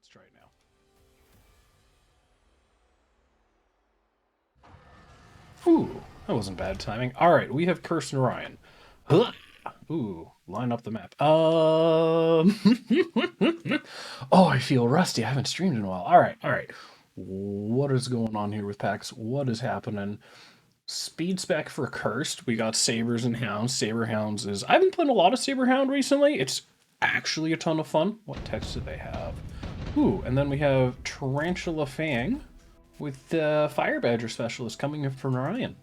Let's try it now. Ooh, that wasn't bad timing. All right, we have Cursed Narayan. Huh. Ooh, line up the map. Oh, I feel rusty. I haven't streamed in a while. All right, all right. What is going on here with packs? What is happening? Speed spec for Cursed. We got Sabers and Hounds. Saber Hounds is... I haven't played a lot of Saber Hound recently. It's actually a ton of fun. What text do they have? Ooh, and then we have Tarantula Fang with the Fire Badger Specialist coming in for Narayan.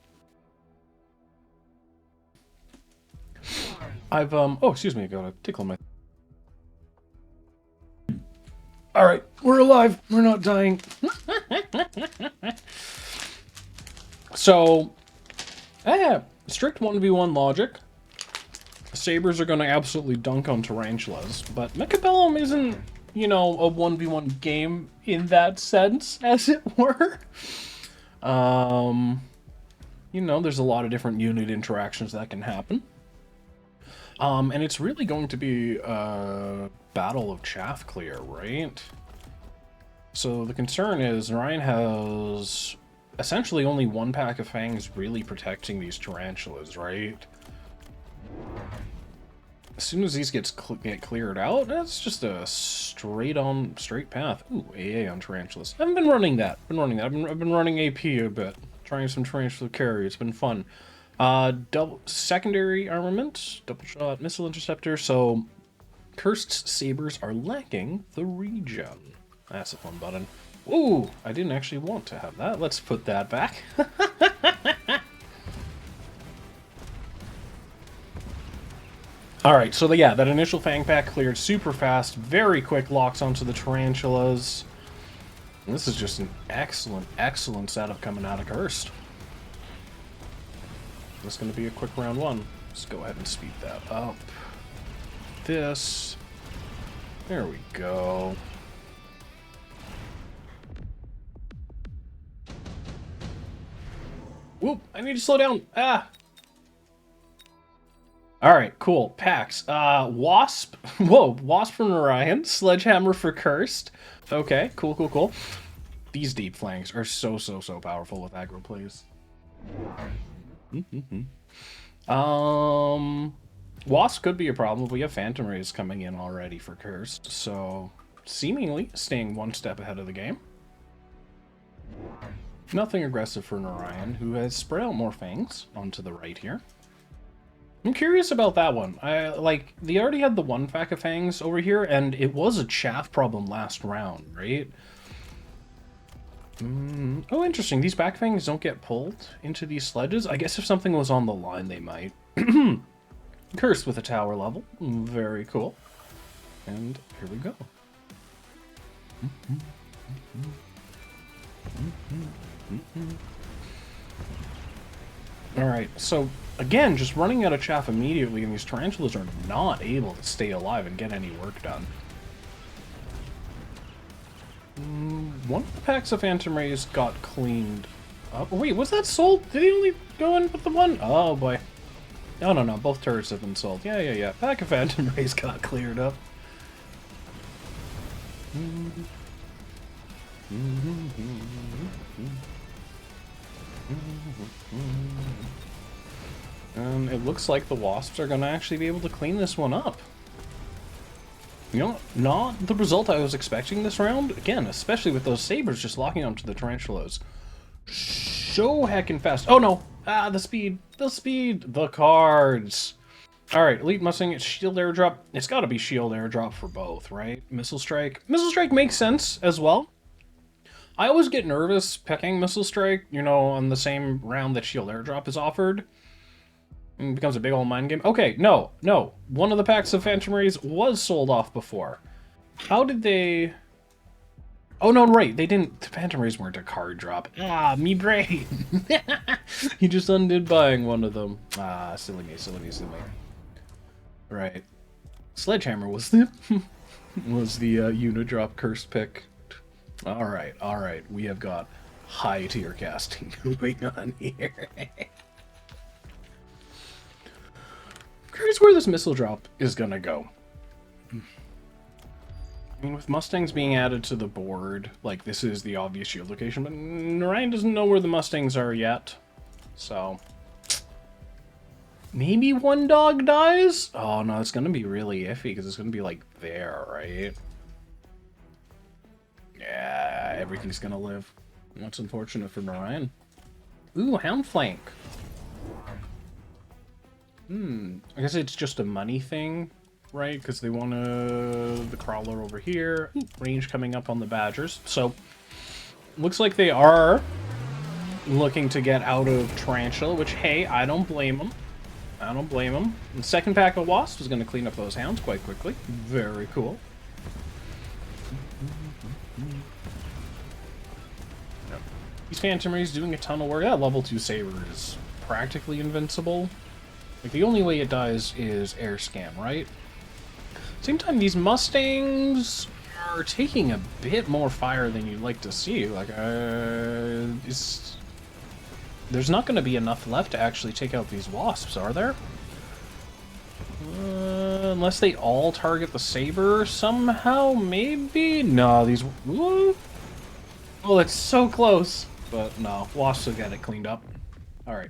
I've, oh, excuse me, I got a tickle in my... Alright, we're alive. We're not dying. So, strict 1v1 logic. Sabers are going to absolutely dunk on Tarantulas, but Mechabellum isn't, you know, a 1v1 game in that sense, as it were. You know, there's a lot of different unit interactions that can happen. And it's really going to be a battle of chaff clear, right? So the concern is Narayan has essentially only one pack of fangs really protecting these tarantulas, right? As soon as these get cleared out, that's just a straight path. Ooh, AA on tarantulas. I haven't been running that. I've been running AP a bit, trying some tarantula carry. It's been fun. Double secondary armament, double shot missile interceptor. So Cursed Sabers are lacking the regen. That's a fun button. Ooh, I didn't actually want to have that. Let's put that back. Alright, so yeah, that initial Fang pack cleared super fast, very quick locks onto the Tarantulas. And this is just an excellent, excellent setup coming out of Cursed. This is going to be a quick round one. Let's go ahead and speed that up. This. There we go. Whoop, I need to slow down. Ah! Alright, cool. Packs. Wasp. Whoa, Wasp for Narayan. Sledgehammer for Cursed. Okay, cool, cool, cool. These deep flanks are so powerful with aggro plays. Wasp could be a problem. We have Phantom Rays coming in already for Cursed, so seemingly staying one step ahead of the game. Nothing aggressive for Narayan, who has spread out more fangs onto the right here. I'm curious about that one. They already had the one pack of fangs over here, and it was a chaff problem last round, right? Oh, interesting. These back fangs don't get pulled into these sledges. I guess if something was on the line, they might. Cursed with a tower level. Very cool. And here we go. Alright, so again, just running out of chaff immediately, and these tarantulas are not able to stay alive and get any work done. One of the packs of Phantom Rays got cleaned up. Wait, was that sold? Did he only go in with the one? Oh boy. No, no, no, both turrets have been sold. Yeah. Pack of Phantom Rays got cleared up. And it looks like the Wasps are going to actually be able to clean this one up. You know, not the result I was expecting this round. Again, especially with those Sabers just locking onto the Tarantulas. So heckin' fast. Oh no! Ah, the speed! The cards! Alright, Elite Mustang, it's shield airdrop. It's gotta be shield airdrop for both, right? Missile Strike. Missile Strike makes sense as well. I always get nervous picking Missile Strike, you know, on the same round that shield airdrop is offered. And it becomes a big old mind game. Okay, no. One of the packs of Phantom Rays was sold off before. How did they... Oh, no, right. They didn't... The Phantom Rays weren't a card drop. Ah, me brain. He just undid buying one of them. Ah, silly me. Right. Sledgehammer was the... was the Unidrop Curse pick. Alright. We have got high tier casting going on here. Here's where this missile drop is gonna go. I mean, with Mustangs being added to the board, like, this is the obvious shield location, but Narayan doesn't know where the Mustangs are yet. So... maybe one dog dies? Oh, no, it's gonna be really iffy, because it's gonna be, like, there, right? Yeah, everything's gonna live. That's unfortunate for Narayan. Ooh, Hound Flank. I guess it's just a money thing, right? Because they want the Crawler over here. Range coming up on the Badgers. So, looks like they are looking to get out of Tarantula, which, hey, I don't blame them. I don't blame them. The second pack of Wasps is going to clean up those Hounds quite quickly. Very cool. These Phantom Rays doing a ton of work. That level 2 Saber is practically invincible. Like, the only way it dies is air scan, right? Same time, these Mustangs are taking a bit more fire than you'd like to see. Like, there's not going to be enough left to actually take out these Wasps, are there? Unless they all target the Saber somehow, maybe? No, these... Ooh. Oh, it's so close. But no, Wasps will get it cleaned up. Alright.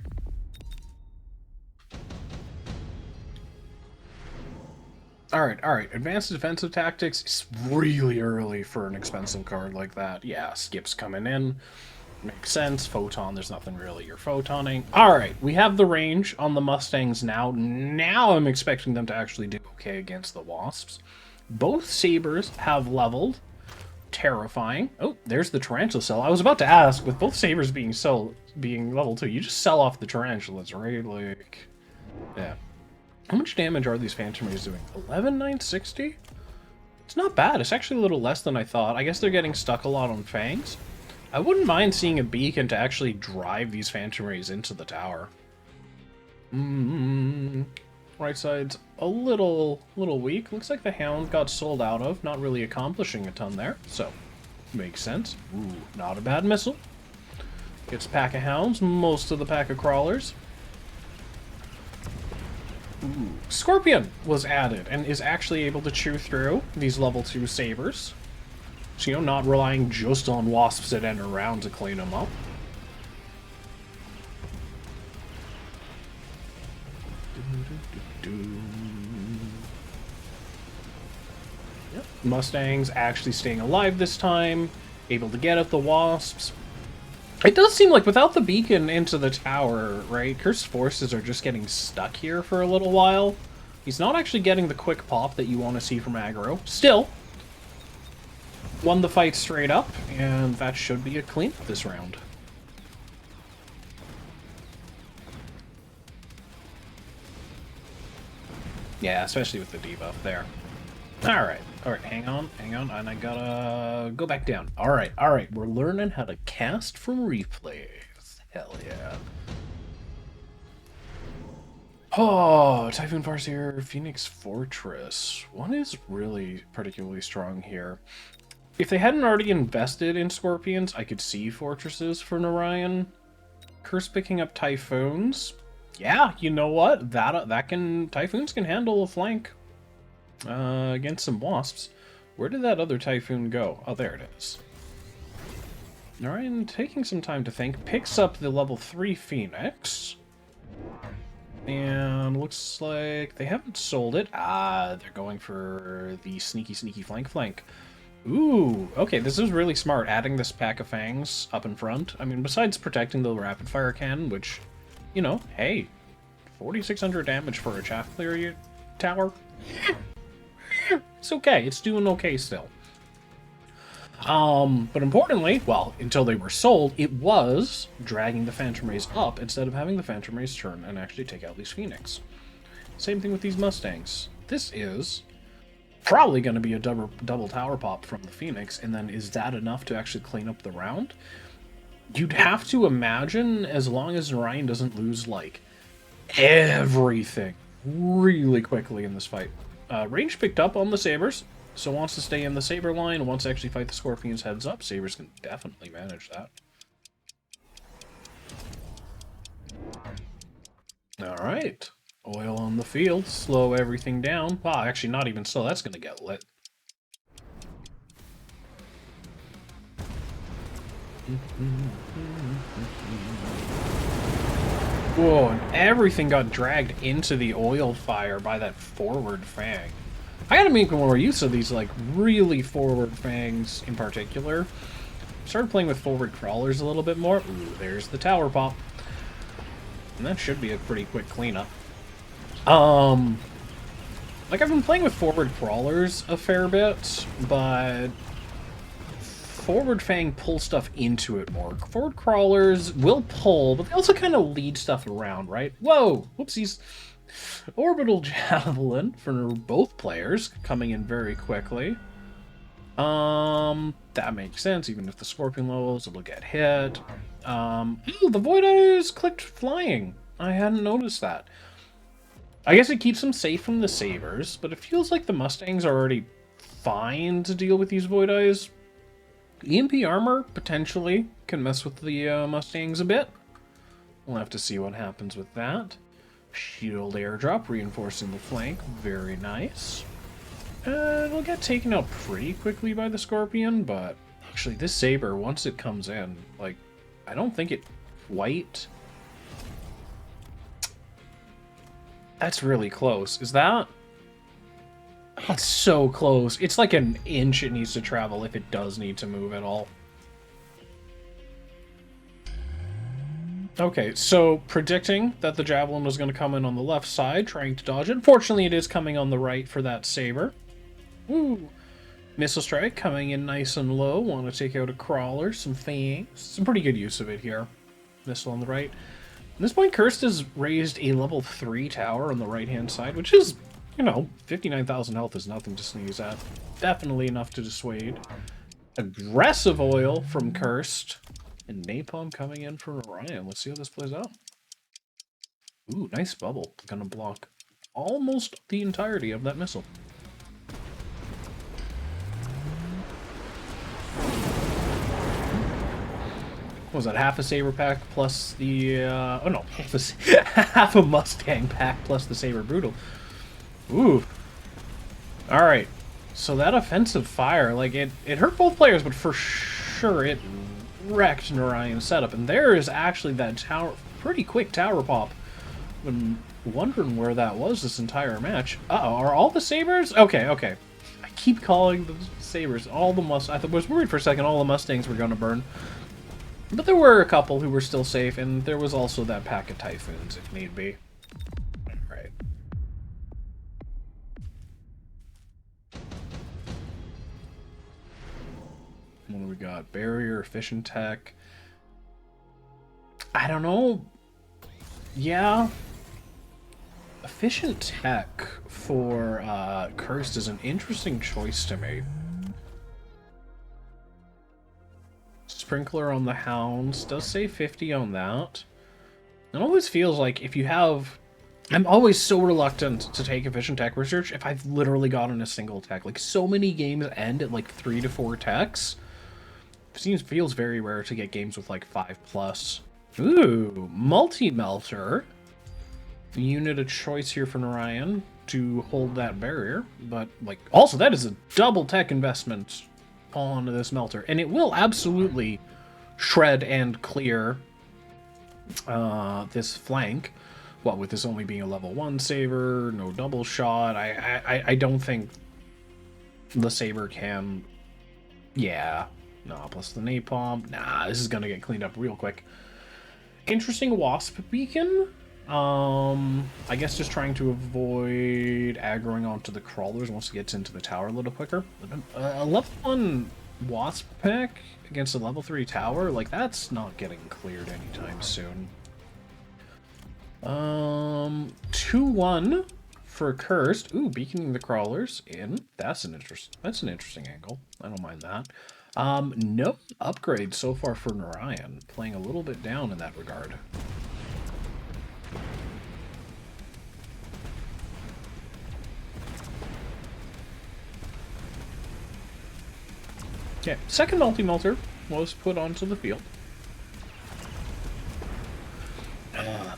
Alright. Advanced defensive tactics is really early for an expensive card like that. Yeah, Skip's coming in. Makes sense. Photon, there's nothing really you're photoning. Alright, we have the range on the Mustangs now. Now I'm expecting them to actually do okay against the Wasps. Both Sabers have leveled. Terrifying. Oh, there's the Tarantula cell. I was about to ask, with both Sabers being level 2, you just sell off the Tarantulas, right? Like, yeah. How much damage are these Phantom Rays doing? 11,960? It's not bad. It's actually a little less than I thought. I guess they're getting stuck a lot on Fangs. I wouldn't mind seeing a beacon to actually drive these Phantom Rays into the tower. Right side's a little weak. Looks like the Hound got sold out of. Not really accomplishing a ton there. So, makes sense. Ooh, not a bad missile. Gets a pack of Hounds. Most of the pack of Crawlers. Ooh. Scorpion was added and is actually able to chew through these level 2 Sabers. So, you know, not relying just on Wasps at end around to clean them up. Yep. Mustangs actually staying alive this time. Able to get at the Wasps. It does seem like without the beacon into the tower, right, Cursed Forces are just getting stuck here for a little while. He's not actually getting the quick pop that you want to see from aggro. Still, won the fight straight up, and that should be a clean this round. Yeah, especially with the debuff there. Alright, hang on, and I gotta go back down. Alright, we're learning how to cast from replays. Hell yeah. Oh, Typhoon Farseer, Phoenix Fortress. One is really particularly strong here. If they hadn't already invested in Scorpions, I could see Fortresses for Narayan. Curse picking up Typhoons. Yeah, you know what? Typhoons can handle a flank against some Wasps. Where did that other Typhoon go? Oh, there it is. Narayan, taking some time to think, picks up the level 3 Phoenix. And looks like they haven't sold it. Ah, they're going for the sneaky flank. Ooh, okay, this is really smart, adding this pack of Fangs up in front. I mean, besides protecting the rapid fire cannon, which, you know, hey, 4,600 damage for a chaff clear tower. It's okay, it's doing okay still. But importantly, well, until they were sold, it was dragging the Phantom Rays up instead of having the Phantom Rays turn and actually take out these Phoenix. Same thing with these Mustangs. This is probably going to be a double tower pop from the Phoenix, and then is that enough to actually clean up the round? You'd have to imagine, as long as Narayan doesn't lose, like, everything really quickly in this fight. Range picked up on the Sabers, so wants to stay in the Saber line, wants to actually fight the Scorpions heads up. Sabers can definitely manage that. Alright. Oil on the field, slow everything down. Wow, actually not even slow, that's gonna get lit. Whoa, and everything got dragged into the oil fire by that forward fang. I gotta make more use of these, like, really forward fangs in particular. Started playing with forward crawlers a little bit more. Ooh, there's the tower pop. And that should be a pretty quick cleanup. Like, I've been playing with forward crawlers a fair bit, but forward fang pull stuff into it more. Forward crawlers will pull, but they also kind of lead stuff around, right? Whoa! Whoopsies. Orbital Javelin for both players, coming in very quickly. That makes sense, even if the Scorpion levels, it'll get hit. Ooh, the Void Eyes clicked flying. I hadn't noticed that. I guess it keeps them safe from the Sabers, but it feels like the Mustangs are already fine to deal with these Void Eyes. EMP armor, potentially, can mess with the Mustangs a bit. We'll have to see what happens with that. Shield airdrop, reinforcing the flank. Very nice. It'll get taken out pretty quickly by the Scorpion, but actually this Saber, once it comes in, like, I don't think it quite... That's really close. Is that... That's so close. It's like an inch it needs to travel if it does need to move at all. Okay, so predicting that the Javelin was going to come in on the left side, trying to dodge it. Fortunately, it is coming on the right for that Saber. Ooh. Missile Strike coming in nice and low. Want to take out a Crawler, some Fangs. Some pretty good use of it here. Missile on the right. At this point, Cursed has raised a level 3 tower on the right-hand side, which is, you know, 59,000 health is nothing to sneeze at. Definitely enough to dissuade. Aggressive oil from Cursed. And Napalm coming in from Narayan. Let's see how this plays out. Ooh, nice bubble. Gonna block almost the entirety of that missile. What was that, half a Saber pack plus the, oh no, half a Mustang pack plus the Saber Brutal. Ooh. Alright, so that offensive fire, like, it hurt both players, but for sure it wrecked Narayan's setup. And there is actually that tower, pretty quick tower pop. Been wondering where that was this entire match. Uh-oh, are all the Sabers? Okay, okay. I keep calling the Sabers all the I was worried for a second all the Mustangs were going to burn. But there were a couple who were still safe, and there was also that pack of Typhoons, if need be. Right. What do we got? Barrier, Efficient Tech. I don't know. Yeah. Efficient Tech for Cursed is an interesting choice to me. Sprinkler on the Hounds does say 50 on that. It always feels like if you have... I'm always so reluctant to take Efficient Tech research if I've literally gotten a single tech. Like, so many games end at like 3 to 4 techs. Feels very rare to get games with like 5+. Ooh, Multi-Melter. Unit of choice here for Narayan to hold that barrier. But, like, also that is a double tech investment onto this melter, and it will absolutely shred and clear this flank. What with this only being a level 1 Saber, no double shot, I don't think the Saber can. Yeah, no, plus the napalm. Nah, this is gonna get cleaned up real quick. Interesting Wasp Beacon. I guess just trying to avoid aggroing onto the crawlers once it gets into the tower a little quicker. A level 1 Wasp pack against a level 3 tower, like, that's not getting cleared anytime soon. 2-1 for Cursed. Ooh, beaconing the crawlers in. That's an interesting angle. I don't mind that. No upgrade so far for Narayan, playing a little bit down in that regard. Okay, second multi-melter was put onto the field.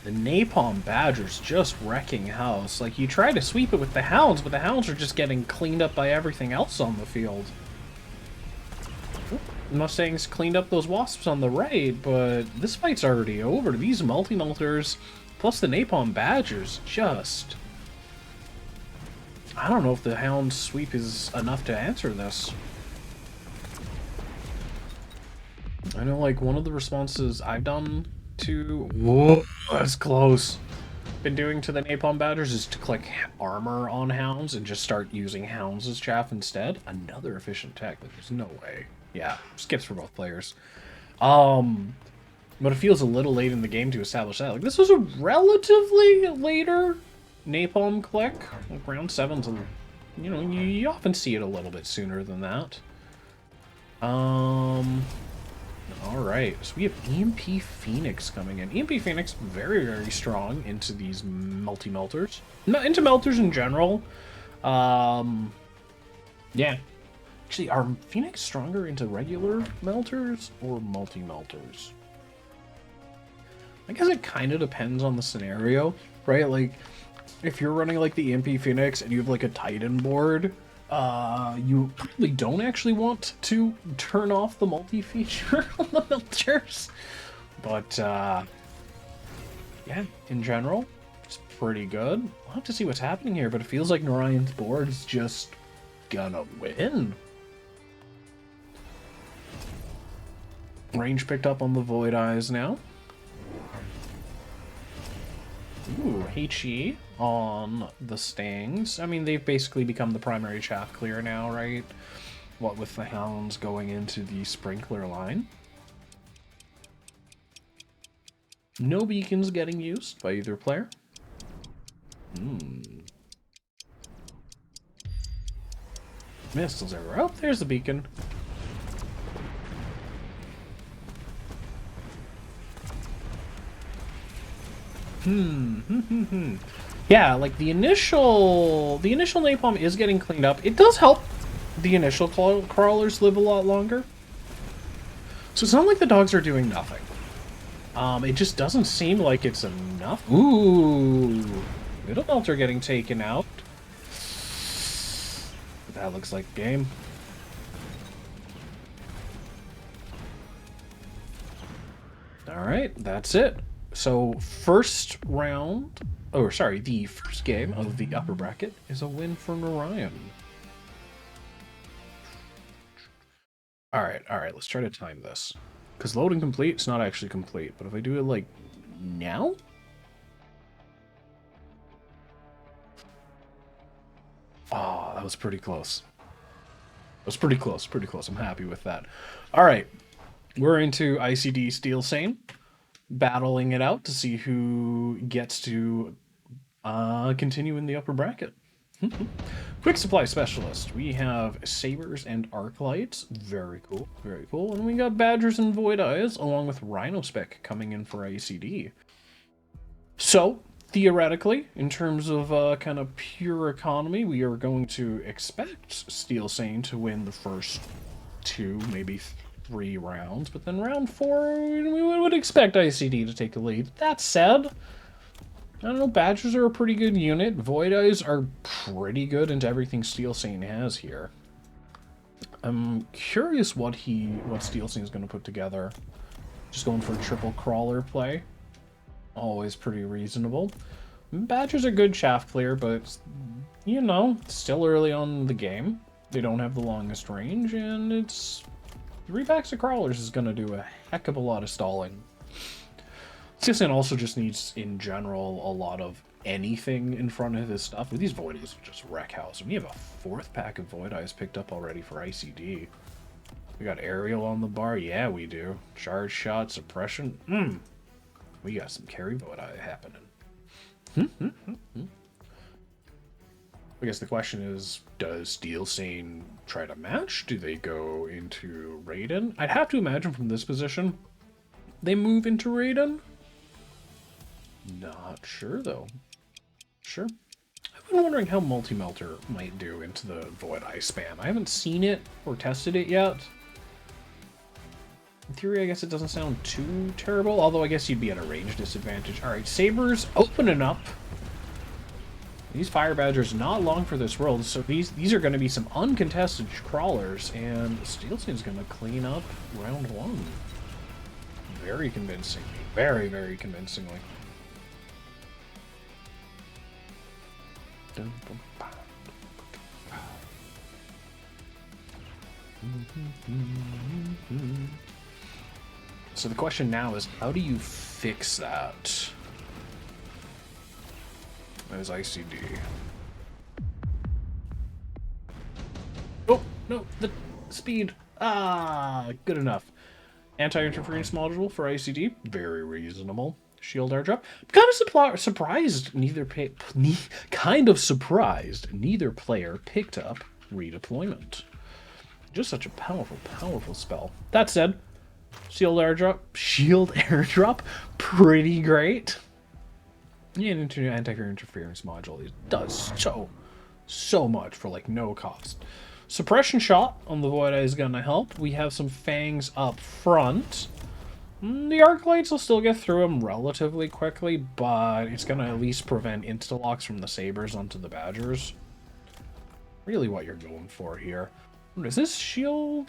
The Napalm Badger's just wrecking house. Like, you try to sweep it with the Hounds, but the Hounds are just getting cleaned up by everything else on the field. Mustangs cleaned up those wasps on the right, but this fight's already over. These multi-melters, plus the napalm badgers, just... I don't know if the Hound's sweep is enough to answer this. I know, like, one of the responses I've done to... Whoa, that's close. Been doing to the napalm badgers is to click armor on hounds and just start using hounds as chaff instead. Another efficient tech, but there's no way. Yeah, skips for both players. But it feels a little late in the game to establish that. Like, this was a relatively later napalm click. Like, round 7's, you know, you often see it a little bit sooner than that. Alright, so we have EMP Phoenix coming in. EMP Phoenix, very, very strong into these multi-melters. Into melters in general. Yeah. Actually, are Phoenix stronger into regular melters or multi-melters? I guess it kind of depends on the scenario, right? Like, if you're running, like, the EMP Phoenix and you have, like, a Titan board... you probably don't actually want to turn off the multi-feature on the melters. But, yeah, in general, it's pretty good. We'll have to see what's happening here, but it feels like Narayan's board is just gonna win. Range picked up on the Void Eyes now. Ooh, HE on the Stings. I mean, they've basically become the primary chaff clear now, right? What with the Hounds going into the Sprinkler line. No beacons getting used by either player. Missiles are out. There's the beacon. Yeah, like the initial napalm is getting cleaned up. It does help the initial crawlers live a lot longer. So it's not like the dogs are doing nothing. It just doesn't seem like it's enough. Ooh, middle melter getting taken out. That looks like game. All right, that's it. So first round, the first game of the upper bracket is a win for Narayan. All right, let's try to time this. Because loading complete, it's not actually complete, but if I do it like now? Oh, that was pretty close. That was pretty close, I'm happy with that. All right, we're into IcyD Steelsane. Battling it out to see who gets to continue in the upper bracket. Quick Supply Specialist. We have Sabers and Arclights. Very cool, very cool. And we got Badgers and Void Eyes, along with Rhinospec coming in for IcyD. So, theoretically, in terms of kind of pure economy, we are going to expect Steelsane to win the first 2, maybe 3 rounds, but then round 4, we would expect IcyD to take the lead. That said, I don't know, Badgers are a pretty good unit. Void Eyes are pretty good into everything Steelsane has here. I'm curious what Steelsane is going to put together. Just going for a triple crawler play. Always pretty reasonable. Badgers are good chaff clear, but, you know, still early on in the game. They don't have the longest range, and it's... 3 packs of crawlers is going to do a heck of a lot of stalling. Steelsane also just needs, in general, a lot of anything in front of his stuff. These Void Eyes are just wreck house. We have a 4th pack of Void Eyes picked up already for IcyD. We got Aerial on the bar. Yeah, we do. Charge shot, suppression. We got some carry Void Eye happening. I guess the question is, does Steelsane try to match? Do they go into Raiden? I'd have to imagine from this position, they move into Raiden. Not sure, though. Sure. I've been wondering how Multi-Melter might do into the Void Eye spam. I haven't seen it or tested it yet. In theory, I guess it doesn't sound too terrible, although I guess you'd be at a range disadvantage. Alright, Sabers opening up. These fire badgers not long for this world, so these are going to be some uncontested crawlers, and Steelsane's going to clean up round 1. Very convincing. Very, very convincingly. So the question now is, how do you fix that? As IcyD. Oh, no, the speed. Ah, good enough. Anti-interference module for IcyD. Very reasonable. Shield airdrop. Kind of surprised neither player picked up redeployment. Just such a powerful, powerful spell. That said, shield airdrop, pretty great. And into an anti-interference module, it does so much for like no cost. Suppression shot on the Void Eye is gonna help. We have some fangs up front. The arc lights will still get through them relatively quickly, but it's gonna at least prevent insta-locks from the sabers onto the badgers. Really what you're going for here. Is this shield?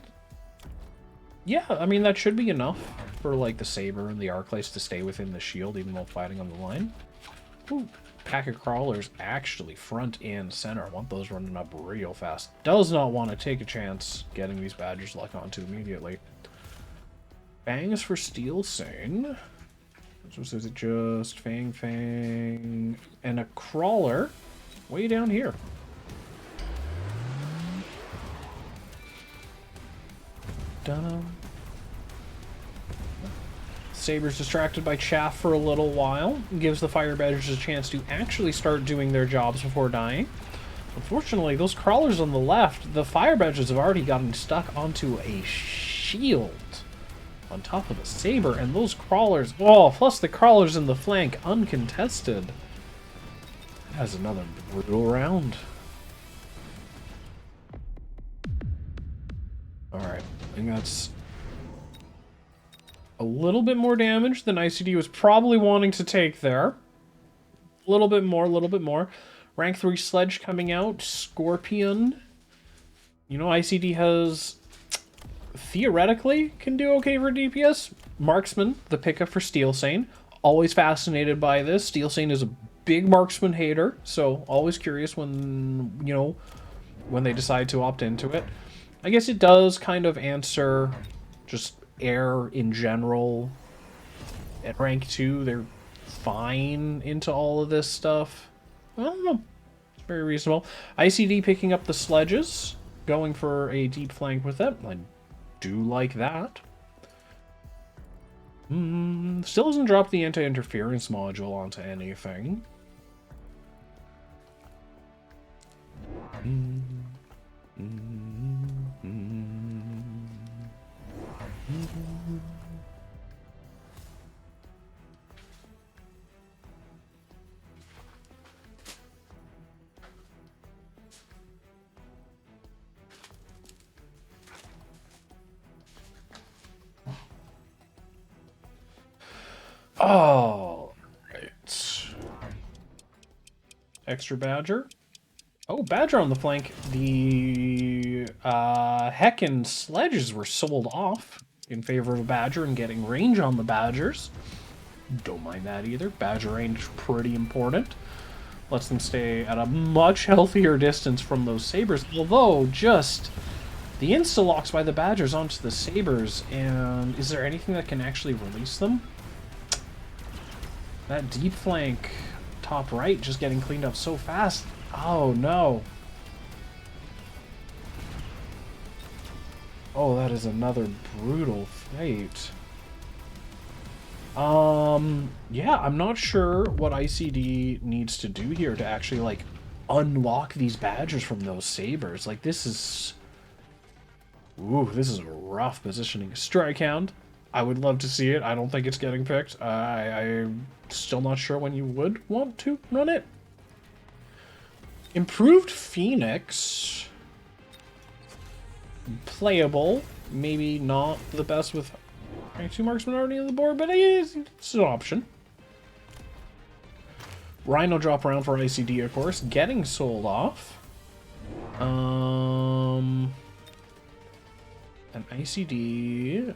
Yeah, I mean that should be enough for like the saber and the arc lights to stay within the shield even while fighting on the line. Ooh, pack of crawlers actually front and center. I want those running up real fast. Does not want to take a chance getting these badgers locked onto immediately. Fangs for Steelsane. So is it just Fang, and a crawler way down here. Dun. Saber's distracted by chaff for a little while. Gives the fire badgers a chance to actually start doing their jobs before dying. Unfortunately, those crawlers on the left, the fire badgers have already gotten stuck onto a shield on top of a saber, and those crawlers, oh, plus the crawlers in the flank, uncontested. That's another brutal round. Alright, I think that's a little bit more damage than IcyD was probably wanting to take there. A little bit more. Rank 3 Sledge coming out. Scorpion. You know, IcyD has... theoretically can do okay for DPS. Marksman, the pickup for Steelsane. Always fascinated by this. Steelsane is a big marksman hater, so always curious when, you know, when they decide to opt into it. I guess it does kind of answer just air in general. At rank 2, they're fine into all of this stuff. I don't know. It's very reasonable. IcyD picking up the sledges, going for a deep flank with it. I do like that. Still doesn't drop the anti-interference module onto anything. All right. Extra Badger. Oh, Badger on the flank. The heckin' sledges were sold off in favor of a Badger and getting range on the Badgers. Don't mind that either. Badger range pretty important. Lets them stay at a much healthier distance from those sabers. Although, just the insta-locks by the Badgers onto the sabers, and is there anything that can actually release them? That deep flank top right just getting cleaned up so fast. Oh no. Oh, that is another brutal fate. Yeah, I'm not sure what IcyD needs to do here to actually, like, unlock these Badgers from those sabers. Like, this is... Ooh, this is a rough positioning. Strike Hound. I would love to see it. I don't think it's getting picked. I'm still not sure when you would want to run it. Improved Phoenix. Playable. Maybe not the best with rank 2 marksman already on the board, but it's an option. Rhino drop around for IcyD, of course, getting sold off. An IcyD.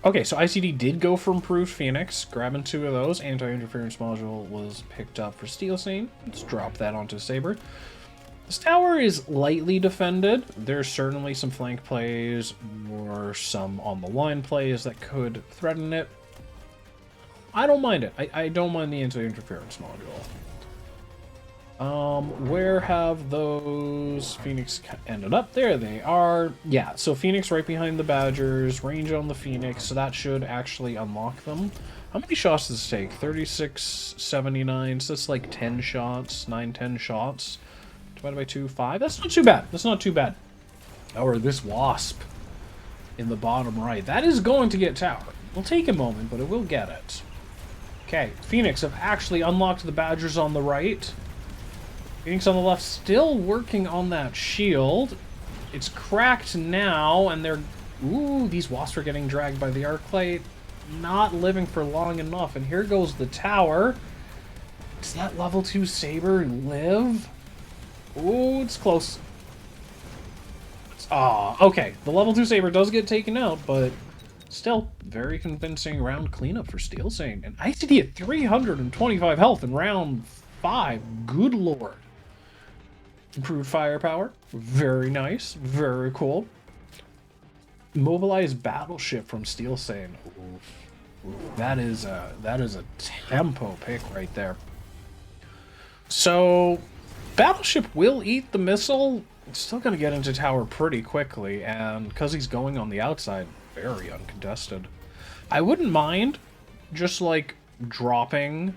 Okay, so IcyD did go for improved Phoenix, grabbing 2 of those. Anti-interference module was picked up for Steelsane. Let's drop that onto Saber. This tower is lightly defended. There's certainly some flank plays or some on the line plays that could threaten it. I don't mind it. I don't mind the anti-interference module. Where have those Phoenix ended up? There they are. Yeah, so Phoenix right behind the Badgers, range on the Phoenix, so that should actually unlock them. How many shots does this take? 36, 79, so that's like 10 shots, 9, 10 shots. Divided by 2, 5. That's not too bad. That's not too bad. Or this Wasp in the bottom right. That is going to get tower. It'll take a moment, but it will get it. Okay, Phoenix have actually unlocked the Badgers on the right. Phoenix on the left still working on that shield. It's cracked now, and they're... Ooh, these Wasps are getting dragged by the arc light. Not living for long enough. And here goes the tower. Does that level 2 Saber live? Ooh, it's close. Okay. The level 2 Saber does get taken out, but still, very convincing round cleanup for Steelsane. And IcyD at 325 health in round 5. Good lord. Improved firepower. Very nice. Very cool. Mobilized battleship from Steelsane. That is a tempo pick right there. So, battleship will eat the missile. It's still going to get into tower pretty quickly, and because he's going on the outside, very uncontested. I wouldn't mind just like dropping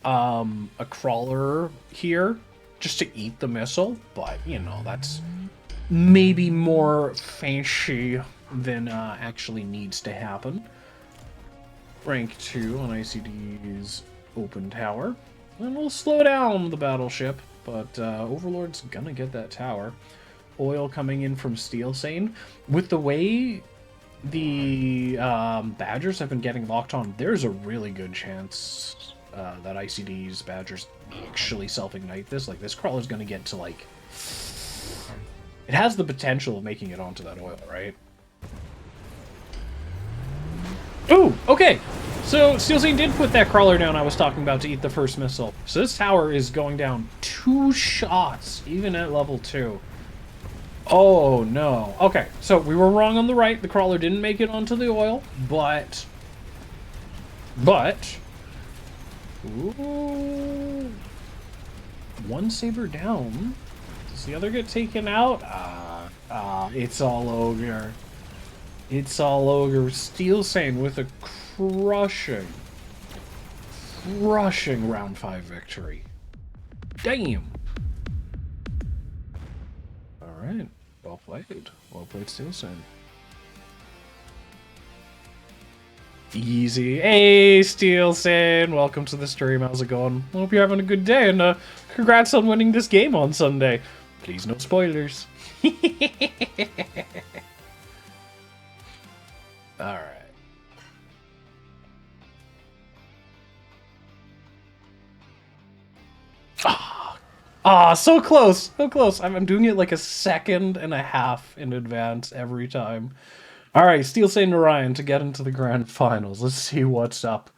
a crawler here just to eat the missile, but you know, that's maybe more fancy than actually needs to happen. Rank 2 on IcyD's open tower. And we'll slow down the battleship, but Overlord's gonna get that tower. Oil coming in from Steelsane. With the way the Badgers have been getting locked on, there's a really good chance that IcyD's Badgers actually self-ignite this. Like, this crawler's gonna get to, like... It has the potential of making it onto that oil, right? Ooh, okay! So, Steelsane did put that crawler down I was talking about to eat the first missile. So this tower is going down 2 shots, even at level 2. Oh, no. Okay, so we were wrong on the right. The crawler didn't make it onto the oil, but... Ooh... 1 Saber down. Does the other get taken out? It's all ogre. It's all ogre. Steelsane with a crushing round 5 victory. Damn. Alright. Well played. Well played, Steelsane. Easy. Hey, Steelsane. Welcome to the stream. How's it going? I hope you're having a good day, and congrats on winning this game on Sunday. Please, no spoilers. Alright. So close. So close. I'm doing it like a second and a half in advance every time. Alright, Steelsane Narayan to get into the grand finals. Let's see what's up.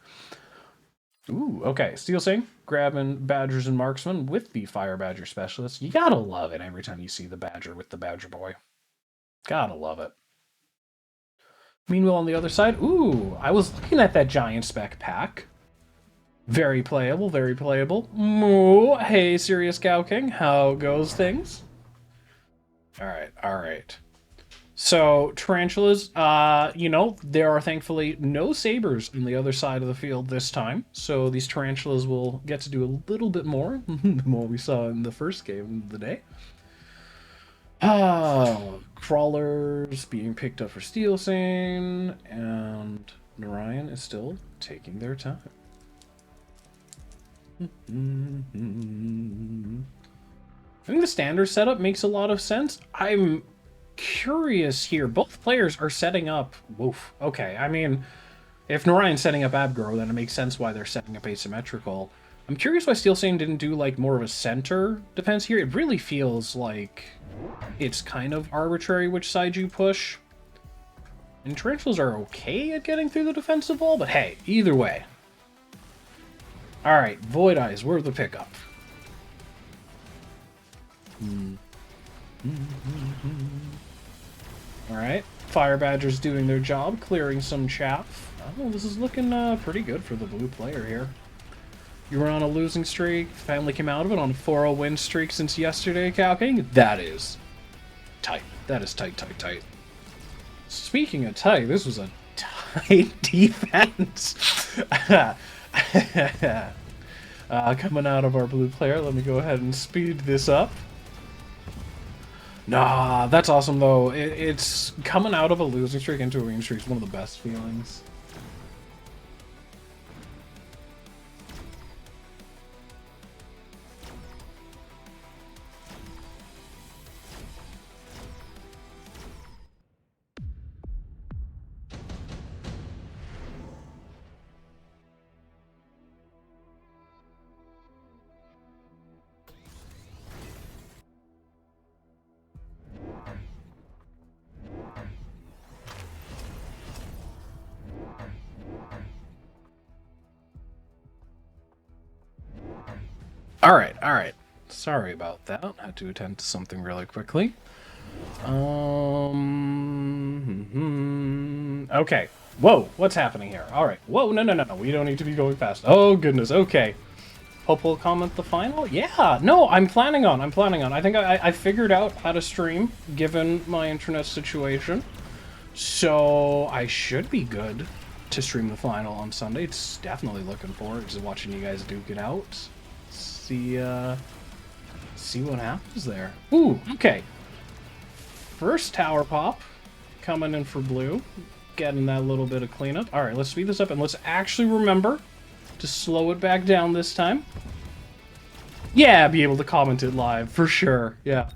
Ooh, okay. Steelsane grabbing Badgers and Marksman with the Fire Badger Specialist. You gotta love it every time you see the Badger with the Badger Boy. Gotta love it. Meanwhile, on the other side, ooh, I was looking at that Giant Spec pack. Very playable, very playable. Moo, hey, Serious Cow King, how goes things? Alright. So, Tarantulas, you know, there are thankfully no Sabers on the other side of the field this time. So these Tarantulas will get to do a little bit more than what we saw in the first game of the day. Crawlers being picked up for Steelsane, and Narayan is still taking their time. I think the standard setup makes a lot of sense. I'm curious here. Both players are setting up... Woof. Okay, I mean, if Narayan's setting up Abgro, then it makes sense why they're setting up asymmetrical. I'm curious why Steelsane didn't do, like, more of a center defense here. It really feels like it's kind of arbitrary which side you push. And Tarantulas are okay at getting through the defensive wall, but hey, either way. Alright, Void Eyes, we're the pickup. Alright, Fire Badgers doing their job, clearing some chaff. Oh, this is looking pretty good for the blue player here. You were on a losing streak, finally came out of it on a 4-0 win streak since yesterday, Cow King. That is tight. That is tight, tight, tight. Speaking of tight, this was a tight defense. Coming out of our blue player, let me go ahead and speed this up. Nah, that's awesome though. It's coming out of a losing streak into a winning streak is one of the best feelings. Alright. Sorry about that. I had to attend to something really quickly. Okay. Whoa, what's happening here? Alright. Whoa, no. We don't need to be going fast. Oh, goodness. Okay. Hope we'll comment the final? Yeah, no, I'm planning on. I think I figured out how to stream, given my internet situation. So, I should be good to stream the final on Sunday. It's definitely looking forward to watching you guys duke it out. See what happens there. Ooh, okay. First tower pop coming in for blue. Getting that little bit of cleanup. Alright, let's speed this up and let's actually remember to slow it back down this time. Yeah, be able to comment it live, for sure. Yeah.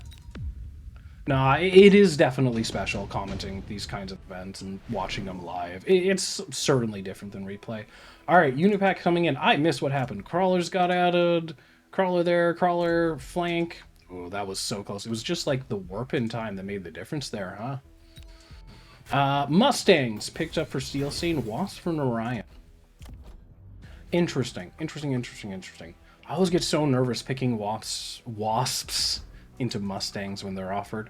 Nah, it is definitely special commenting these kinds of events and watching them live. It's certainly different than replay. Alright, Unipack coming in. I missed what happened. Crawlers got added. Crawler there, crawler, flank. Oh, that was so close. It was just like the warp in time that made the difference there, huh? Mustangs picked up for Steelsane, Wasp for Narayan. Interesting. I always get so nervous picking wasps into Mustangs when they're offered.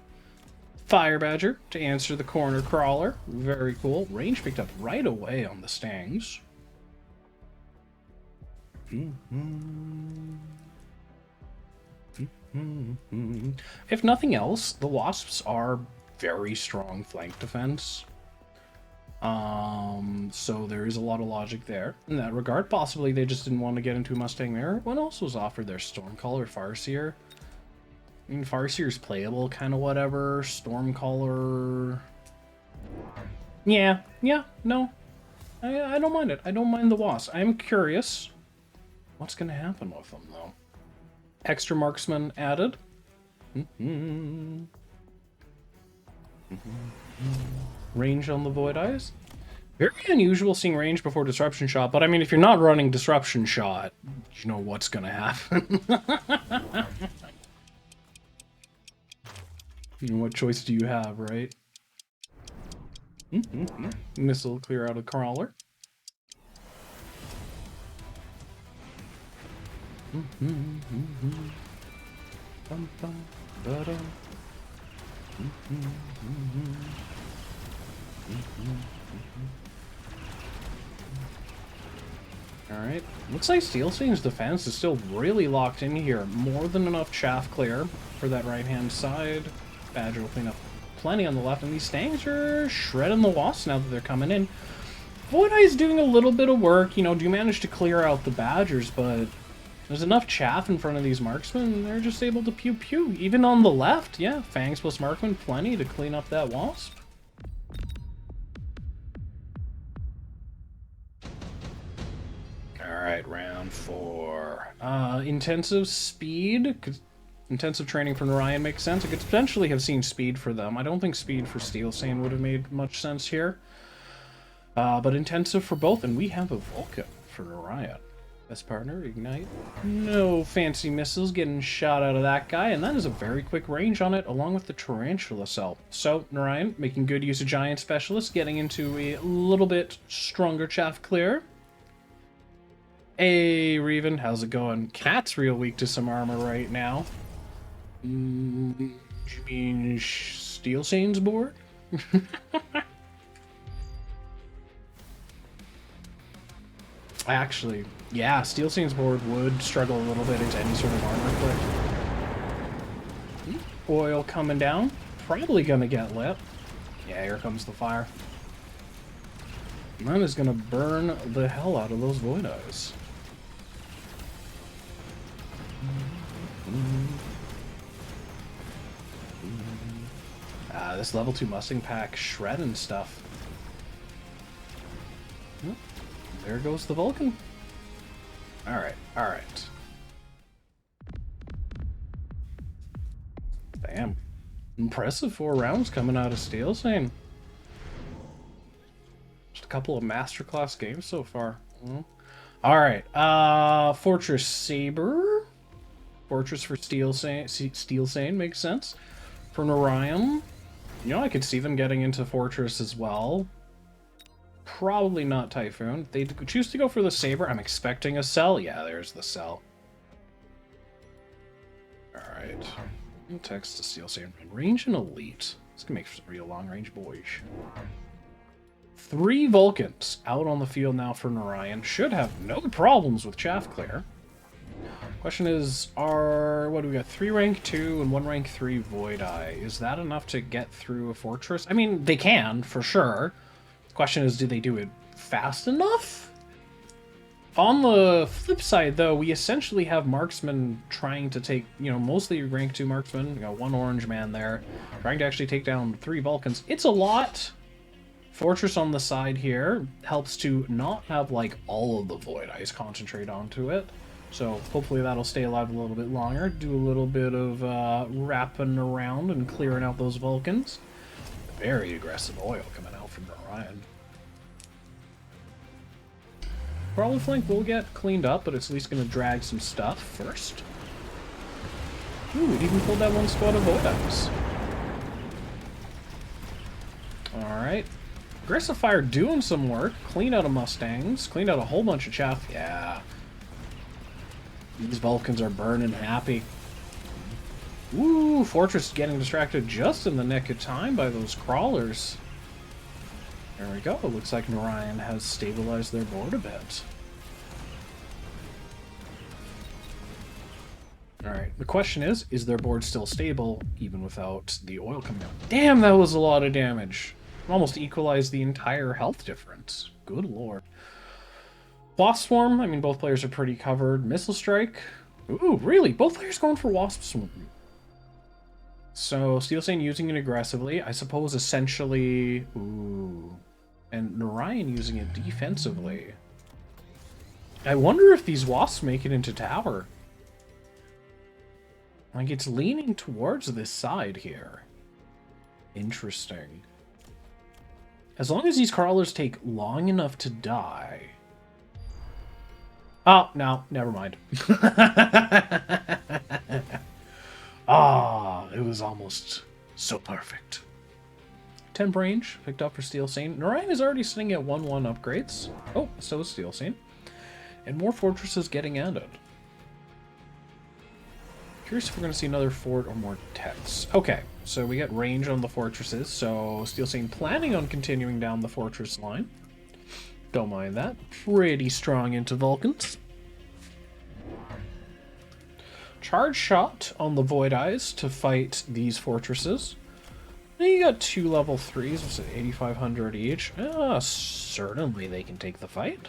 Fire Badger to answer the corner crawler. Very cool. Range picked up right away on the Stangs. If nothing else, the Wasps are very strong flank defense. So there is a lot of logic there in that regard. Possibly they just didn't want to get into Mustang Mirror. What else was offered there? Stormcaller, Farseer. I mean, Farseer's playable, kind of whatever. Stormcaller. Yeah, no. I don't mind it. I don't mind the Wasp. I am curious what's going to happen with them, though. Extra marksman added. Range on the Void Eyes. Very unusual seeing range before Disruption Shot, but I mean, if you're not running Disruption Shot, you know what's gonna happen. You know, what choice do you have, right? Missile clear out of Crawler. Alright, looks like Steelsane's defense is still really locked in here. More than enough chaff clear for that right-hand side. Badger will clean up plenty on the left, and these Stangs are shredding the Wasps now that they're coming in. Void Eye's doing a little bit of work, you know, do manage to clear out the Badgers, but there's enough chaff in front of these marksmen, they're just able to pew-pew. Even on the left, yeah, Fangs plus Markman, plenty to clean up that Wasp. Alright, round 4. Intensive speed. Intensive training for Narayan makes sense. I could potentially have seen speed for them. I don't think speed for Steelsane would have made much sense here. But intensive for both, and we have a Vulcan for Narayan. Best partner, ignite. No fancy missiles getting shot out of that guy, and that is a very quick range on it, along with the Tarantula cell. So, Narayan, making good use of Giant Specialist, getting into a little bit stronger chaff clear. Hey, Reven, how's it going? Cat's real weak to some armor right now. You mean Steelsane's board? Actually, yeah, Steelsane's board would struggle a little bit into any sort of armor clip. Oil coming down. Probably gonna get lit. Yeah, here comes the fire. And that is gonna burn the hell out of those Void Eyes. This level 2 Mustang pack shredding stuff. There goes the Vulcan. Alright, alright. Damn. Impressive 4 rounds coming out of Steelsane. Just a couple of masterclass games so far. Alright, Fortress Saber. Fortress for Steelsane makes sense. For Narayan, you know, I could see them getting into Fortress as well. Probably not Typhoon. They choose to go for the Saber. I'm expecting a cell. Yeah, there's the cell. Alright. Text to Steelsane. Range and Elite. This can make some real long-range boys. 3 Vulcans out on the field now for Narayan. Should have no problems with chaff clear. Question is, what do we got? 3 rank 2 and 1 rank 3 Void Eye. Is that enough to get through a fortress? I mean, they can, for sure. The question is, do they do it fast enough? On the flip side, though, we essentially have marksmen trying to take, you know, mostly rank 2 marksmen. We got 1 orange man there, trying to actually take down 3 Vulcans. It's a lot. Fortress on the side here helps to not have, like, all of the Void Eyes concentrate onto it. So hopefully that'll stay alive a little bit longer. Do a little bit of wrapping around and clearing out those Vulcans. Very aggressive oil coming out from Narayan. Probably flank will get cleaned up, but it's at least going to drag some stuff first. Ooh, it even pulled that 1 squad of Void Eyes. Alright. Aggressive Fire doing some work. Clean out of Mustangs. Cleaned out a whole bunch of chaff. Yeah. These Vulcans are burning happy. Ooh, Fortress getting distracted just in the nick of time by those crawlers. There we go. It looks like Narayan has stabilized their board a bit. Alright, the question is their board still stable even without the oil coming out? Damn, that was a lot of damage. Almost equalized the entire health difference. Good lord. Wasp Swarm, I mean, both players are pretty covered. Missile Strike. Ooh, really? Both players going for Wasp Swarm. So, Steelsane using it aggressively. I suppose essentially... Ooh. And Narayan using it defensively. I wonder if these Wasps make it into tower. Like, it's leaning towards this side here. Interesting. As long as these crawlers take long enough to die... Oh, no, never mind. It was almost so perfect. 10 range, picked up for Steelsane. Narayan is already sitting at 1-1 upgrades. Oh, so is Steelsane. And more fortresses getting added. Curious if we're going to see another fort or more techs. Okay, so we get range on the fortresses, so Steelsane planning on continuing down the fortress line. Don't mind that. Pretty strong into Vulcans. Charge shot on the Void Eyes to fight these fortresses. And you got 2 level 3s, what's it, 8,500 each. Certainly they can take the fight.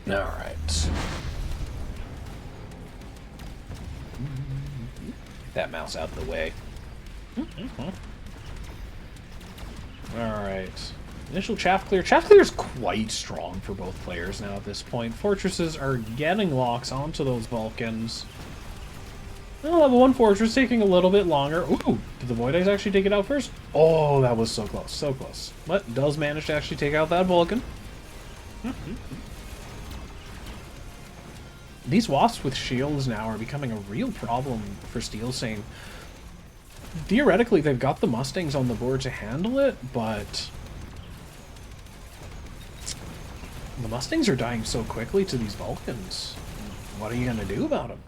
Alright. That mouse out of the way. Alright. Initial chaff clear. Chaff clear is quite strong for both players now at this point. Fortresses are getting locks onto those Vulcans. Well, level 1 fortress taking a little bit longer. Ooh, did the Void Eyes actually take it out first? Oh, that was so close, so close. But does manage to actually take out that Vulcan. These wasps with shields now are becoming a real problem for Steelsane. Theoretically, they've got the Mustangs on the board to handle it, but the Mustangs are dying so quickly to these Vulcans. What are you going to do about them?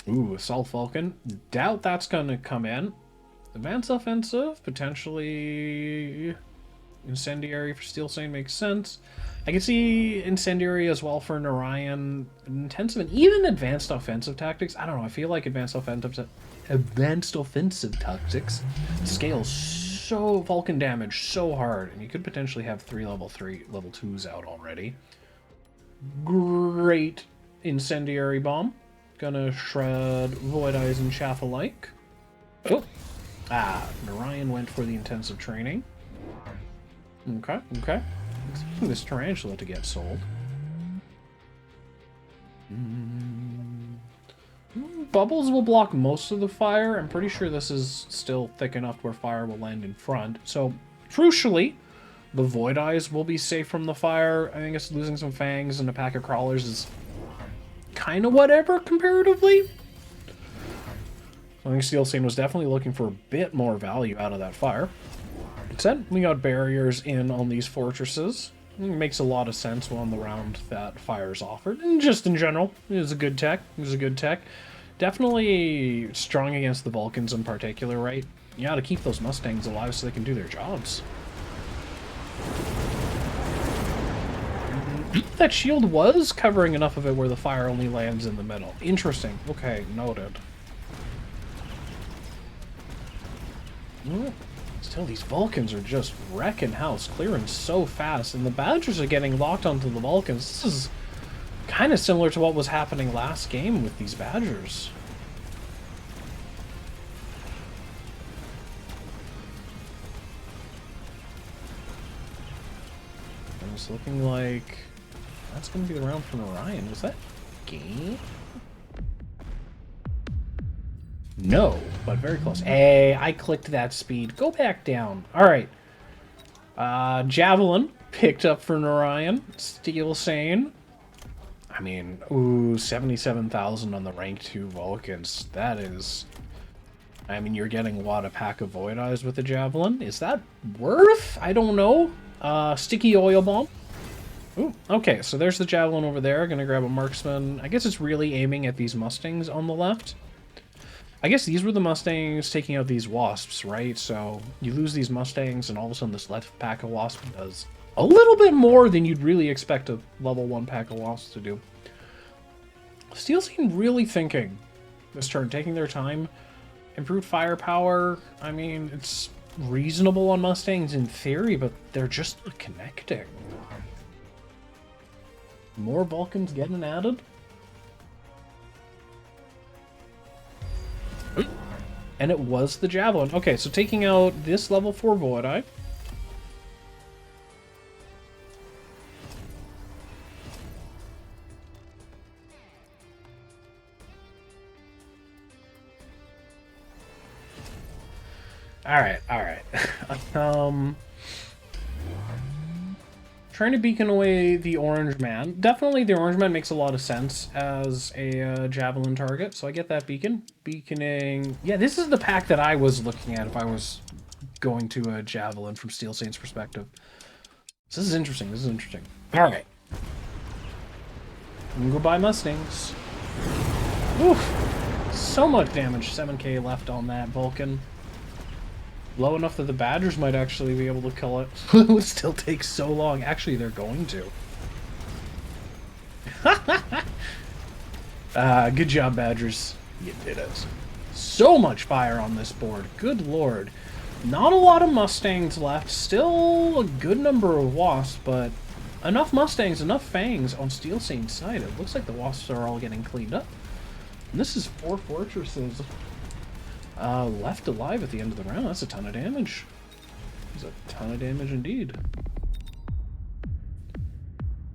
Ooh, Assault Vulcan. Doubt that's going to come in. Advanced Offensive, potentially Incendiary for Steelsane makes sense. I can see Incendiary as well for Narayan. Intensive and even Advanced Offensive Tactics. I don't know, I feel like Advanced Offensive Tactics scales so Vulcan damage so hard, and you could potentially have 3 level 2s out already. Great Incendiary Bomb. Gonna shred Void Eyes and Chaff alike. Oh! Ah, Narayan went for the intensive training. Okay, okay. Expecting this tarantula to get sold. Bubbles will block most of the fire. I'm pretty sure this is still thick enough where fire will land in front. So, crucially, the Void Eyes will be safe from the fire. I think it's losing some fangs and a pack of crawlers is kind of whatever comparatively. I think Steelsane was definitely looking for a bit more value out of that fire. Instead, we got barriers in on these fortresses. It makes a lot of sense on the round that fire's offered. And just in general, it is a good tech. It is a good tech. Definitely strong against the Vulcans in particular, right? You gotta keep those Mustangs alive so they can do their jobs. That shield was covering enough of it where the fire only lands in the middle. Interesting. Okay, noted. Still, these Vulcans are just wrecking house, clearing so fast, and the Badgers are getting locked onto the Vulcans. This is kind of similar to what was happening last game with these Badgers. And it's looking like that's going to be the round for Narayan. Was that game? No, but very close. Hey, I clicked that speed. Go back down. All right. Javelin picked up for Narayan. Steelsane. I mean, ooh, 77,000 on the rank 2 Vulcans. That is... I mean, you're getting what, a pack of Void Eyes with a Javelin? Is that worth? I don't know. Sticky Oil Bomb. Ooh, okay, so there's the Javelin over there. Gonna grab a Marksman. I guess it's really aiming at these Mustangs on the left. I guess these were the Mustangs taking out these Wasps, right? So you lose these Mustangs, and all of a sudden this left pack of Wasps does a little bit more than you'd really expect a level 1 pack of Wasps to do. Steelsane really thinking this turn, taking their time. Improved firepower. I mean, it's reasonable on Mustangs in theory, but they're just not connecting. More Vulcans getting added. And it was the Javelin. Okay, so taking out this level 4 Void Eye. Alright, alright. Trying to beacon away the Orange Man. Definitely the Orange Man makes a lot of sense as a Javelin target, so I get that beacon. Beaconing... Yeah, this is the pack that I was looking at if I was going to a Javelin from Steelsane's perspective. So this is interesting, this is interesting. Alright. I'm gonna go buy Mustangs. Oof! So much damage, 7k left on that Vulcan. Low enough that the Badgers might actually be able to kill it. It would still take so long. Actually, they're going to. Good job, Badgers. You did it. So much fire on this board. Good lord. Not a lot of Mustangs left. Still a good number of Wasps, but enough Mustangs, enough Fangs on Steelsane's side. It looks like the Wasps are all getting cleaned up. And this is 4 fortresses left alive at the end of the round. That's a ton of damage. That's a ton of damage indeed.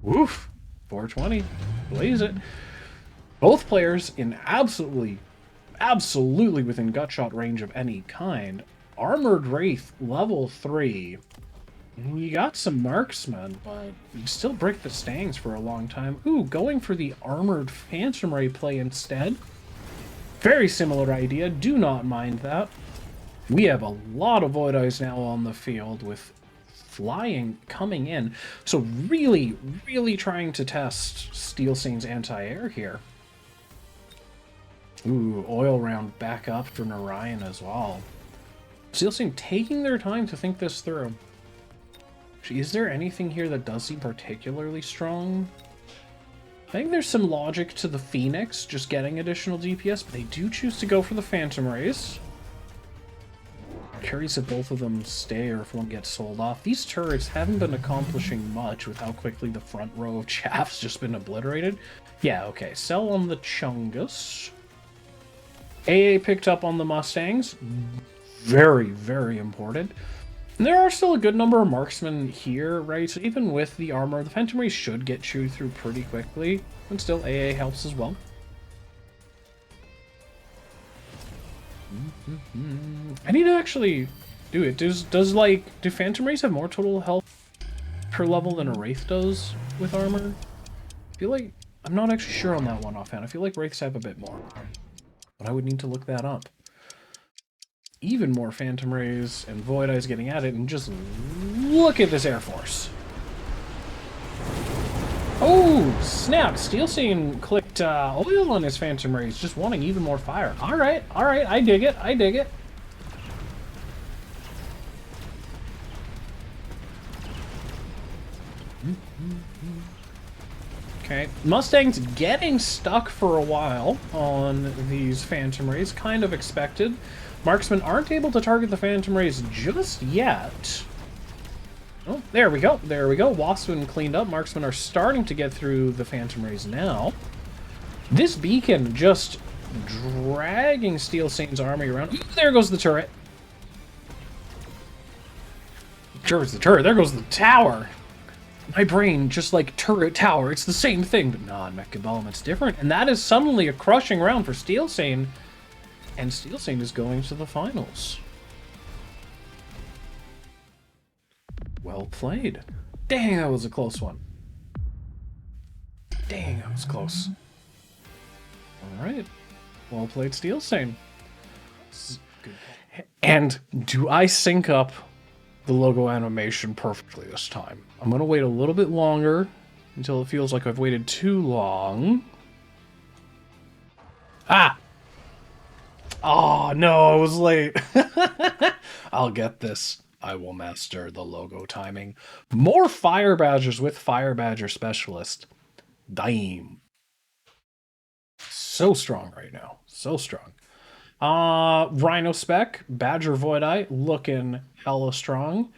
Woof. 420. Blaze it. Both players in absolutely within gutshot range of any kind. Armored Wraith, level 3. You got some marksmen, but you still break the Stangs for a long time. Ooh, going for the Armored Phantom Ray play instead. Very similar idea. Do not mind that. We have a lot of Void Eyes now on the field with flying coming in. So really trying to test Steelsane's anti-air here. Ooh, oil round back up for Narayan as well. Steelsane taking their time to think this through. Is there anything here that does seem particularly strong? I think there's some logic to the Phoenix just getting additional DPS, but they do choose to go for the Phantom Rays. Curious if both of them stay or if one gets sold off. These turrets haven't been accomplishing much with how quickly the front row of chaff's just been obliterated. Yeah, okay. Sell on the Chungus. AA picked up on the Mustangs. Very important. And there are still a good number of marksmen here, right? So even with the armor, the Phantom Rays should get chewed through pretty quickly. And still, AA helps as well. I need to actually do it. Do Phantom Rays have more total health per level than a Wraith does with armor? I feel like... I'm not actually sure on that one offhand. I feel like Wraiths have a bit more. But I would need to look that up. Even more Phantom Rays and Void Eyes getting at it, and just look at this Air Force. Oh, snap! Steelsane clicked oil on his Phantom Rays, just wanting even more fire. Alright, I dig it, Okay, Mustang's getting stuck for a while on these Phantom Rays, kind of expected. Marksmen aren't able to target the Phantom Rays just yet. Oh, there we go. Waspman cleaned up. Marksmen are starting to get through the Phantom Rays now. This beacon just dragging Steelsane's army around. Ooh, there goes the turret. There's the turret. There goes the tower. My brain, just like turret, tower, it's the same thing. But nah, in Mechabellum, it's different. And that is suddenly a crushing round for Steelsane. And Steelsane is going to the finals. Well played. Dang, that was a close one. Dang, that was close. Alright. Well played, Steelsane. And do I sync up the logo animation perfectly this time? I'm going to wait a little bit longer until it feels like I've waited too long. Ah! Oh, no, I was late. I'll get this. I will master the logo timing. More Fire Badgers with Fire Badger Specialist. Damn. So strong right now. So strong. Rhino Spec, Badger Void Eye, looking hella strong.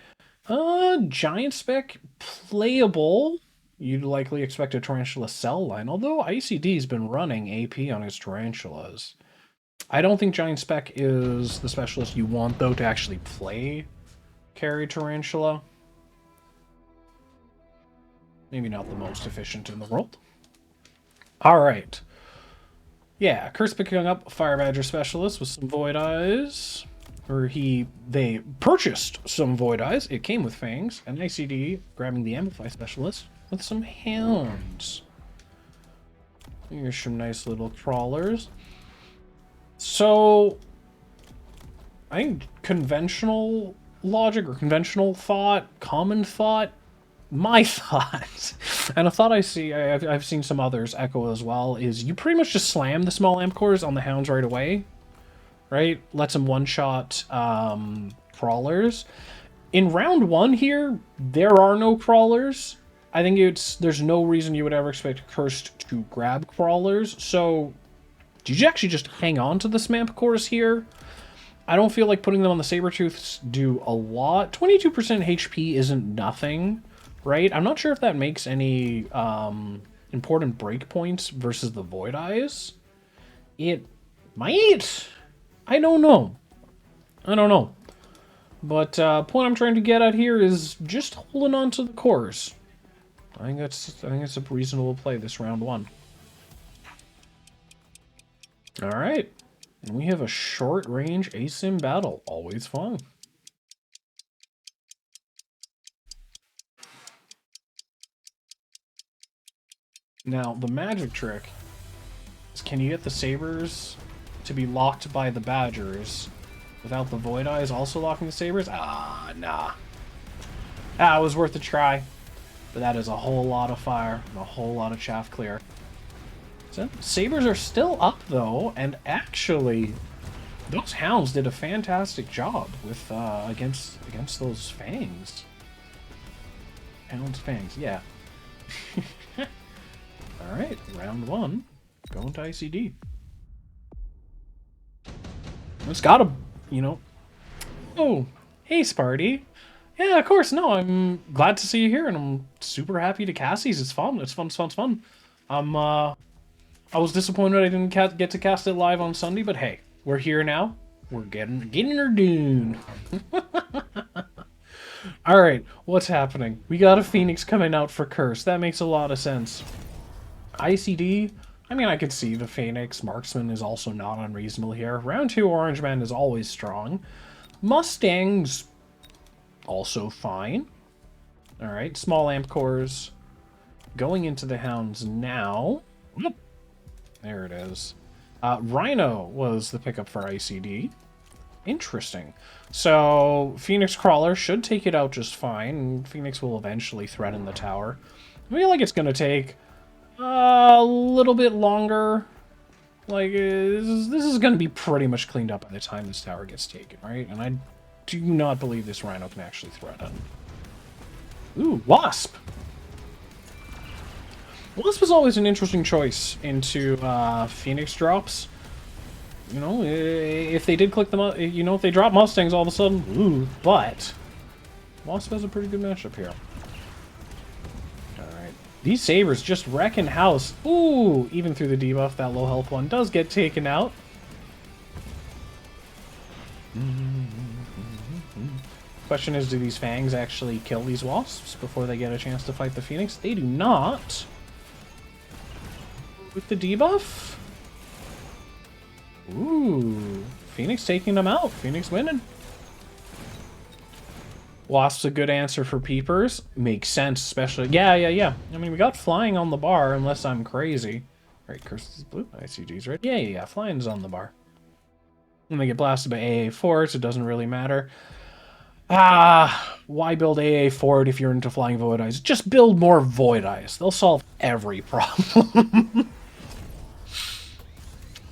Giant Spec, playable. You'd likely expect a Tarantula cell line, although IcyD's been running AP on his Tarantulas. I don't think Giant Spec is the specialist you want, though, to actually play carry Tarantula. Maybe not the most efficient in the world. Alright. Yeah, Curse picking up Fire Badger Specialist with some Void Eyes. Or they purchased some Void Eyes. It came with Fangs. And IcyD grabbing the Amplify Specialist with some Hounds. Here's some nice little crawlers. So, I think conventional logic or conventional thought, common thought, my thought, and a thought I've seen some others echo as well, is you pretty much just slam the small amp cores on the Hounds right away, right? Let them one-shot crawlers. In round one here, there are no crawlers. I think there's no reason you would ever expect Cursed to grab crawlers, so did you actually just hang on to the Smamp cores here? I don't feel like putting them on the Sabertooths do a lot. 22% HP isn't nothing, right? I'm not sure if that makes any important breakpoints versus the Void Eyes. It might. I don't know. But point I'm trying to get at here is just holding on to the cores. I think it's a reasonable play this round one. All right, and we have a short range asim battle. Always fun. Now the magic trick is, can you get the sabers to be locked by the badgers without the void eyes also locking the sabers? Ah, nah. Ah, it was worth a try. But that is a whole lot of fire and a whole lot of chaff clear. So, sabers are still up though, and actually, those hounds did a fantastic job with against those fangs. Hounds, fangs, yeah. All right, round one, going to IcyD. It's gotta, you know. Oh, hey, Sparty. Yeah, of course. No, I'm glad to see you here, and I'm super happy to cast these. It's fun. It's fun. It's fun. It's fun. I was disappointed I didn't get to cast it live on Sunday, but hey, we're here now. We're getting her dune. All right, what's happening? We got a Phoenix coming out for Curse. That makes a lot of sense. IcyD. I mean, I could see the Phoenix. Marksman is also not unreasonable here. Round 2 Orange Man is always strong. Mustangs, also fine. Alright, small amp cores. Going into the Hounds now. There it is. Rhino was the pickup for IcyD. Interesting. So, Phoenix Crawler should take it out just fine. Phoenix will eventually threaten the tower. I feel like it's going to take a little bit longer. Like, this is going to be pretty much cleaned up by the time this tower gets taken, right? And I do not believe this Rhino can actually threaten. Ooh, Wasp! Wasp is always an interesting choice into Phoenix drops. You know, if they did click them up, you know, if they drop Mustangs all of a sudden, ooh, but Wasp has a pretty good matchup here. Alright. These sabers just wrecking house. Ooh, even through the debuff, that low health one does get taken out. Question is, do these fangs actually kill these wasps before they get a chance to fight the Phoenix? They do not. With the debuff? Ooh, Phoenix taking them out. Phoenix winning. Wasp's a good answer for peepers. Makes sense, especially... Yeah. I mean, we got flying on the bar, unless I'm crazy. Right, Curse is blue. IcyD's red. Yeah. Flying's on the bar. When they get blasted by AA4, so it doesn't really matter. Why build AA forward if you're into flying Void Eyes? Just build more Void Eyes. They'll solve every problem.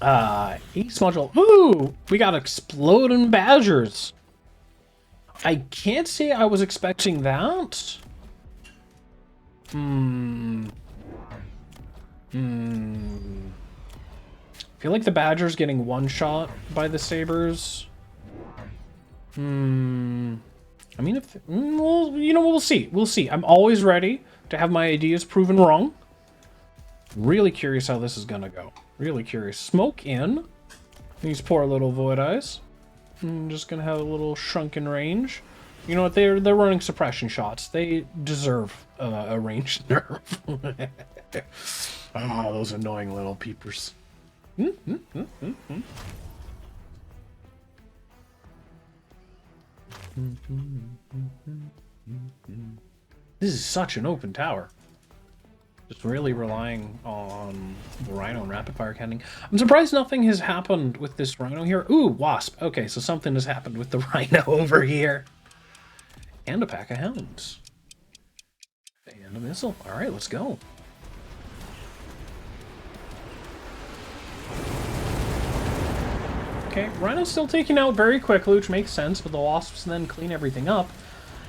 Ace module. Ooh, we got exploding badgers. I can't say I was expecting that. I feel like the badger's getting one shot by the sabers. I mean, if well, you know, we'll see. We'll see. I'm always ready to have my ideas proven wrong. Really curious how this is gonna go. Really curious. Smoke in. These poor little Void Eyes. I'm just gonna have a little shrunken range. You know what? They're running suppression shots. They deserve a range nerf. Oh, those annoying little peepers. This is such an open tower. Just really relying on the Rhino and rapid fire cannon. I'm surprised nothing has happened with this Rhino here. Ooh, Wasp. Okay, so something has happened with the Rhino over here. And a pack of hounds. And a missile. Alright, let's go. Okay, Rhino's still taking out very quickly, which makes sense, but the Wasps then clean everything up.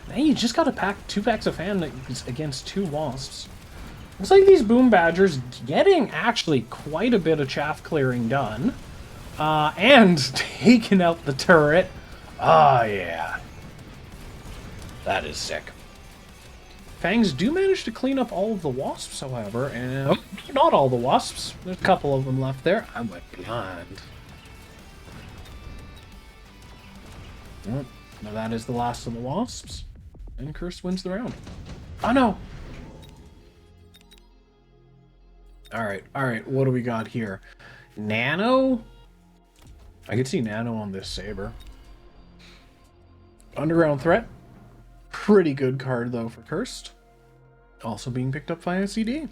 Now you just got to pack 2 packs of fangs against 2 Wasps. Looks like these Boom Badgers getting actually quite a bit of chaff clearing done. And taking out the turret. Oh, yeah. That is sick. Fangs do manage to clean up all of the Wasps, however, and not all the Wasps. There's a couple of them left there. I went blind. Well, now that is the last of the Wasps. And Curse wins the round. Oh no! Alright, what do we got here? Nano? I could see Nano on this Saber. Underground Threat. Pretty good card, though, for Cursed. Also being picked up by IcyD.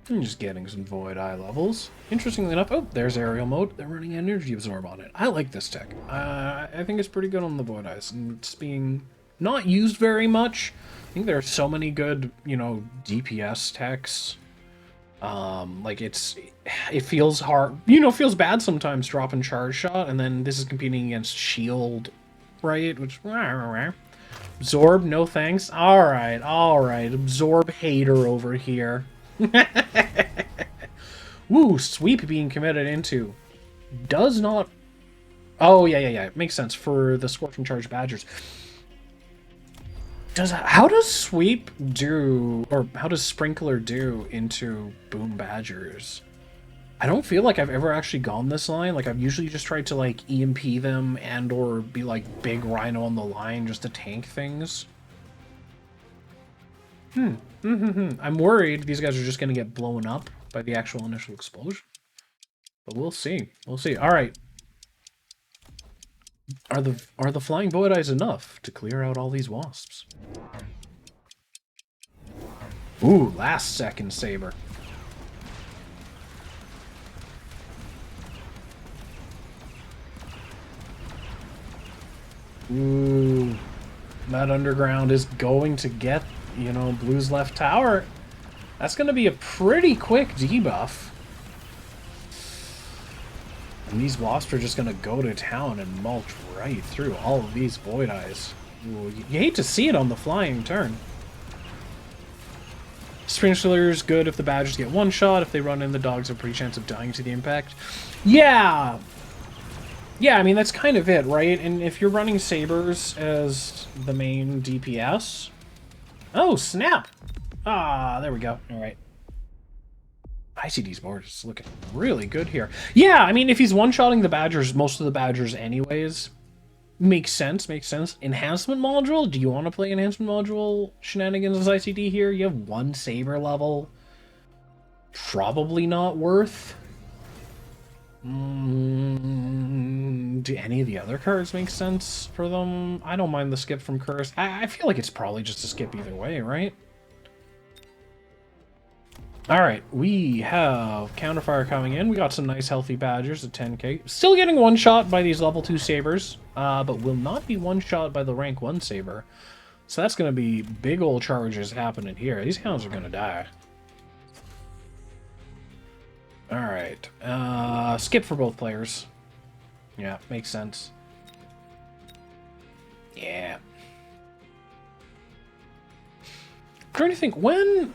I'm just getting some Void Eye levels. Interestingly enough, oh, there's Aerial Mode. They're running Energy Absorb on it. I like this tech. I think it's pretty good on the Void Eyes, and it's being not used very much. I think there are so many good, you know, DPS techs. Like it feels hard, you know, feels bad sometimes dropping Charge Shot, and then this is competing against Shield, right? Which, Absorb, no thanks. Alright, Absorb hater over here. Woo, Sweep being committed into. Does not... Oh, yeah. Makes sense for the Scorching Charge Badgers. How does Sweep do, or how does Sprinkler do into Boom Badgers? I don't feel like I've ever actually gone this line. Like, I've usually just tried to, like, EMP them and or be, like, big Rhino on the line just to tank things. I'm worried these guys are just going to get blown up by the actual initial explosion. But we'll see. We'll see. All right. Are the Flying Void Eyes enough to clear out all these Wasps? Ooh, last second Saber. Ooh, that Underground is going to get, you know, Blue's left tower. That's going to be a pretty quick debuff. And these Wasps are just going to go to town and mulch right through all of these Void Eyes. Ooh, you hate to see it on the flying turn. Sprinkler's good if the Badgers get one shot. If they run in, the Dogs have a pretty chance of dying to the impact. Yeah! Yeah, I mean, that's kind of it, right? And if you're running Sabers as the main DPS... Oh, snap! Ah, there we go. Alright. IcyD's board is looking really good here. Yeah, I mean, if he's one-shotting the Badgers, most of the Badgers anyways, makes sense. Enhancement module? Do you want to play enhancement module shenanigans as IcyD here? You have one Saber level. Probably not worth. Do any of the other cards make sense for them? I don't mind the skip from Curse. I feel like it's probably just a skip either way, right? Alright, we have Counterfire coming in. We got some nice healthy Badgers at 10k. Still getting one-shot by these level 2 Sabers, but will not be one-shot by the rank 1 Saber. So that's going to be big old charges happening here. These hounds are going to die. Alright, skip for both players. Yeah, makes sense. Yeah. I'm trying to think, when...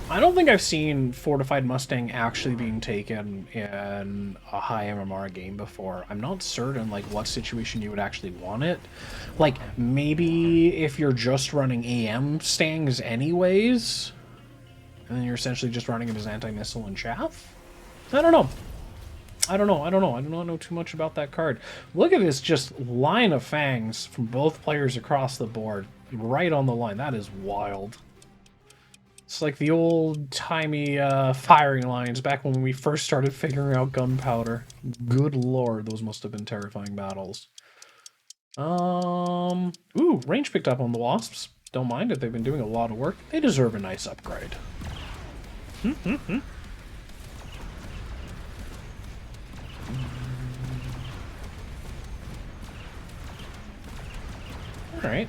I don't think I've seen Fortified Mustang actually being taken in a high MMR game before. I'm not certain, like, what situation you would actually want it. Like, maybe if you're just running AM Stangs anyways, and then you're essentially just running it as anti-missile and chaff? I don't know. I do not know too much about that card. Look at this just line of fangs from both players across the board. Right on the line. That is wild. It's like the old-timey firing lines back when we first started figuring out gunpowder. Good lord, those must have been terrifying battles. Ooh, range picked up on the Wasps. Don't mind it, they've been doing a lot of work. They deserve a nice upgrade. Alright.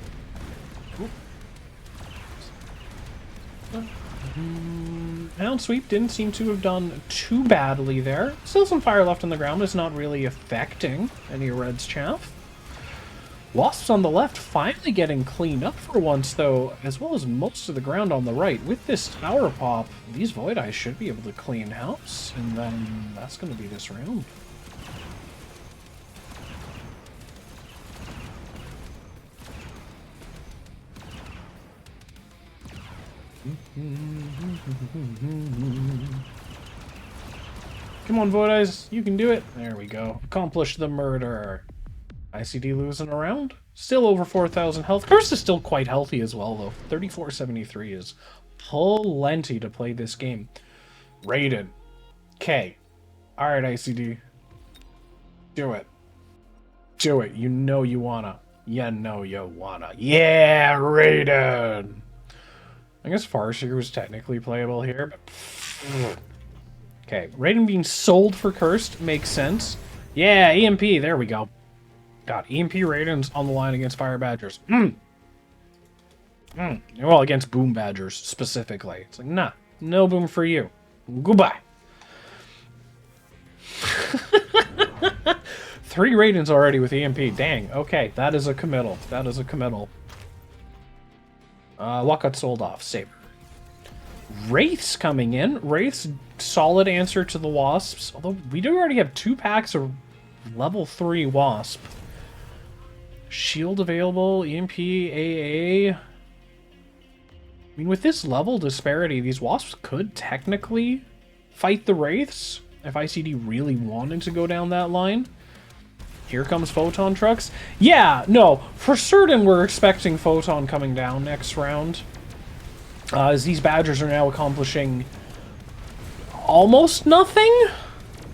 Hound Sweep didn't seem to have done too badly there. Still some fire left on the ground, but it's not really affecting any Red's chaff. Wasps on the left finally getting cleaned up for once, though, as well as most of the ground on the right. With this tower pop, these Void Eyes should be able to clean house, and then that's going to be this round. Come on, Void Eyes, you can do it. There we go. Accomplish the murder. IcyD losing around. Still over 4,000 health. Curse is still quite healthy as well, though. 3473 is plenty to play this game. Rated. Okay. Alright, IcyD. Do it. Do it. You know you wanna. You know you wanna. Yeah, Raiden! I guess Farseer was technically playable here, but... Okay, Raiden being sold for Cursed makes sense. Yeah, EMP, there we go. God, EMP Raiden's on the line against Fire Badgers. Well, against Boom Badgers, specifically. It's like, nah, no boom for you. Goodbye. 3 Raidens already with EMP. Dang, okay, that is a committal. That is a committal. What got sold off? Saber. Wraiths coming in. Wraiths, solid answer to the Wasps. Although, we do already have 2 packs of level 3 Wasp. Shield available, EMP, AA. I mean, with this level disparity, these Wasps could technically fight the Wraiths if IcyD really wanted to go down that line. Here comes Photon Trucks. Yeah, no, for certain we're expecting Photon coming down next round. As these Badgers are now accomplishing almost nothing.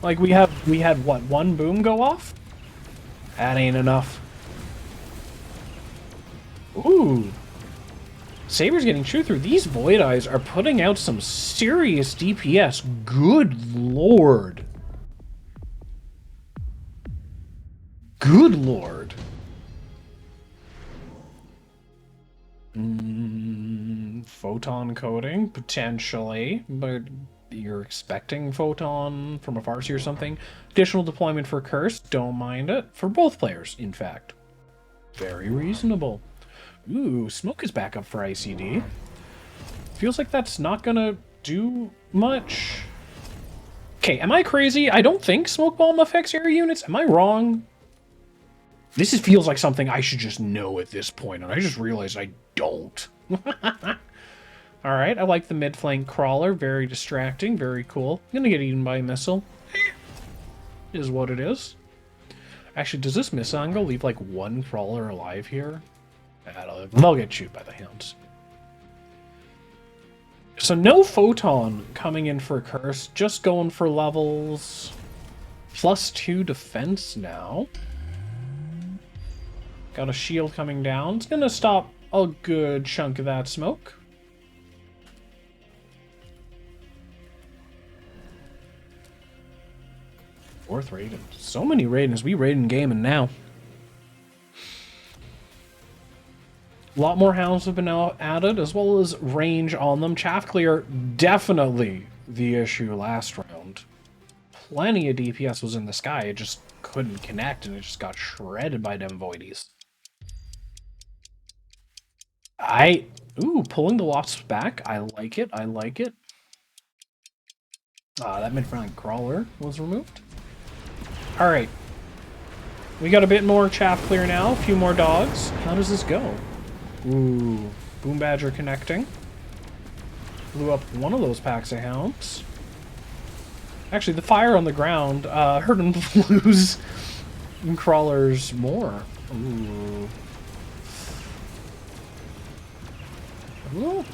Like, we had, what, 1 boom go off? That ain't enough. Ooh. Saber's getting chewed through. These Void Eyes are putting out some serious DPS. Good lord. Good lord. Photon coding, potentially, but you're expecting Photon from a Farseer or something. Additional deployment for Curse, don't mind it. For both players, in fact. Very reasonable. Ooh, Smoke is back up for IcyD. Feels like that's not gonna do much. Okay, am I crazy? I don't think Smoke Bomb affects area units. Am I wrong? This feels like something I should just know at this point, and I just realized I don't. Alright, I like the mid-flank crawler. Very distracting, very cool. I'm gonna get eaten by a missile. Is what it is. Actually, does this missile angle leave like 1 crawler alive here? They'll get chewed by the hounds. So no Photon coming in for Curse, just going for levels. +2 defense now. Got a shield coming down. It's gonna stop a good chunk of that smoke. Fourth Raiden. So many Raidens. We Raiden gaming now. A lot more hounds have been added, as well as range on them. Chaff clear, definitely the issue last round. Plenty of DPS was in the sky. It just couldn't connect, and it just got shredded by them voidies. Ooh, pulling the Wasps back. I like it. I like it. That mid-flank crawler was removed. Alright. We got a bit more chaff clear now. A few more dogs. How does this go? Ooh. Boom Badger connecting. Blew up one of those packs of hounds. Actually, the fire on the ground hurt him lose crawlers more. Ooh. Ooh.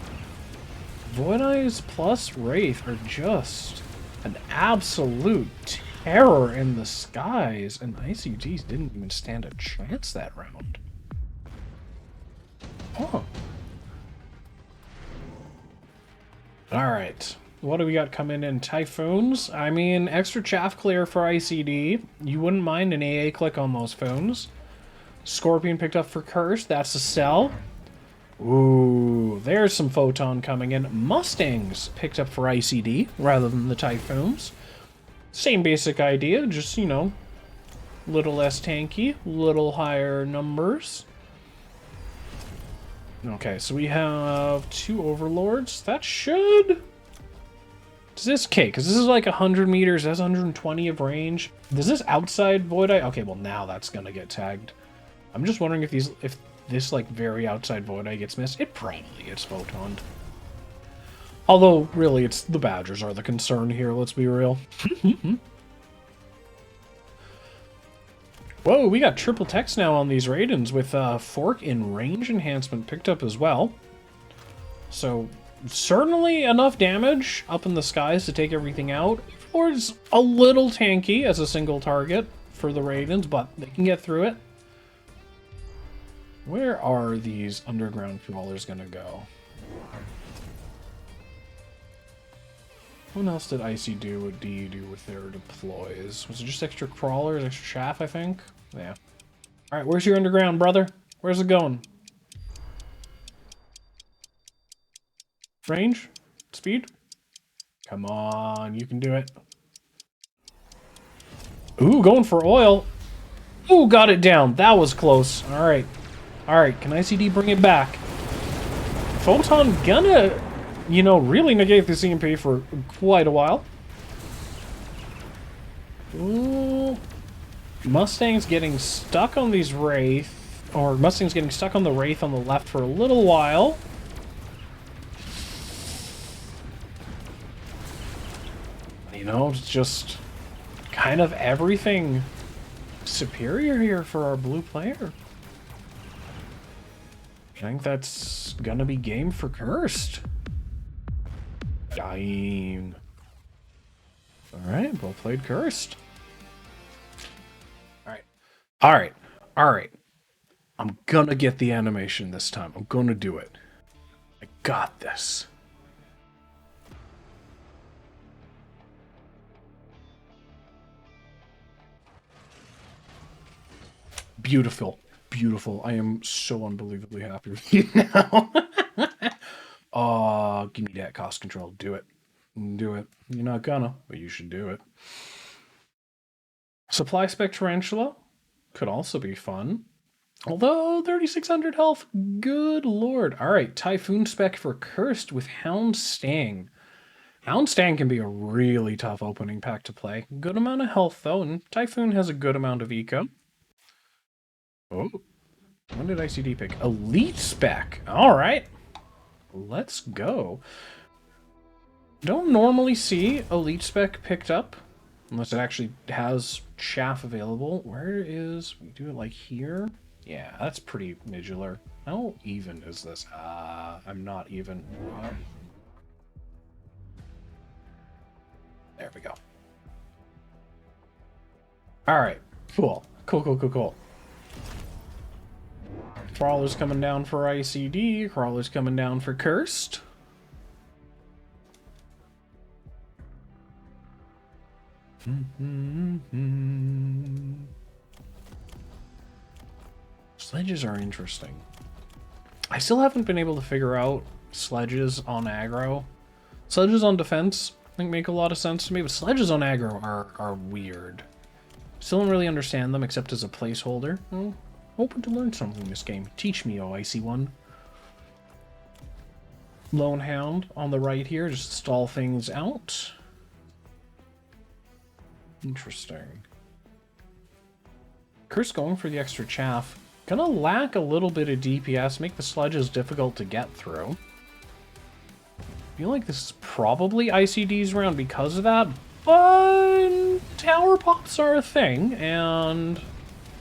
Void Eyes plus Wraith are just an absolute terror in the skies, and IcyDs didn't even stand a chance that round. Huh. Alright. What do we got coming in? Typhoons? I mean, extra chaff clear for IcyD. You wouldn't mind an AA click on those phones. Scorpion picked up for Curse. That's a sell. Ooh, there's some Photon coming in. Mustangs picked up for IcyD rather than the Typhoons. Same basic idea, just, you know, little less tanky, little higher numbers. Okay, so we have 2 Overlords. That should... Does this... Okay, because this is like 100 meters, that's 120 of range. Does this outside Void Eye... Okay, well, now that's going to get tagged. I'm just wondering if this, like, very outside Void Eye gets missed. It probably gets photoned. Although, really, it's the Badgers are the concern here, let's be real. Whoa, we got triple text now on these Raidens with fork and range enhancement picked up as well. So, certainly enough damage up in the skies to take everything out. It's a little tanky as a single target for the Raidens, but they can get through it. Where are these underground crawlers gonna go? What else did IcyD do with their deploys? Was it just extra crawlers, extra chaff, I think? Yeah. Alright, where's your underground, brother? Where's it going? Range? Speed? Come on, you can do it. Ooh, going for oil. Ooh, got it down. That was close. Alright. Alright, can IcyD bring it back? Photon gonna, you know, really negate the CMP for quite a while. Ooh. Mustang's getting stuck on these Wraith. Or Mustang's getting stuck on the Wraith on the left for a little while. You know, it's just kind of everything superior here for our blue player. I think that's gonna be game for Cursed. Dying. Alright, well played, Cursed. Alright. Alright. Alright. I'm gonna get the animation this time. I'm gonna do it. I got this. Beautiful. Beautiful. I am so unbelievably happy with you now. Give me that cost control. Do it. Do it. You're not gonna, but you should do it. Supply spec tarantula could also be fun. Although 3600 health, good lord. Alright, Typhoon spec for Cursed with Hound Stang. Hound Stang can be a really tough opening pack to play. Good amount of health though, and Typhoon has a good amount of eco. Oh, when did IcyD pick? Elite spec. All right, let's go. Don't normally see elite spec picked up unless it actually has chaff available. Where is, we do it like here? Yeah, that's pretty midgular. How even is this? I'm not even. There we go. All right, cool. Cool. Crawler's coming down for IcyD. Crawler's coming down for Cursed. Sledges are interesting. I still haven't been able to figure out sledges on aggro. Sledges on defense, I think, make a lot of sense to me, but sledges on aggro are weird. Still don't really understand them except as a placeholder. Well, hoping to learn something in this game. Teach me, oh Icy One. Lone Hound on the right here, just stall things out. Interesting. Curse going for the extra chaff. Gonna lack a little bit of DPS, make the sledges difficult to get through. Feel like this is probably IcyD's round because of that, but tower pops are a thing, and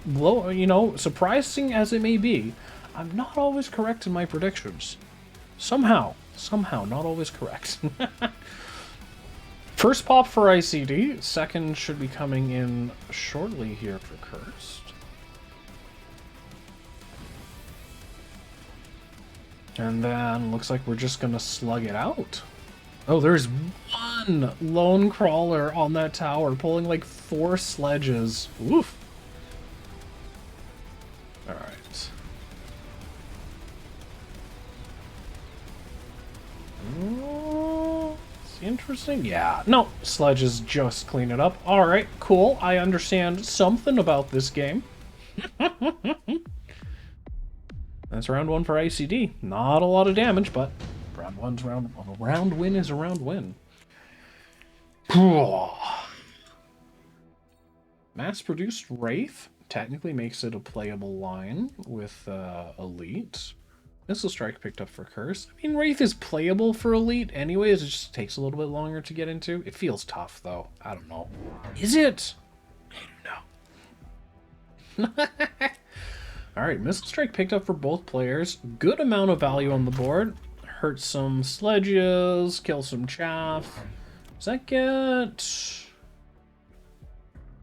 you know, surprising as it may be, I'm not always correct in my predictions. Somehow, not always correct. First pop for IcyD, second should be coming in shortly here for Cursed. And then looks like we're just gonna slug it out. Oh, there's one lone crawler on that tower pulling like 4 sledges. Woof. Alright. It's interesting. Yeah. No, sledges just clean it up. Alright, cool. I understand something about this game. That's round 1 for IcyD. Not a lot of damage, but round win is a round win. Mass-produced Wraith technically makes it a playable line with Elite. Missile Strike picked up for Curse. I mean, Wraith is playable for Elite anyways, it just takes a little bit longer to get into. It feels tough, though. I don't know. Is it? I don't Alright, Missile Strike picked up for both players. Good amount of value on the board. Hurt some sledges, kill some chaff. Does that get...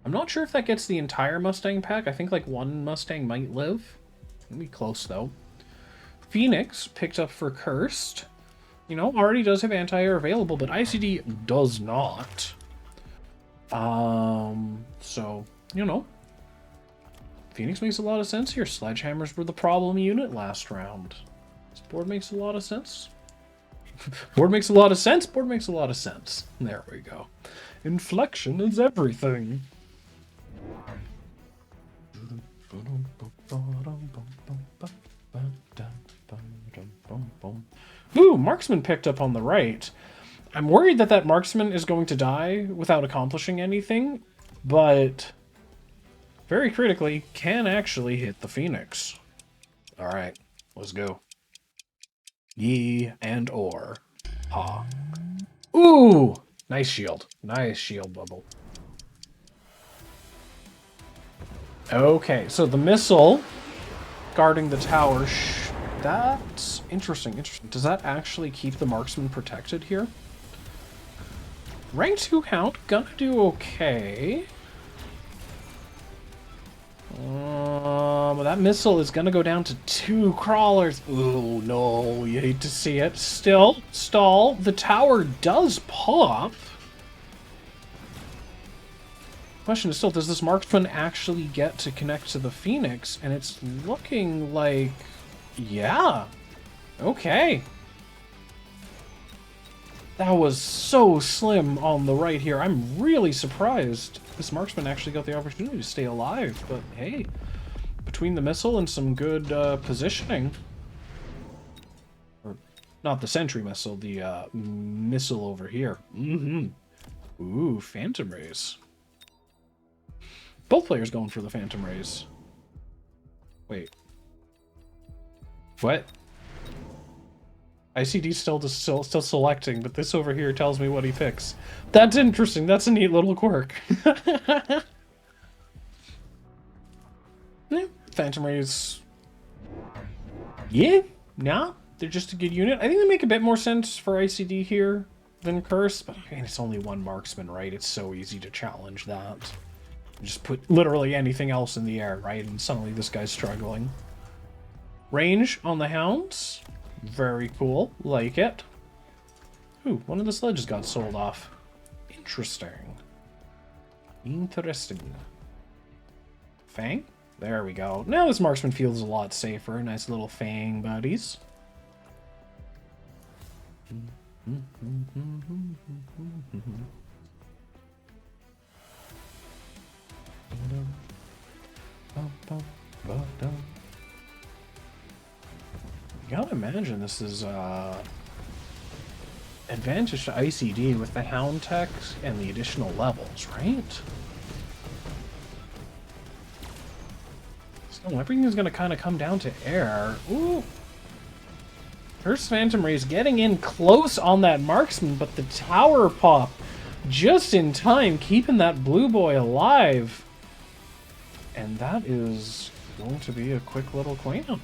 I'm not sure if that gets the entire Mustang pack. I think like one Mustang might live. It'll be close though. Phoenix picked up for Cursed. You know, already does have anti-air available, but IcyD does not. So, you know. Phoenix makes a lot of sense here. Sledgehammers were the problem unit last round. This board makes a lot of sense. Board makes a lot of sense. Board makes a lot of sense. There we go. Inflection is everything. Ooh, Marksman picked up on the right. I'm worried that that Marksman is going to die without accomplishing anything, but very critically can actually hit the Phoenix. Alright, let's go. Ye and or. Ha. Ooh! Nice shield. Nice shield bubble. Okay, so the missile guarding the tower. That's interesting. Interesting. Does that actually keep the marksman protected here? Rank 2 Hound, gonna do okay. But that missile is gonna go down to 2 crawlers. Ooh, no, you hate to see it. Still, stall. The tower does pop. Question is still, does this marksman actually get to connect to the Phoenix? And it's looking like, yeah, okay. That was so slim on the right here. I'm really surprised this marksman actually got the opportunity to stay alive. But hey, between the missile and some good positioning, or not the sentry missile, the missile over here. Ooh, Phantom Rays. Both players going for the Phantom Rays. Wait. What? IcyD's still selecting, but this over here tells me what he picks. That's interesting. That's a neat little quirk. Yeah, Phantom Rays. Yeah, nah, they're just a good unit. I think they make a bit more sense for IcyD here than Curse, but I mean, it's only one marksman, right? It's so easy to challenge that. Just put literally anything else in the air, right? And suddenly this guy's struggling. Range on the hounds. Very cool. Like it. Ooh, one of the sledges got sold off. Interesting. Interesting. Fang? There we go. Now this marksman feels a lot safer. Nice little Fang buddies. You gotta imagine this is advantage to IcyD with the Hound Tech and the additional levels, right? So everything's gonna kind of come down to air. Ooh. First Phantom Rays getting in close on that marksman, but the tower pop just in time, keeping that blue boy alive. And that is going to be a quick little cleanup.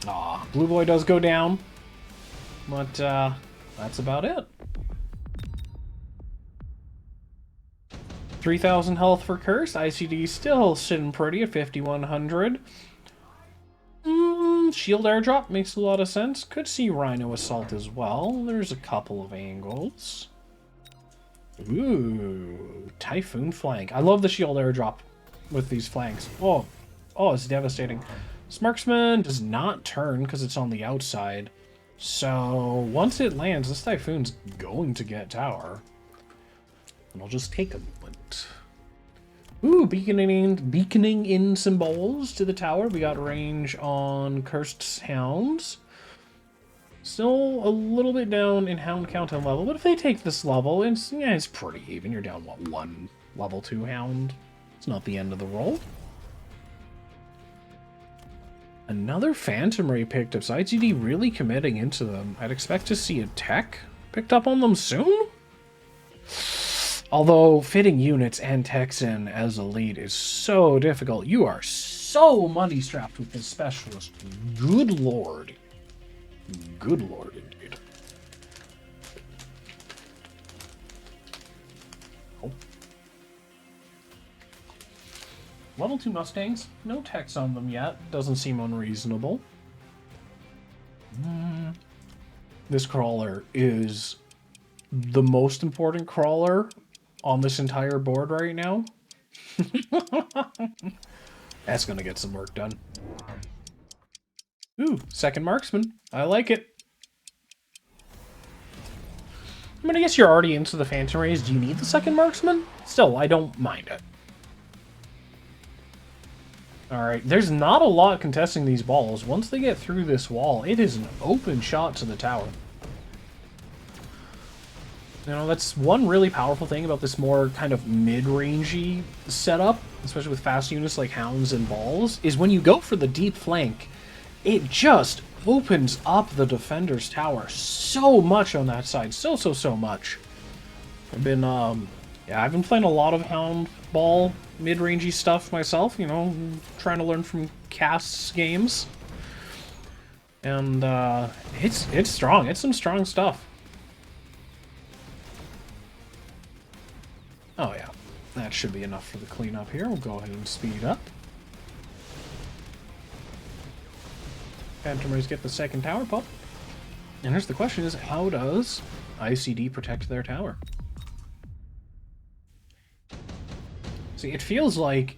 Aw, blue boy does go down, but that's about it. 3,000 health for Curse. IcyD still sitting pretty at 5,100. Shield airdrop makes a lot of sense. Could see Rhino Assault as well. There's a couple of angles. Ooh, Typhoon Flank. I love the shield airdrop with these flanks. Oh, it's devastating. This marksman does not turn because it's on the outside. So once it lands, this Typhoon's going to get tower. And I'll just take a moment. Ooh, beaconing in symbols to the tower. We got range on Cursed Hounds. Still a little bit down in Hound count and level, but if they take this level, it's pretty even. You're down, what, 1 level 2 Hound? It's not the end of the roll. Another Phantom Ray picked up, so IcyD really committing into them. I'd expect to see a tech picked up on them soon? Although fitting units and techs in as a lead is so difficult. You are so money-strapped with this specialist. Good lord. Good lord, indeed. Oh. Level 2 Mustangs. No techs on them yet. Doesn't seem unreasonable. This crawler is the most important crawler on this entire board right now. That's gonna get some work done. Ooh, second marksman. I like it. I mean, I guess you're already into the Phantom Rays. Do you need the second marksman? Still, I don't mind it. Alright, there's not a lot contesting these balls. Once they get through this wall, it is an open shot to the tower. You know, that's one really powerful thing about this more kind of mid-rangey setup, especially with fast units like Hounds and Balls, is when you go for the deep flank, it just opens up the defender's tower so much on that side. So much. I've been playing a lot of Hound Ball mid-rangey stuff myself, you know, trying to learn from Cast's games. And it's strong. It's some strong stuff. Oh yeah, that should be enough for the cleanup here. We'll go ahead and speed up. Phantom Rays get the second tower pop. And here's the question is, how does IcyD protect their tower? See, it feels like...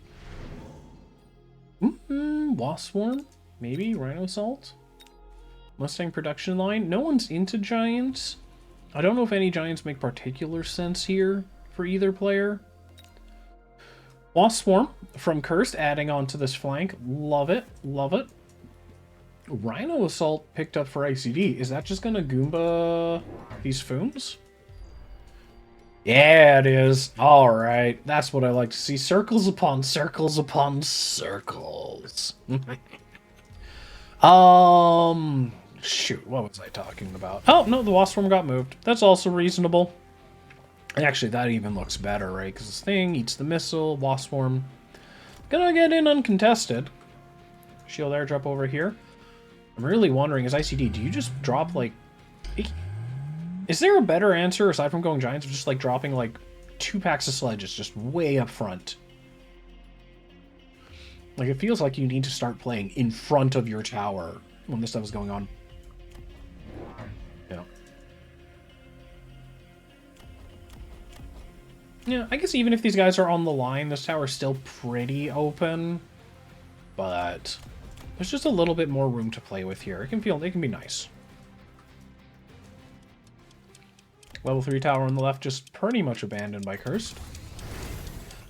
Wasp Swarm? Maybe? Rhino Assault? Mustang production line? No one's into Giants. I don't know if any Giants make particular sense here for either player. Wasp Swarm from Cursed adding on to this flank. Love it. Love it. Rhino Assault picked up for IcyD. Is that just gonna Goomba these Fooms? Yeah, it is. Alright. That's what I like to see. Circles upon circles upon circles. Shoot, what was I talking about? Oh, no, the Wasp Swarm got moved. That's also reasonable. Actually, that even looks better, right? Because this thing eats the missile, Wasp Swarm. Gonna get in uncontested. Shield airdrop over here. I'm really wondering, is IcyD, do you just drop, like... Is there a better answer, aside from going Giants, of just, like, dropping, like, 2 packs of sledges just way up front? Like, it feels like you need to start playing in front of your tower when this stuff is going on. Yeah. Yeah, I guess even if these guys are on the line, this tower's still pretty open. But there's just a little bit more room to play with here. It can be nice. Level 3 tower on the left just pretty much abandoned by Cursed.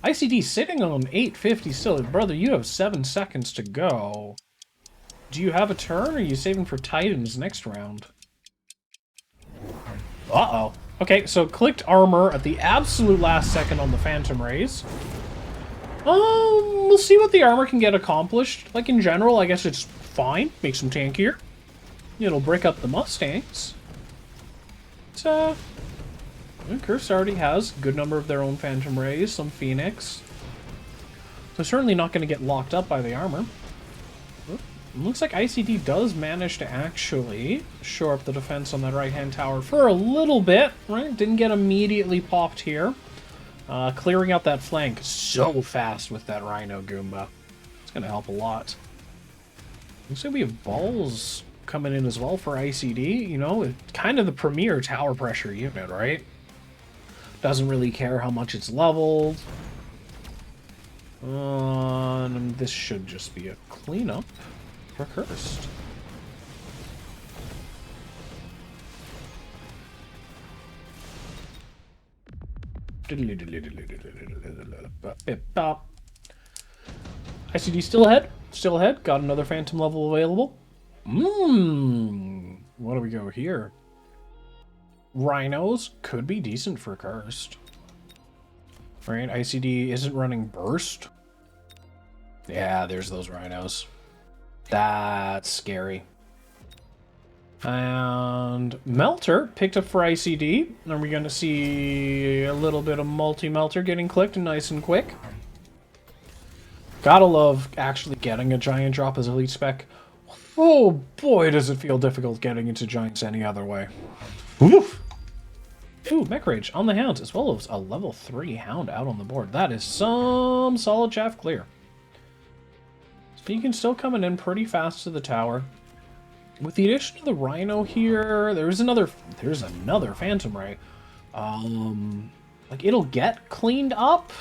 IcyD sitting on 850 still. Brother, you have 7 seconds to go. Do you have a turn, or are you saving for Titans next round? Uh-oh. Okay, so clicked armor at the absolute last second on the Phantom Rays. We'll see what the armor can get accomplished. Like, in general, I guess it's fine. Makes them tankier. It'll break up the Mustangs. But, Cursed already has a good number of their own Phantom Rays, some Phoenix. So certainly not going to get locked up by the armor. Looks like IcyD does manage to actually shore up the defense on that right-hand tower for a little bit, right? Didn't get immediately popped here. Clearing out that flank so fast with that Rhino Goomba. It's going to help a lot. Looks like we have Balls coming in as well for IcyD. You know, it's kind of the premier tower pressure unit, right? Doesn't really care how much it's leveled. And this should just be a cleanup for Cursed. IcyD still ahead. Still ahead. Got another Phantom level available. What do we go here? Rhinos could be decent for Cursed. Right, IcyD isn't running Burst. Yeah, there's those Rhinos. That's scary. And Melter picked up for IcyD. Are we going to see a little bit of multi-melter getting clicked nice and quick? Gotta love actually getting a giant drop as elite spec. Oh boy, does it feel difficult getting into giants any other way. Oof. Ooh, Mech Rage on the Hound, as well as a level 3 Hound out on the board. That is some solid chaff clear. Beacon still coming in pretty fast to the tower. With the addition of the Rhino here, there's another Phantom Ray. Like, it'll get cleaned up?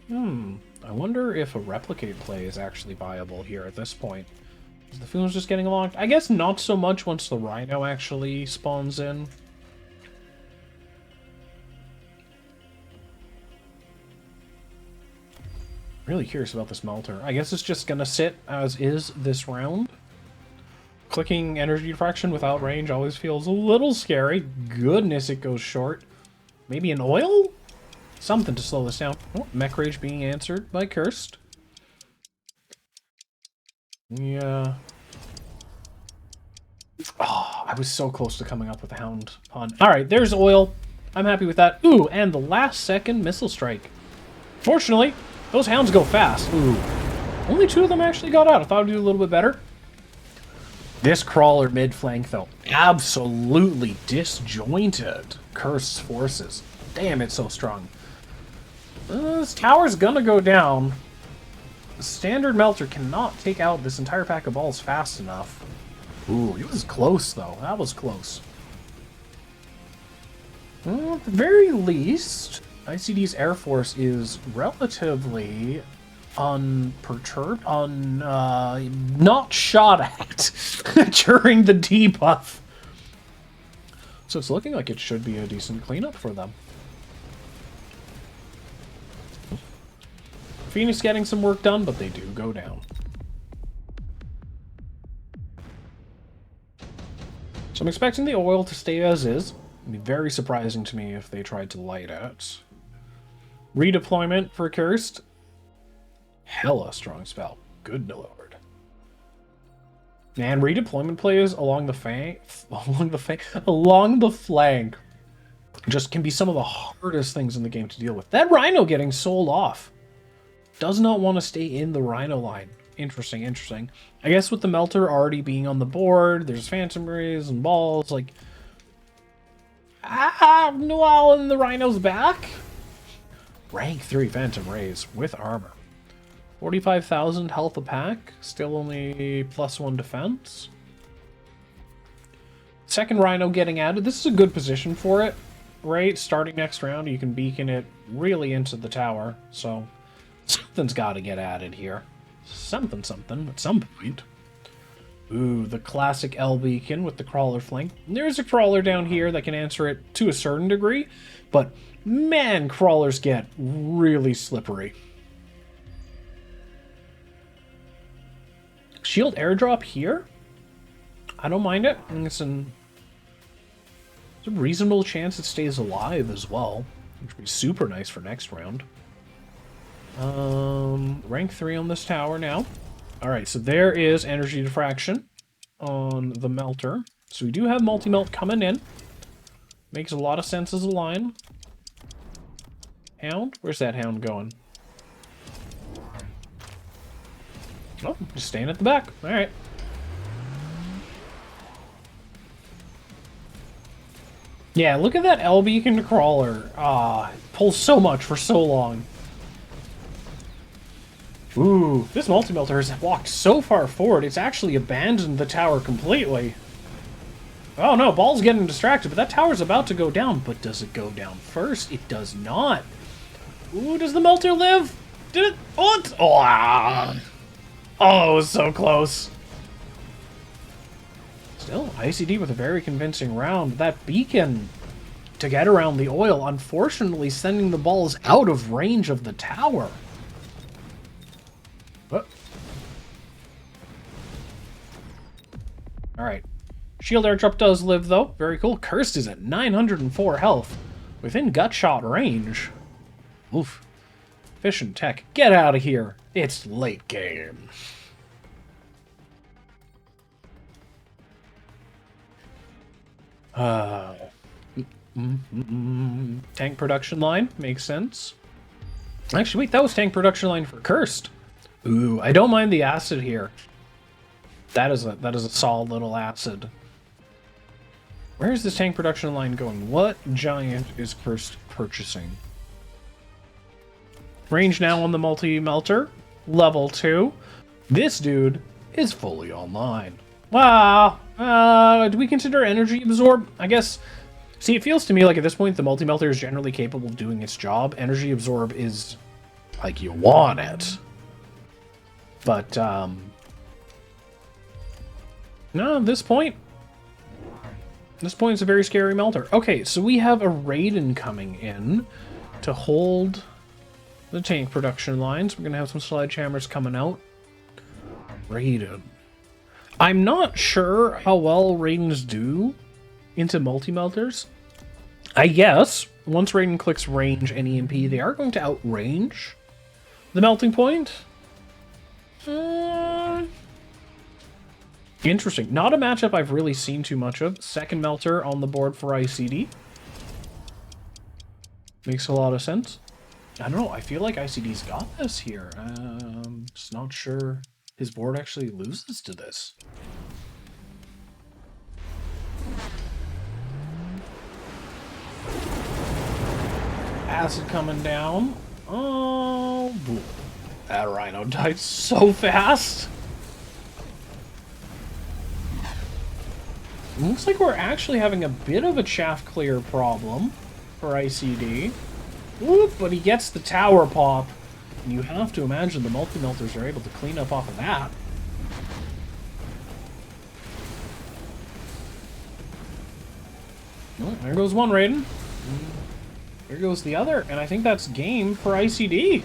I wonder if a replicate play is actually viable here at this point. Is the Fume's just getting along? I guess not so much once the Rhino actually spawns in. Really curious about this Melter. I guess it's just gonna sit as is this round. Clicking energy diffraction without range always feels a little scary. Goodness, it goes short. Maybe an oil? Something to slow this down. Oh, Mech Rage being answered by Cursed. Yeah. Oh, I was so close to coming up with a Hound pun. Alright, there's oil. I'm happy with that. Ooh, and the last second missile strike. Fortunately, those Hounds go fast. Ooh. Only 2 of them actually got out. I thought I'd do a little bit better. This crawler mid-flank, though, absolutely disjointed Cursed's forces. Damn, it's so strong. This tower's gonna go down. The standard Melter cannot take out this entire pack of balls fast enough. Ooh, it was close, though. That was close. Well, at the very least, IcyD's Air Force is relatively unperturbed, not shot at during the debuff. So it's looking like it should be a decent cleanup for them. Phoenix getting some work done, but they do go down. So I'm expecting the oil to stay as is. It'd be very surprising to me if they tried to light it. Redeployment for Cursed. Hella strong spell. Good lord. Man, redeployment plays along the flank just can be some of the hardest things in the game to deal with. That Rhino getting sold off. Does not want to stay in the Rhino line. Interesting, interesting. I guess with the Melter already being on the board, there's Phantom Rays and balls, like... Well, and the Rhino's back? Rank 3 Phantom Rays with armor. 45,000 health a pack. Still only +1 defense. Second Rhino getting added. This is a good position for it, right? Starting next round, you can beacon it really into the tower, so... Something's got to get added here. Something at some point. Ooh, the classic L beacon with the crawler flank. There's a crawler down here that can answer it to a certain degree, but man, crawlers get really slippery. Shield airdrop here? I don't mind it. I think it's a reasonable chance it stays alive as well, which would be super nice for next round. Rank 3 on this tower now. Alright, so there is energy diffraction on the Melter. So we do have multi-melt coming in. Makes a lot of sense as a line. Hound? Where's that Hound going? Oh, just staying at the back. Alright. Yeah, look at that L-Beacon crawler. Pulls so much for so long. Ooh, this multi-melter has walked so far forward, it's actually abandoned the tower completely. Oh no, Ball's getting distracted, but that tower's about to go down. But does it go down first? It does not. Ooh, does the Melter live? Did it? What? Oh, oh, it was so close. Still, IcyD with a very convincing round. That beacon to get around the oil, unfortunately sending the balls out of range of the tower. Alright. Shield airdrop does live, though. Very cool. Cursed is at 904 health. Within gutshot range. Oof. Efficient tech. Get out of here. It's late game. Tank production line makes sense. Actually, wait, that was tank production line for Cursed. Ooh, I don't mind the acid here. That is a solid little acid. Where is this tank production line going? What giant is Cursed purchasing? Range now on the multi-melter. Level 2. This dude is fully online. Wow. Do we consider energy absorb? I guess... See, it feels to me like at this point the multi-melter is generally capable of doing its job. Energy absorb is like you want it. But, no, at this point... This point is a very scary melter. Okay, so we have a Raiden coming in to hold the tank production lines. We're going to have some sledgehammers coming out. Raiden. I'm not sure how well Raidens do into multi-melters. I guess once Raiden clicks range and EMP, they are going to outrange the melting point. Interesting. Not a matchup I've really seen too much of. Second melter on the board for IcyD. Makes a lot of sense. I don't know. I feel like IcyD's got this here. Just not sure his board actually loses to this. Acid coming down. Oh, boy. That Rhino died so fast. Looks like we're actually having a bit of a chaff clear problem for IcyD. Whoop, but he gets the tower pop. And you have to imagine the multi-melters are able to clean up off of that. Oh, there goes one Raiden. There goes the other. And I think that's game for IcyD.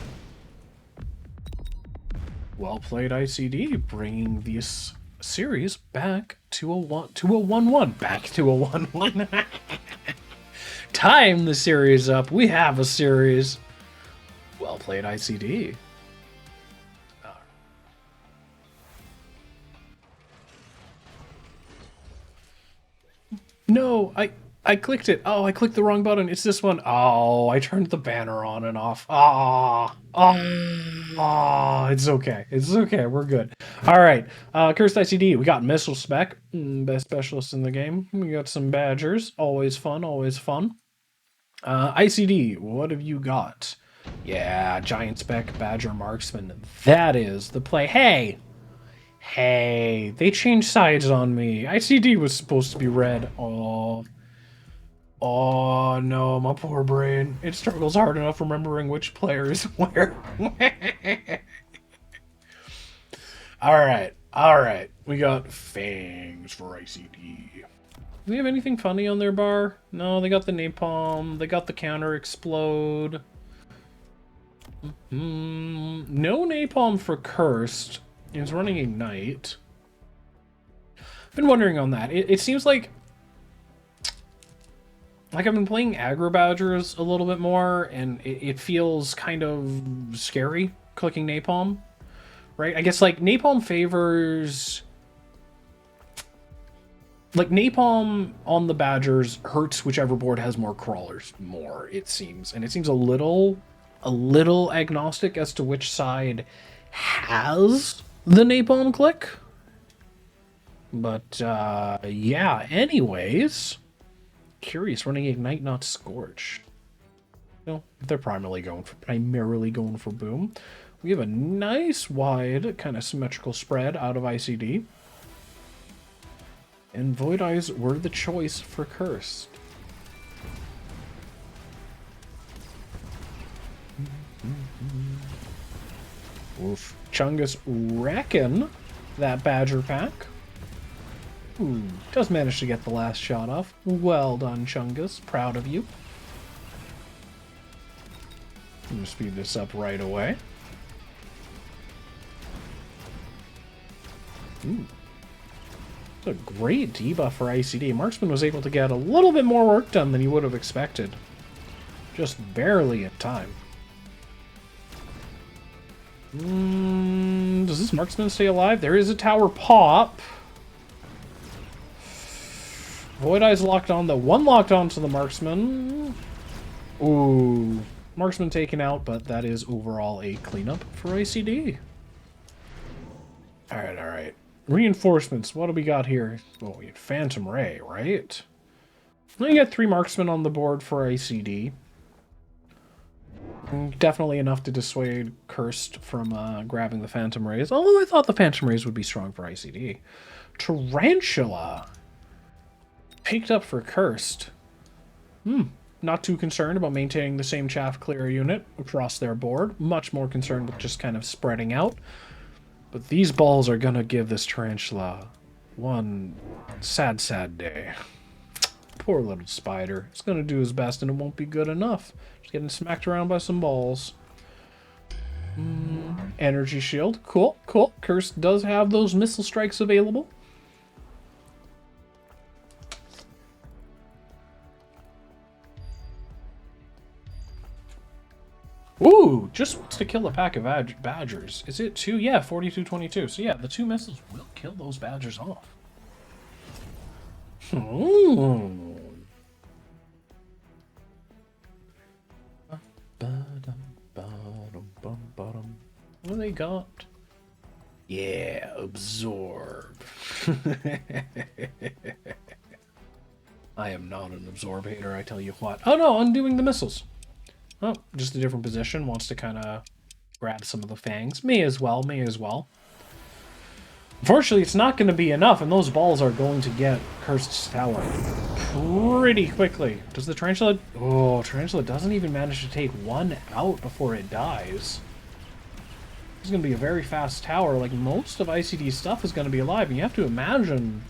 Well played, IcyD, bringing this series back to a 1-1. Back to a 1-1. Time the series up. We have a series. Well played, IcyD. No, I clicked it. Oh, I clicked the wrong button. It's this one. Oh, I turned the banner on and off. It's okay. It's okay. We're good. All right. Cursed IcyD. We got Missile Spec. Best specialist in the game. We got some Badgers. Always fun. Always fun. IcyD. What have you got? Yeah, Giant Spec, Badger Marksman. That is the play. Hey! Hey, they changed sides on me. IcyD was supposed to be red. Oh no, my poor brain. It struggles hard enough remembering which player is where. Alright. We got Fangs for IcyD. Do we have anything funny on their bar? No, they got the napalm. They got the counter explode. No napalm for Cursed. He's running Ignite. I've been wondering on that. It seems like I've been playing Aggro Badgers a little bit more, and it feels kind of scary clicking Napalm, right? I guess, like, Napalm favors... Like, Napalm on the Badgers hurts whichever board has more crawlers more, it seems. And it seems a little agnostic as to which side has the Napalm click. But, yeah, anyways... Curious, running Ignite, not Scorch. No, they're primarily going for Boom. We have a nice wide, kind of symmetrical spread out of IcyD. And Void Eyes were the choice for Cursed. Oof. Chungus wrecking that Badger pack. Ooh, just managed to get the last shot off. Well done, Chungus. Proud of you. I'm gonna speed this up right away. Ooh. It's a great debuff for IcyD. Marksman was able to get a little bit more work done than you would have expected. Just barely in time. Does this Marksman stay alive? There is a tower pop. Void Eye's locked on. The one locked on to the Marksman. Ooh. Marksman taken out, but that is overall a cleanup for IcyD. Alright, alright. Reinforcements. What do we got here? Oh, we had Phantom Ray, right? We got 3 Marksmen on the board for IcyD. Definitely enough to dissuade Cursed from grabbing the Phantom Rays. Although I thought the Phantom Rays would be strong for IcyD. Tarantula. Picked up for Cursed. Not too concerned about maintaining the same chaff clear unit across their board. Much more concerned with just kind of spreading out. But these balls are gonna give this Tarantula one sad, sad day. Poor little spider. It's gonna do his best and it won't be good enough. Just getting smacked around by some balls. Energy shield. Cool, cool. Curse does have those missile strikes available. Ooh, just wants to kill a pack of badgers. Is it 2? Yeah, 42-22. So yeah, the 2 missiles will kill those badgers off. Ooh. What do they got? Yeah, absorb. I am not an absorb hater, I tell you what. Oh no, undoing the missiles. Oh, just a different position. Wants to kind of grab some of the fangs. May as well, may as well. Unfortunately, it's not going to be enough, and those balls are going to get Cursed's tower pretty quickly. Does the Tarantula... Oh, Tarantula doesn't even manage to take one out before it dies. This is going to be a very fast tower. Like, most of IcyD's stuff is going to be alive, and you have to imagine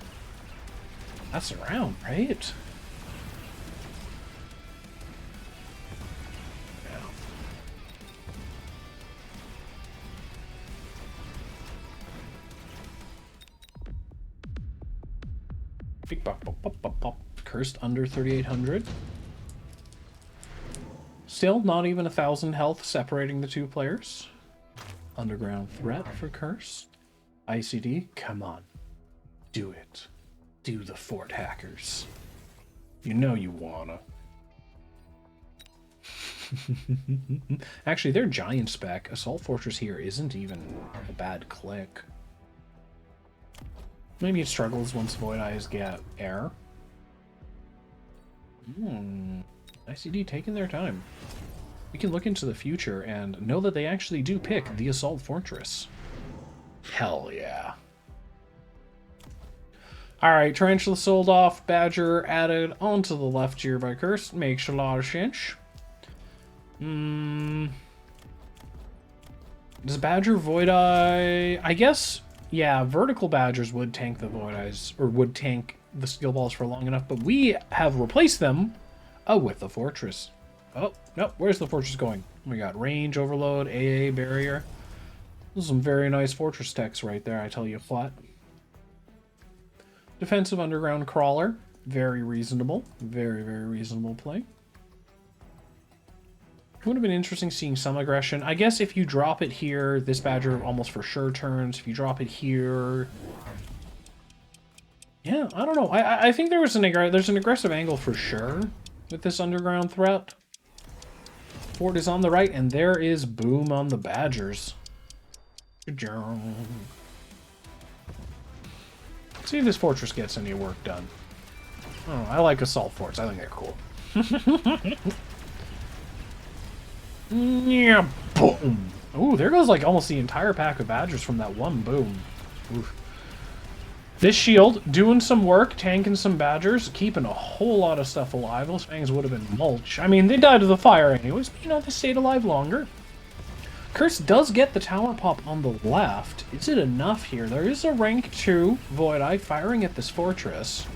that's around, right? Cursed under 3,800. Still, not even 1,000 health separating the 2 players. Underground threat for Cursed. IcyD, come on. Do it. Do the fort hackers. You know you wanna. Actually, their giant spec, Assault Fortress here, isn't even a bad click. Maybe it struggles once Void Eyes get air. IcyD taking their time. We can look into the future and know that they actually do pick the Assault Fortress. Hell yeah. Alright, Tarantula sold off, Badger added onto the left here by Curse. Makes a lot of sense. Does Badger Void Eye... I guess... Yeah, vertical badgers would tank the Void Eyes, or would tank the skill balls for long enough, but we have replaced them with the Fortress. Oh, no, where's the Fortress going? We got range, overload, AA, barrier. Those are some very nice Fortress techs right there, I tell you what. Defensive underground crawler, very reasonable. Very, very reasonable play. Would have been interesting seeing some aggression. I guess if you drop it here, this Badger almost for sure turns. If you drop it here... Yeah, I don't know. I think there's an aggressive angle for sure with this underground threat. Fort is on the right, and there is boom on the Badgers. Good job. Let's see if this fortress gets any work done. Oh, I like assault forts. I think they're cool. Yeah, boom. Ooh, there goes like almost the entire pack of Badgers from that one boom. Oof. This shield doing some work, tanking some Badgers, keeping a whole lot of stuff alive. Those fangs would have been mulch. I mean, they died to the fire anyways, but you know, they stayed alive longer. Curse does get the tower pop on the left. Is it enough here? There is a rank 2 Void Eye firing at this fortress.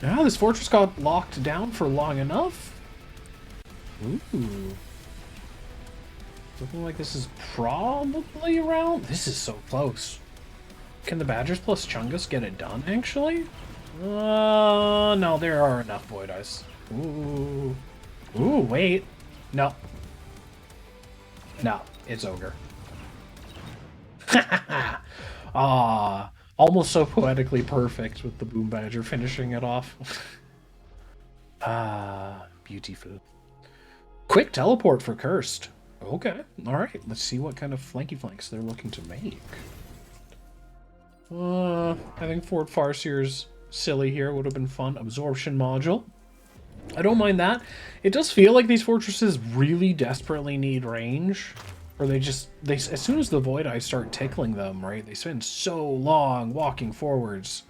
Yeah, this fortress got locked down for long enough. Ooh. Looking like this is probably around. This is so close. Can the Badgers plus Chungus get it done, actually? No, there are enough Void Eyes. Ooh. Ooh, wait. No. No, it's Ogre. Ah, Almost so poetically perfect with the Boom Badger finishing it off. Ah, beautiful. Quick teleport for Cursed. Okay, alright. Let's see what kind of flanky flanks they're looking to make. I think Fort Farseer's silly here. Would have been fun. Absorption module. I don't mind that. It does feel like these fortresses really desperately need range. Or they as soon as the Void Eyes start tickling them, right, they spend so long walking forwards.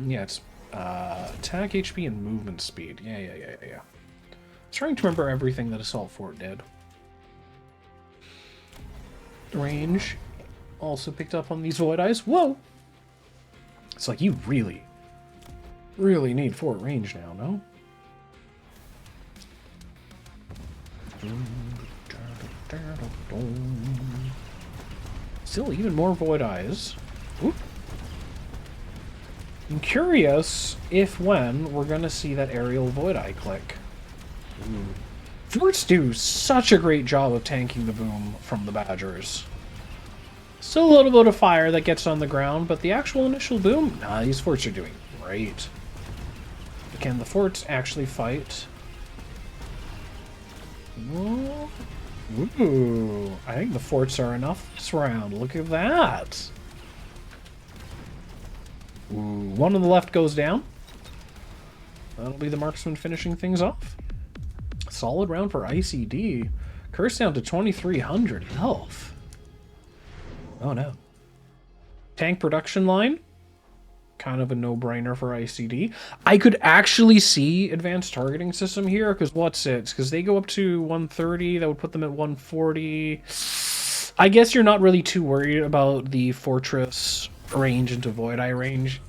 Yeah, it's attack HP and movement speed. Yeah. Trying to remember everything that Assault Fort did. Range also picked up on these Void Eyes. Whoa! It's like you really need fort range now, no? Still even more Void Eyes. Oop. I'm curious if when we're gonna see that aerial Void Eye click. Ooh. Forts do such a great job of tanking the boom from the Badgers. Still a little bit of fire that gets on the ground, but the actual initial boom, nah, these forts are doing great. But can the forts actually fight? Ooh, I think the forts are enough this round. Look at that. Ooh, one on the left goes down. That'll be the marksman finishing things off. Solid round for IcyD. Curse down to 2,300 health. Oh no. Tank production line. Kind of a no-brainer for IcyD. I could actually see advanced targeting system here, because what's it? Because they go up to 130, that would put them at 140. I guess you're not really too worried about the fortress range into Void Eye range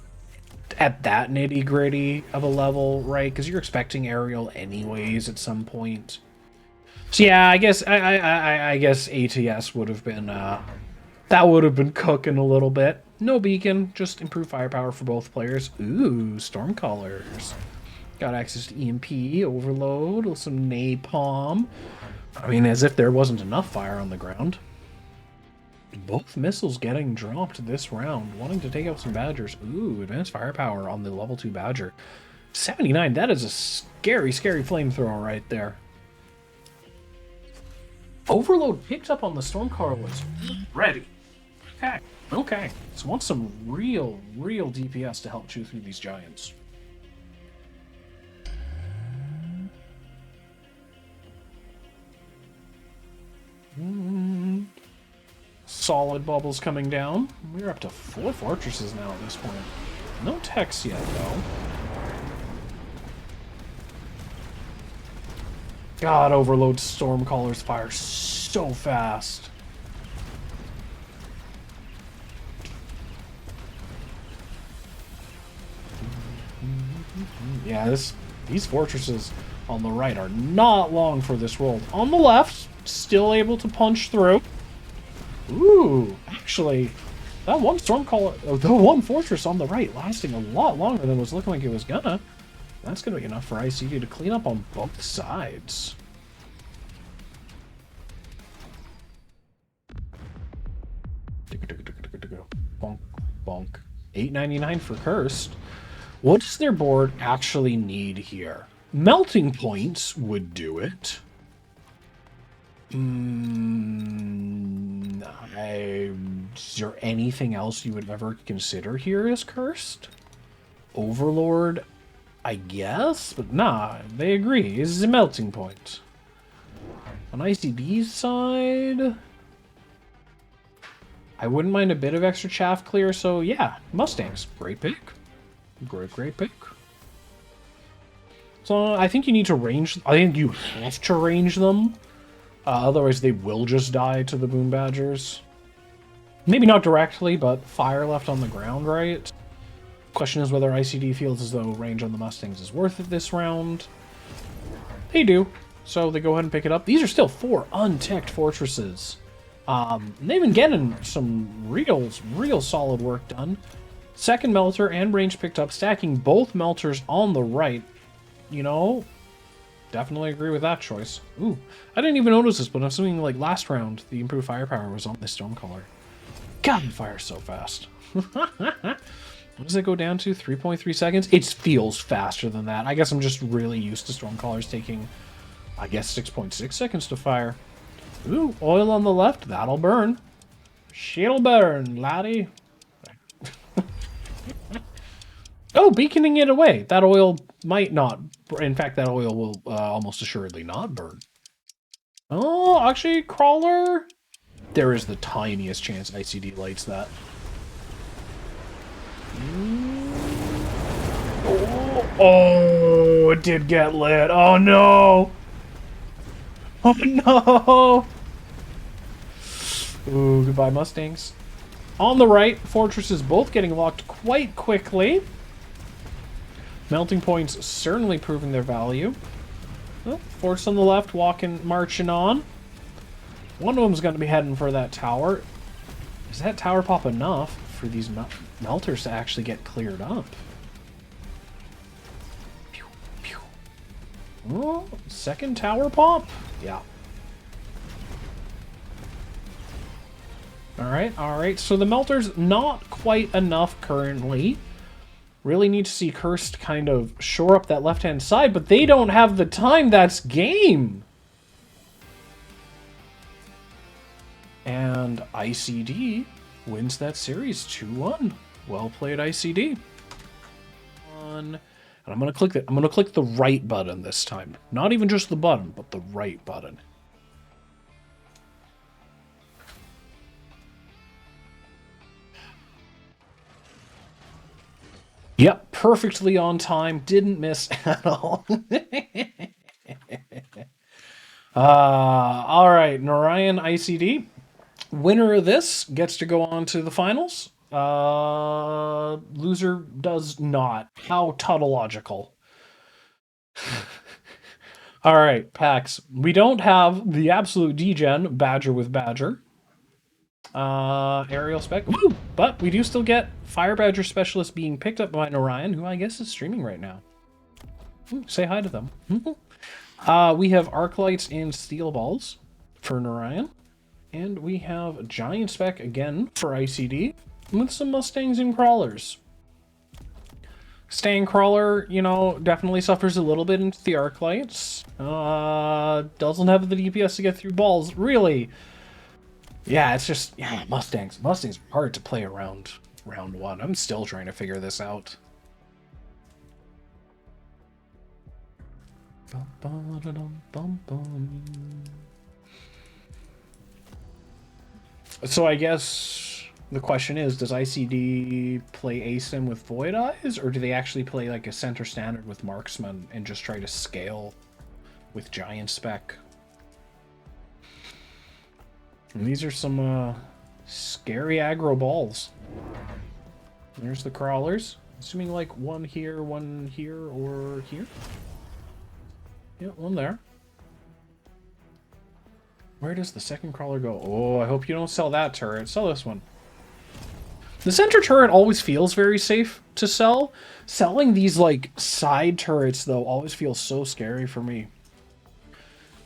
at that nitty-gritty of a level, right? Because you're expecting aerial anyways at some point. So yeah, I guess I guess ATS would have been that would have been cooking a little bit. No beacon, just improved firepower for both players. Ooh, Stormcallers. Got access to EMP, overload, with some napalm. I mean, as if there wasn't enough fire on the ground. Both missiles getting dropped this round, wanting to take out some Badgers. Ooh, advanced firepower on the level 2 Badger. 79, that is a scary flamethrower right there. Overload picked up on the Stormcallers. Ready. Okay. So want some real DPS to help chew through these giants. Solid bubbles coming down. We're up to 4 fortresses now at this point. No techs yet, though. God, Overload Stormcallers fire so fast. Yeah, these fortresses on the right are not long for this world. On the left, still able to punch through. Ooh, actually, that one Stormcaller, the one fortress on the right lasting a lot longer than it was looking like it was gonna. That's gonna be enough for IcyD to clean up on both sides. Bonk, bonk. $8.99 for Cursed. What does their board actually need here? Melting points would do it. Is there anything else you would ever consider here as Cursed? Overlord, I guess? But nah, they agree. This is a melting point. On IcyD's side, I wouldn't mind a bit of extra chaff clear, so yeah, Mustangs. Great pick. Great pick. So I think you need to range. I think you have to range them. Otherwise, they will just die to the Boom Badgers. Maybe not directly, but fire left on the ground, right? Question is whether IcyD feels as though range on the Mustangs is worth it this round. They do. So they go ahead and pick it up. These are still 4 unticked fortresses. They've been getting some real solid work done. Second melter and range picked up, stacking both melters on the right. You know, definitely agree with that choice. Ooh, I didn't even notice this, but I'm assuming like last round, the improved firepower was on this Stonecaller. God, it fires so fast. What does it go down to? 3.3 seconds? It feels faster than that. I guess I'm just really used to Stormcallers taking, I guess, 6.6 seconds to fire. Ooh, oil on the left. That'll burn. She'll burn, laddie. Oh, beaconing it away. That oil might not. In fact, that oil will almost assuredly not burn. Oh, actually, Crawler. There is the tiniest chance IcyD lights that. Oh, it did get lit. Oh, no. Oh, no. Ooh, goodbye, Mustangs. On the right, fortresses both getting locked quite quickly. Melting points certainly proving their value. Oh, force on the left, marching on. One of them's going to be heading for that tower. Is that tower pop enough for these melters to actually get cleared up? Pew, pew. Oh, second tower pop? Yeah. Alright. So the melter's not quite enough currently. Really need to see Cursed kind of shore up that left-hand side, but they don't have the time. That's game. And IcyD wins that series 2-1. Well played, IcyD. And I'm gonna click I'm gonna click the right button this time. Not even just the button, but the right button. Yep, perfectly on time. Didn't miss at all. All right, Narayan IcyD. Winner of this gets to go on to the finals. Loser does not. How tautological. All right, PAX. We don't have the absolute degen Badger with Badger. Aerial spec. Woo! But we do still get Fire Badger Specialist being picked up by Narayan, who I guess is streaming right now. Ooh, say hi to them. We have Arclights and Steel Balls for Narayan. And we have Giant Spec again for IcyD, with some Mustangs and Crawlers. Stang Crawler, you know, definitely suffers a little bit into the Arclights. Doesn't have the DPS to get through balls, really. Yeah, it's just, yeah, Mustangs. Mustangs are hard to play around round one. I'm still trying to figure this out. So I guess the question is, does IcyD play ASIM with Void Eyes, or do they actually play like a center standard with Marksman and just try to scale with Giant Spec? And these are some scary aggro balls. There's the Crawlers. Assuming like one here, or here. Yeah, one there. Where does the second Crawler go? Oh, I hope you don't sell that turret. Sell this one. The center turret always feels very safe to sell. Selling these like side turrets though always feels so scary for me.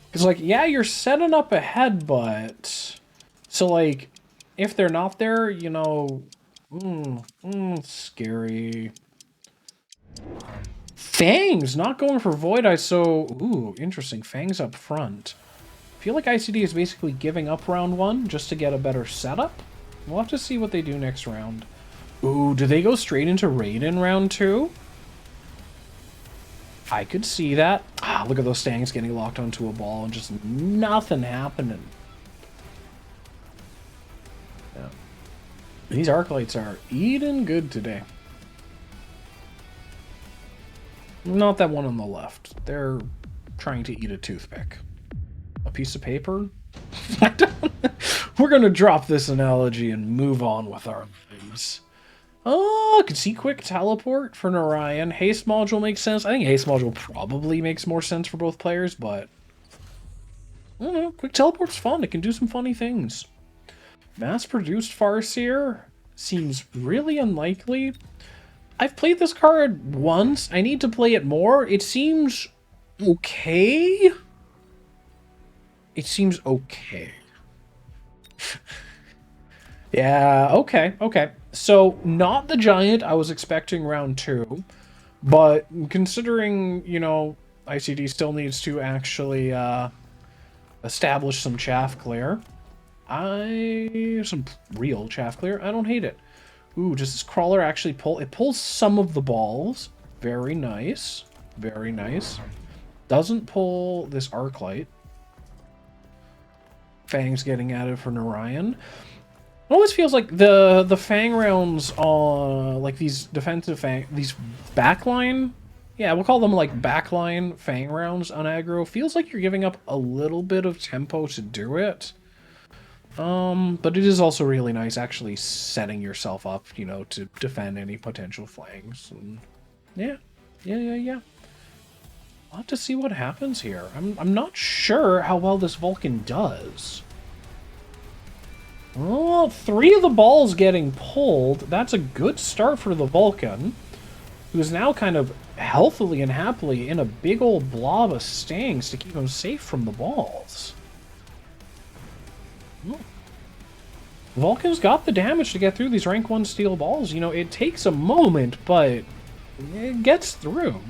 Because like, yeah, you're setting up ahead, but... So like, if they're not there, you know... scary. Fangs! Not going for Void Eye, so... Ooh, interesting. Fangs up front. I feel like IcyD is basically giving up round one just to get a better setup. We'll have to see what they do next round. Ooh, do they go straight into Raid in round two? I could see that. Ah, look at those Stangs getting locked onto a ball and just nothing happening. Yeah. These Arclights are eating good today. Not that one on the left. They're trying to eat a toothpick. A piece of paper? We're going to drop this analogy and move on with our lives. Oh, could see quick teleport for Narayan. Haste module makes sense. I think haste module probably makes more sense for both players, but I don't know. Quick teleport's fun. It can do some funny things. Mass-produced Farseer seems really unlikely. I've played this card once. I need to play it more. It seems okay. It seems okay. Yeah, okay, okay. So, not the giant I was expecting round 2, but considering, you know, IcyD still needs to actually establish some chaff clear. Some real chaff clear. I don't hate it. Ooh, does this crawler actually pull? It pulls some of the balls. Very nice. Very nice. Doesn't pull this arc light. Fang's getting added for Narayan. It always feels like the Fang rounds on like these defensive Fang, these backline, yeah, we'll call them like backline Fang rounds on aggro. Feels like you're giving up a little bit of tempo to do it. But it is also really nice actually setting yourself up, you know, to defend any potential flanks. And yeah. I'll have to see what happens here. I'm not sure how well this Vulcan does. Well, 3 of the balls getting pulled. That's a good start for the Vulcan, who's now kind of healthily and happily in a big old blob of stings to keep him safe from the balls. Vulcan's got the damage to get through these rank 1 steel balls. You know, it takes a moment, but it gets through.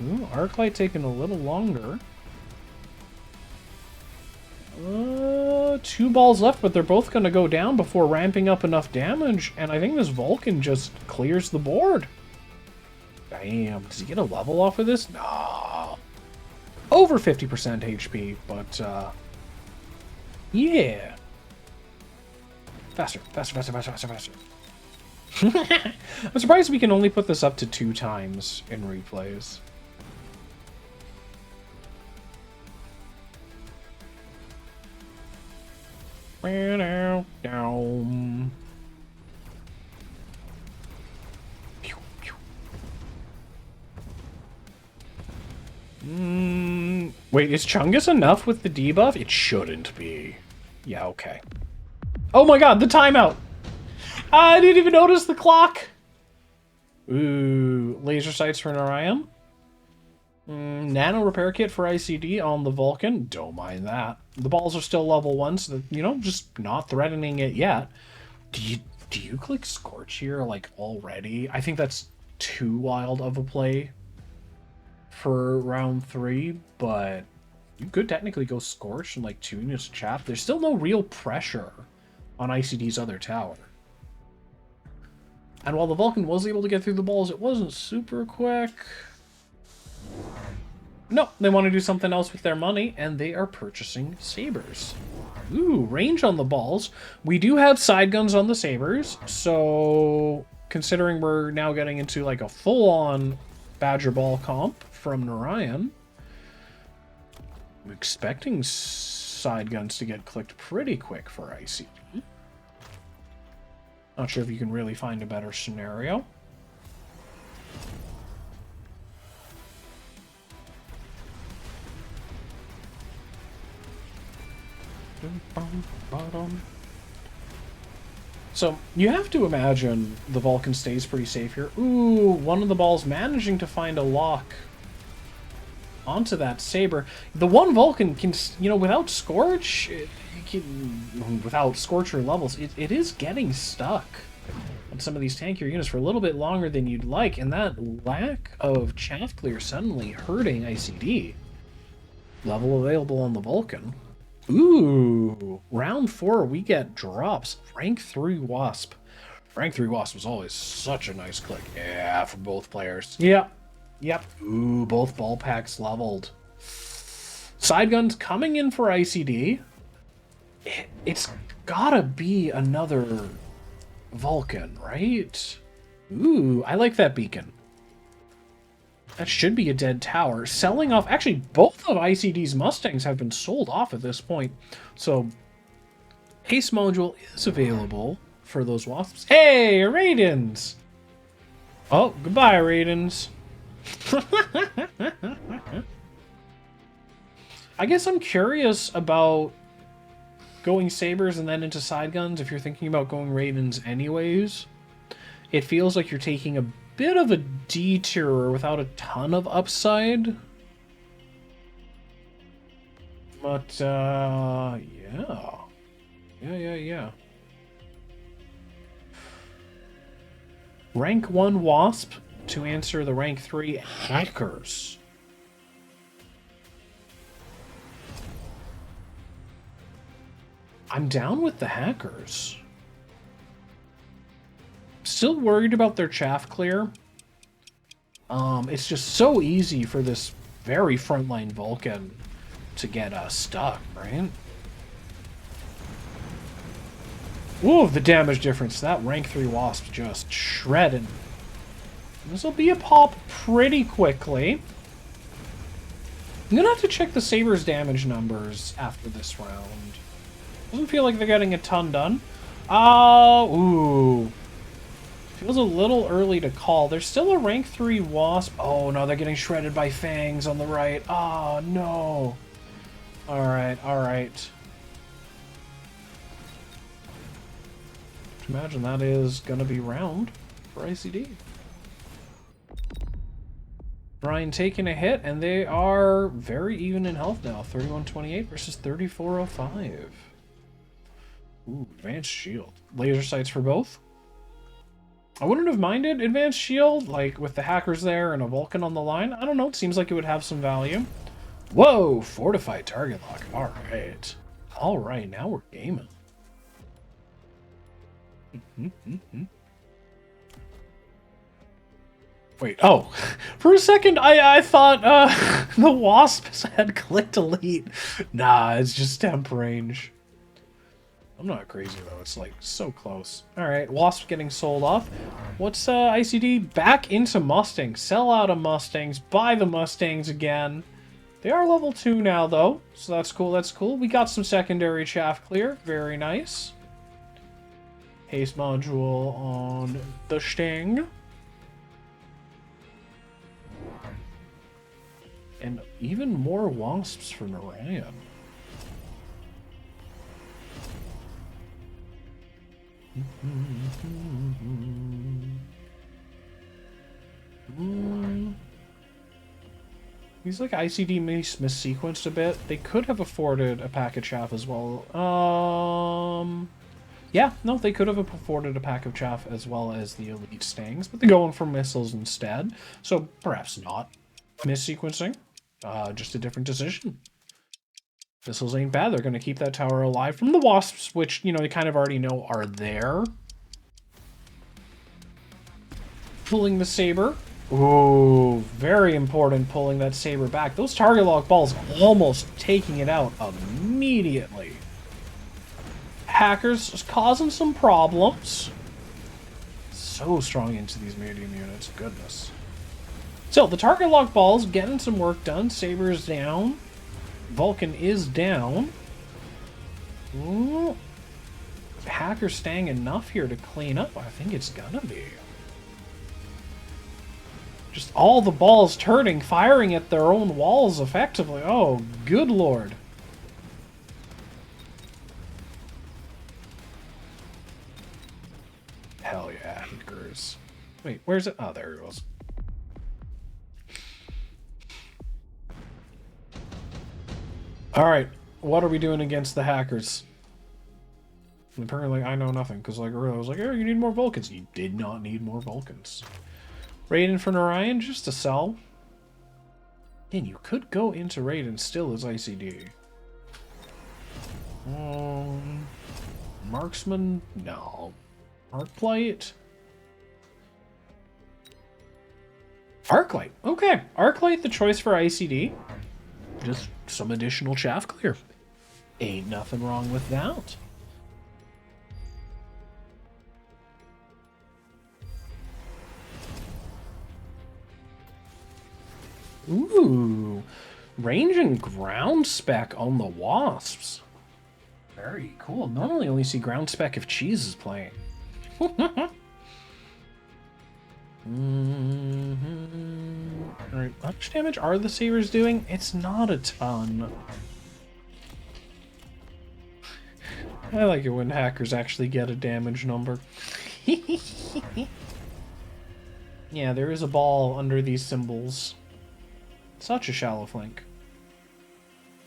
Ooh, Arclight taking a little longer. 2 balls left, but they're both going to go down before ramping up enough damage, and I think this Vulcan just clears the board. Damn, does he get a level off of this? Nah. Over 50% HP, but, yeah. Faster. I'm surprised we can only put this up to 2 times in replays. Down. Wait, is Chungus enough with the debuff? It shouldn't be. Yeah, okay. Oh my god, the timeout! I didn't even notice the clock! Ooh, laser sights for Narayan. Nano repair kit for IcyD on the Vulcan. Don't mind that. The balls are still level 1, so, you know, just not threatening it yet. Do you click Scorch here, like, already? I think that's too wild of a play for round 3, but you could technically go Scorch and, like, 2 units of chaff. There's still no real pressure on IcyD's other tower. And while the Vulcan was able to get through the balls, it wasn't super quick. No, they want to do something else with their money, and they are purchasing sabers. Ooh, range on the balls. We do have side guns on the sabers, so considering we're now getting into like a full-on Badger Ball comp from Narayan, I'm expecting side guns to get clicked pretty quick for IcyD. Not sure if you can really find a better scenario. So, you have to imagine the Vulcan stays pretty safe here. Ooh, one of the balls managing to find a lock onto that saber. The one Vulcan can, you know, without Scorch, without Scorcher levels, it is getting stuck on some of these tankier units for a little bit longer than you'd like, and that lack of chaff clear suddenly hurting IcyD. Level available on the Vulcan. Ooh, round 4 we get drops. Rank 3 Wasp. Rank 3 Wasp was always such a nice click. Yeah, for both players. Yep. Ooh, both ball packs leveled. Side guns coming in for IcyD. It's gotta be another Vulcan, right? Ooh, I like that beacon. That should be a dead tower. Selling off... Actually, both of IcyD's Mustangs have been sold off at this point. So, Haste module is available for those Wasps. Hey, Raidens! Oh, goodbye, Raidens. I guess I'm curious about going Sabers and then into side guns if you're thinking about going Raidens anyways. It feels like you're taking a bit of a detour without a ton of upside. But, yeah. Yeah. Rank 1 Wasp to answer the rank 3 Hackers. I'm down with the Hackers. Still worried about their chaff clear. It's just so easy for this very frontline Vulcan to get stuck, right? Ooh, the damage difference. That rank 3 Wasp just shredded. This will be a pop pretty quickly. I'm gonna have to check the Saber's damage numbers after this round. Doesn't feel like they're getting a ton done. Ooh. Feels a little early to call. There's still a rank 3 Wasp. Oh no, they're getting shredded by Fangs on the right. Oh no. Alright. Imagine that is gonna be round for IcyD. Narayan taking a hit, and they are very even in health now. 3128 versus 3405. Ooh, advanced shield. Laser sights for both. I wouldn't have minded advanced shield, like with the Hackers there and a Vulcan on the line. I don't know, it seems like it would have some value. Whoa, fortified target lock. Alright, now we're gaming. Wait, oh, for a second I thought the Wasps had clicked elite. Nah, it's just temp range. I'm not crazy though, it's like so close. Alright, Wasp getting sold off. What's IcyD? Back into Mustangs. Sell out of Mustangs, buy the Mustangs again. They are level 2 now though, so that's cool. We got some secondary chaff clear, very nice. Haste module on the Sting. And even more Wasps for Narayan. He's like IcyD missequenced a bit. They could have afforded a pack of chaff as well. Yeah, no, they could have afforded a pack of chaff as well as the elite Stings, but they're going for missiles instead. So perhaps not missequencing. Just a different decision. Missiles ain't bad. They're going to keep that tower alive from the Wasps, which, you know, you kind of already know are there. Pulling the Saber. Ooh, very important pulling that Saber back. Those target lock balls almost taking it out immediately. Hackers causing some problems. So strong into these medium units. Goodness. So, the target lock ball's getting some work done. Saber's down. Vulcan is down. Ooh. Hacker staying enough here to clean up? I think it's gonna be. Just all the balls turning, firing at their own walls effectively. Oh, good lord. Hell yeah, Hackers. Wait, where's it? Oh, there it goes. Alright, what are we doing against the Hackers? And apparently I know nothing, because like earlier I was like, oh, you need more Vulcans. You did not need more Vulcans. Raiden for Narayan, just to sell. And you could go into Raiden still as IcyD. Marksman? No. Arclight? Arclight. Okay. Arclight, the choice for IcyD. Just some additional chaff clear. Ain't nothing wrong with that. Ooh. Range and ground spec on the Wasps. Very cool. Normally only see ground spec if Cheese is playing. Alright, how much damage are the Sabers doing? It's not a ton. I like it when hackers actually get a damage number. Yeah, there is a ball under these symbols. Such a shallow flank.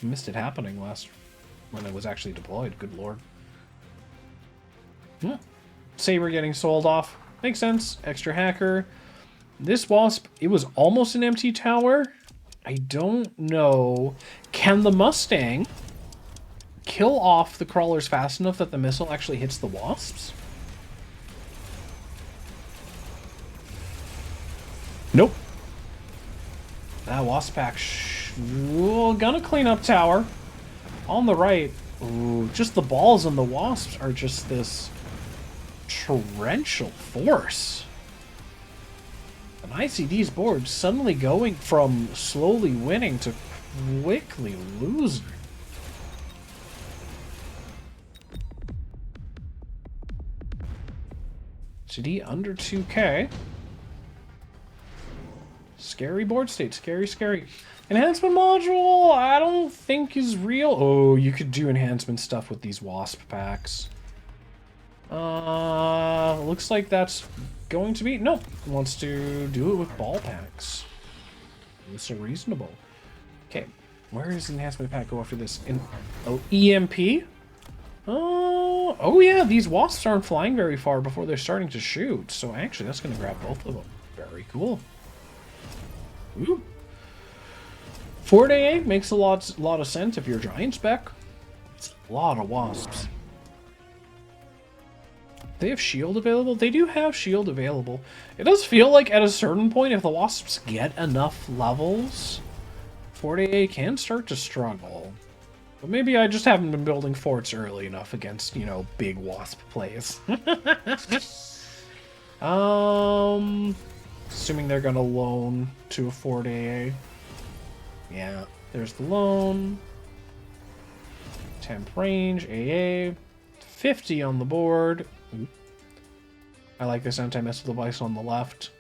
Missed it happening when it was actually deployed. Good lord. Yeah. Saber getting sold off. Makes sense. Extra hacker. This Wasp, it was almost an empty tower. I don't know. Can the Mustang kill off the crawlers fast enough that the missile actually hits the Wasps? Nope. That Wasp pack gonna clean up tower. On the right. Ooh, just the balls and the Wasps are just this torrential force. And IcyD's board suddenly going from slowly winning to quickly losing. IcyD under 2K. Scary board state. Scary, scary. Enhancement module, I don't think is real. Oh, you could do enhancement stuff with these Wasp packs. Looks like that's going to be... Nope. Wants to do it with ball packs. It's so reasonable. Okay. Where does the enhancement pack go after this? EMP? Oh yeah, these Wasps aren't flying very far before they're starting to shoot. So actually, that's going to grab both of them. Very cool. Ooh. Fort AA makes a lot of sense if you're a giant spec. It's a lot of Wasps. They have shield available? They do have shield available. It does feel like at a certain point, if the Wasps get enough levels, Fort AA can start to struggle. But maybe I just haven't been building forts early enough against, you know, big Wasp plays. Assuming they're gonna loan to a Fort AA. Yeah, there's the loan. Temp range, AA. 50 on the board. Ooh. I like this anti-missile device on the left.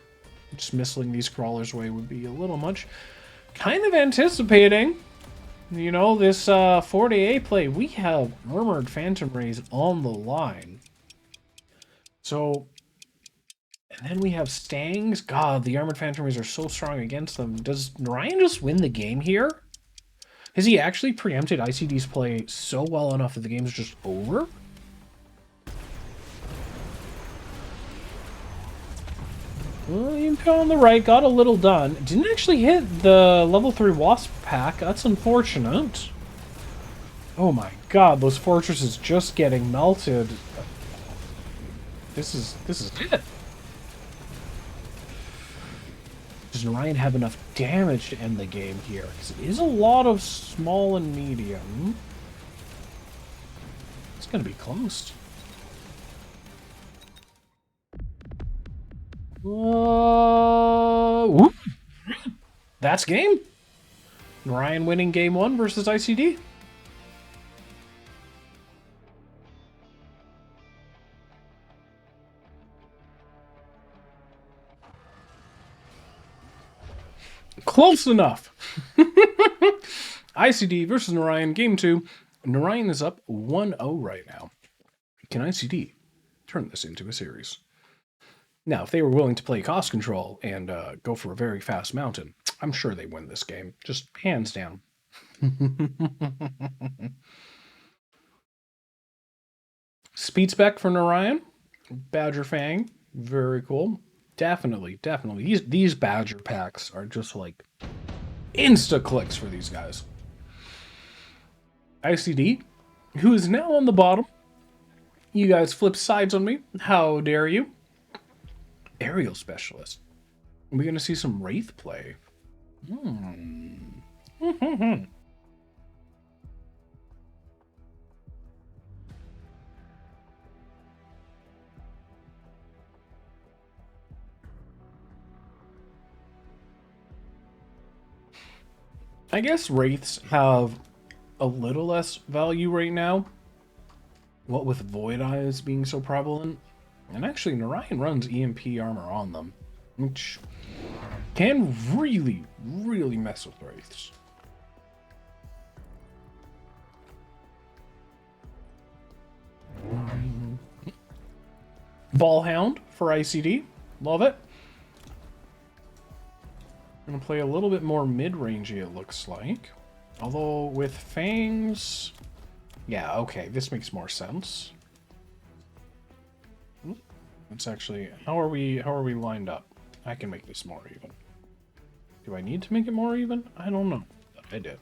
Just missiling these crawlers away would be a little much. Kind of anticipating, you know, this Fort AA play. We have armored Phantom Rays on the line. So, and then we have Stangs. God, the armored Phantom Rays are so strong against them. Does Narayan just win the game here? Has he actually preempted IcyD's play so well enough that the game's just over? Well, EMP on the right, got a little done. Didn't actually hit the level 3 Wasp pack. That's unfortunate. Oh my god, those fortresses just getting melted. This is it. Does Narayan have enough damage to end the game here? Because it is a lot of small and medium. It's going to be close. Whoop. That's game. Narayan winning game 1 versus IcyD. Close enough. IcyD versus Narayan, game 2. Narayan is up 1-0 right now. Can IcyD turn this into a series? Now, if they were willing to play cost control and go for a very fast mountain, I'm sure they win this game. Just hands down. Speed spec for Narayan. Badger Fang. Very cool. Definitely, definitely. These Badger packs are just like insta-clicks for these guys. IcyD, who is now on the bottom. You guys flip sides on me. How dare you? Aerial specialist. Are we going to see some Wraith play? I guess Wraiths have a little less value right now. What with Void Eyes being so prevalent. And actually, Narayan runs EMP armor on them, which can really, really mess with Wraiths. Ballhound for IcyD. Love it. I'm going to play a little bit more mid-rangey, it looks like. Although with fangs... Yeah, okay, this makes more sense. It's actually... How are we lined up? I can make this more even. Do I need to make it more even? I don't know. I did.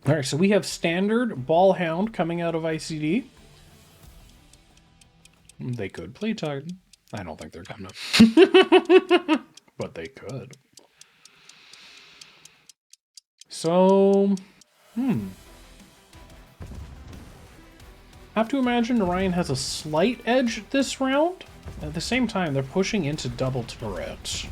Alright, so we have standard ball hound coming out of IcyD. They could play Titan. I don't think they're gonna. But they could. So, have to imagine Narayan has a slight edge this round. At the same time, they're pushing into double turret.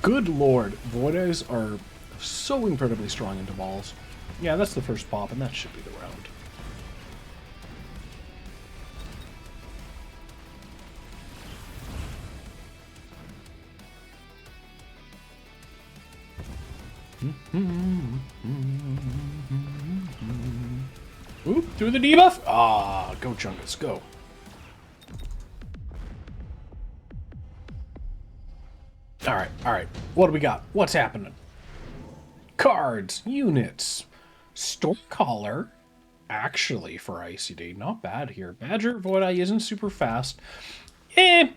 Good lord, Void Eyes are so incredibly strong into balls. Yeah, that's the first pop, and that should be the round. Oop, through the debuff? Ah, go Chungus, go. Alright. What do we got? What's happening? Cards, units, Stormcaller, actually for IcyD, not bad here. Badger, Void Eye isn't super fast. I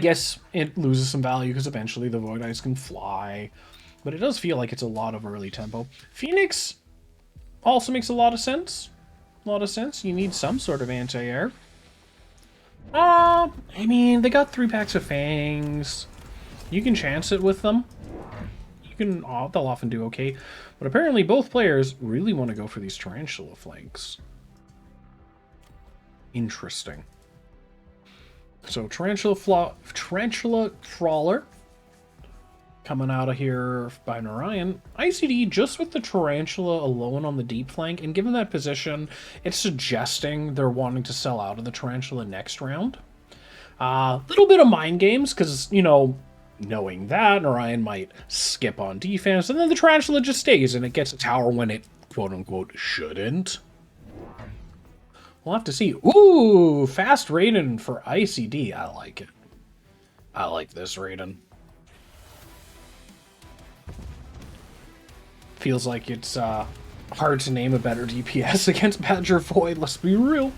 guess it loses some value because eventually the Void Eyes can fly. But it does feel like it's a lot of early tempo. Phoenix also makes a lot of sense. You need some sort of anti-air. I mean, they got 3 packs of fangs. You can chance it with them. They'll often do okay. But apparently both players really want to go for these tarantula flanks. Interesting. So tarantula crawler coming out of here by Narayan. IcyD just with the tarantula alone on the deep flank, and given that position, it's suggesting they're wanting to sell out of the tarantula next round. Little bit of mind games, because, you know, knowing that, Narayan might skip on defense, and then the tarantula just stays, and it gets a tower when it, quote-unquote, shouldn't. We'll have to see. Ooh, fast Raiden for IcyD. I like it. I like this Raiden. Feels like it's hard to name a better DPS against Badger Void, let's be real.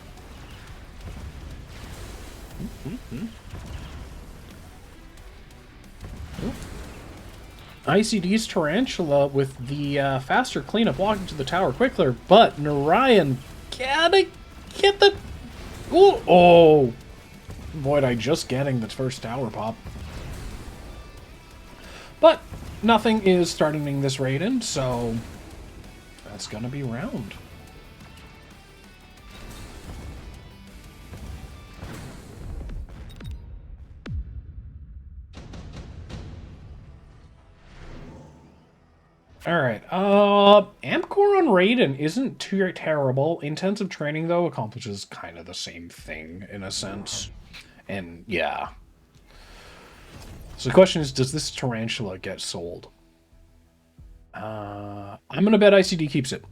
IcyD's Tarantula with the faster cleanup walking to the tower quicker, but Narayan gotta get the... Ooh, oh! Void Eye just getting the first tower pop. But nothing is threatening this Raiden, so that's gonna be round. Alright, Amp-Core on Raiden isn't too terrible. Intensive training, though, accomplishes kind of the same thing, in a sense. And, yeah. So the question is, does this Tarantula get sold? I'm gonna bet IcyD keeps it.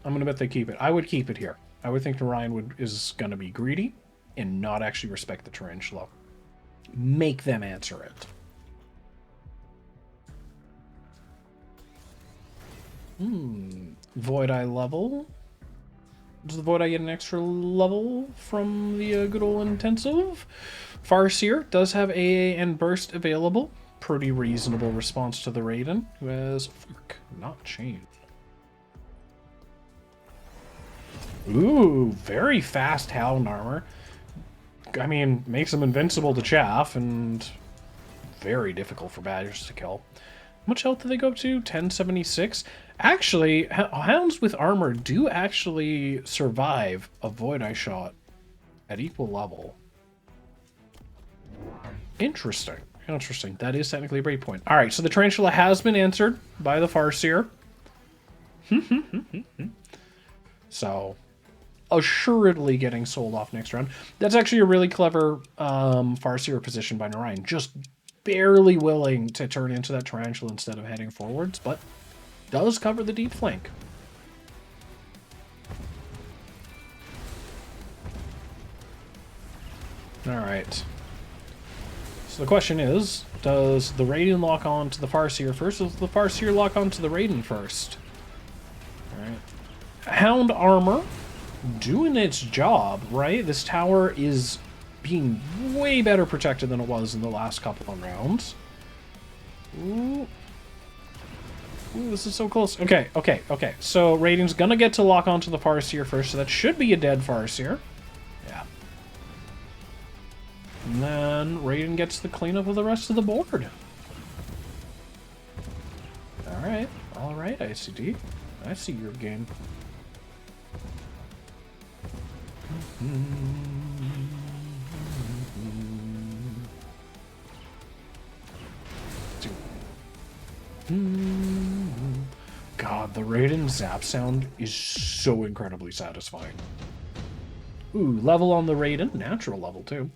I'm gonna bet they keep it. I would keep it here. I would think Narayan is gonna be greedy and not actually respect the Tarantula. Make them answer it. Void Eye level. Does the Void Eye get an extra level from the good old intensive? Farseer does have AA and Burst available. Pretty reasonable response to the Raiden, who has Fork, not Chain. Ooh, very fast Hound armor. I mean, makes him invincible to chaff, and very difficult for Badgers to kill. How much health do they go up to? 1076? Actually, Hounds with armor do actually survive a Void Eye shot at equal level. Interesting. Interesting. That is technically a breakpoint. Alright, so the Tarantula has been answered by the Farseer. So, assuredly getting sold off next round. That's actually a really clever Farseer position by Narayan. Just barely willing to turn into that Tarantula instead of heading forwards, but does cover the deep flank. Alright. So the question is, does the Raiden lock on to the Farseer first, or does the Farseer lock on to the Raiden first? Alright. Hound armor doing its job, right? This tower is being way better protected than it was in the last couple of rounds. Ooh. Ooh, this is so close. Okay. So Raiden's gonna get to lock onto the Farseer first, so that should be a dead Farseer. Yeah. And then Raiden gets the cleanup of the rest of the board. Alright, IcyD. I see your game. God, the Raiden zap sound is so incredibly satisfying. Ooh, level on the Raiden. Natural level, too.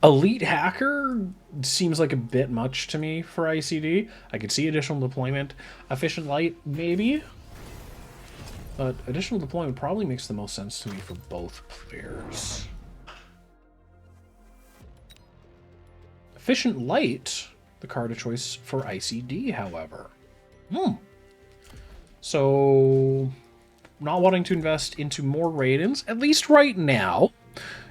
Elite Hacker seems like a bit much to me for IcyD. I could see additional deployment. Efficient Light, maybe? But additional deployment probably makes the most sense to me for both players. Efficient Light, the card of choice for IcyD, however. So, not wanting to invest into more Raidens, at least right now.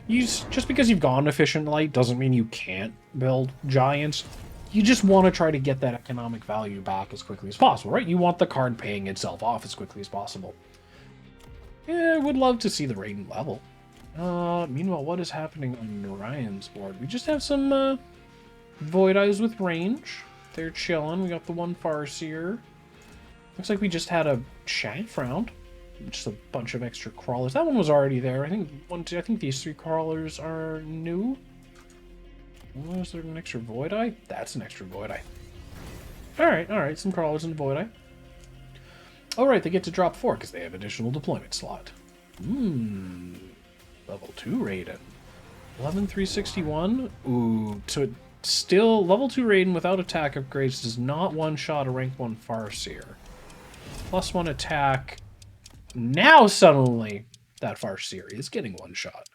Just because you've gone Efficient Light doesn't mean you can't build Giants. You just want to try to get that economic value back as quickly as possible, right? You want the card paying itself off as quickly as possible. Yeah, I would love to see the Raiden level. Meanwhile, what is happening on Narayan's board? We just have some Void Eyes with range. They're chilling. We got the one Farseer. Looks like we just had a Shaft round. Just a bunch of extra crawlers. That one was already there. I think these 3 crawlers are new. Was there an extra Void Eye? That's an extra Void Eye. Alright. Some crawlers in the Void Eye. Alright, they get to drop 4 because they have additional deployment slot. Level 2 Raiden. 11,361. Ooh, so still, level 2 Raiden without attack upgrades does not one-shot a rank 1 Farseer. +1 attack. Now suddenly, that Farseer is getting one shot.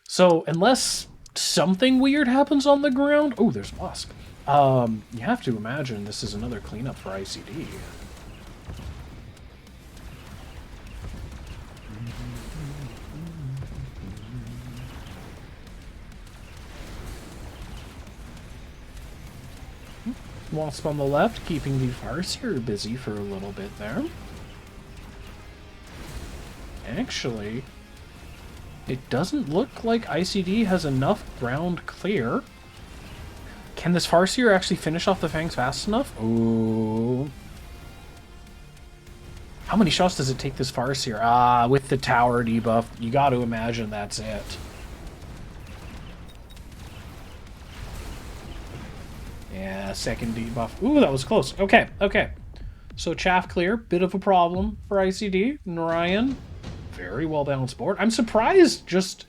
So, unless something weird happens on the ground... Oh, there's Wasp. You have to imagine this is another cleanup for IcyD. Wasp on the left, keeping the Farseer busy for a little bit there. Actually, it doesn't look like IcyD has enough ground clear. Can this Farseer actually finish off the Fangs fast enough? Ooh. How many shots does it take this Farseer? Ah, with the tower debuff, you got to imagine that's it. Yeah, second debuff. Ooh, that was close. Okay. So chaff clear, bit of a problem for IcyD. Narayan, very well balanced board. I'm surprised just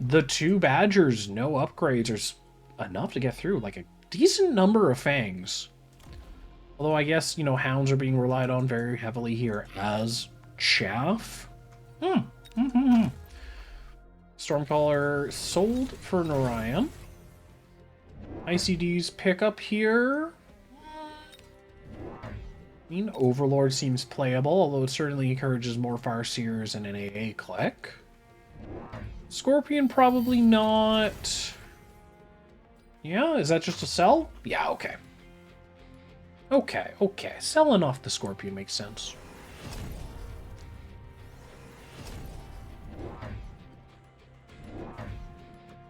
the 2 Badgers, no upgrades, are enough to get through. Like a decent number of Fangs. Although I guess, Hounds are being relied on very heavily here as chaff. Stormcaller sold for Narayan. IcyD's pickup here. Overlord seems playable, although it certainly encourages more Farseers and an AA click. Scorpion probably not. Yeah, is that just a sell? Yeah, okay. Okay. Selling off the Scorpion makes sense.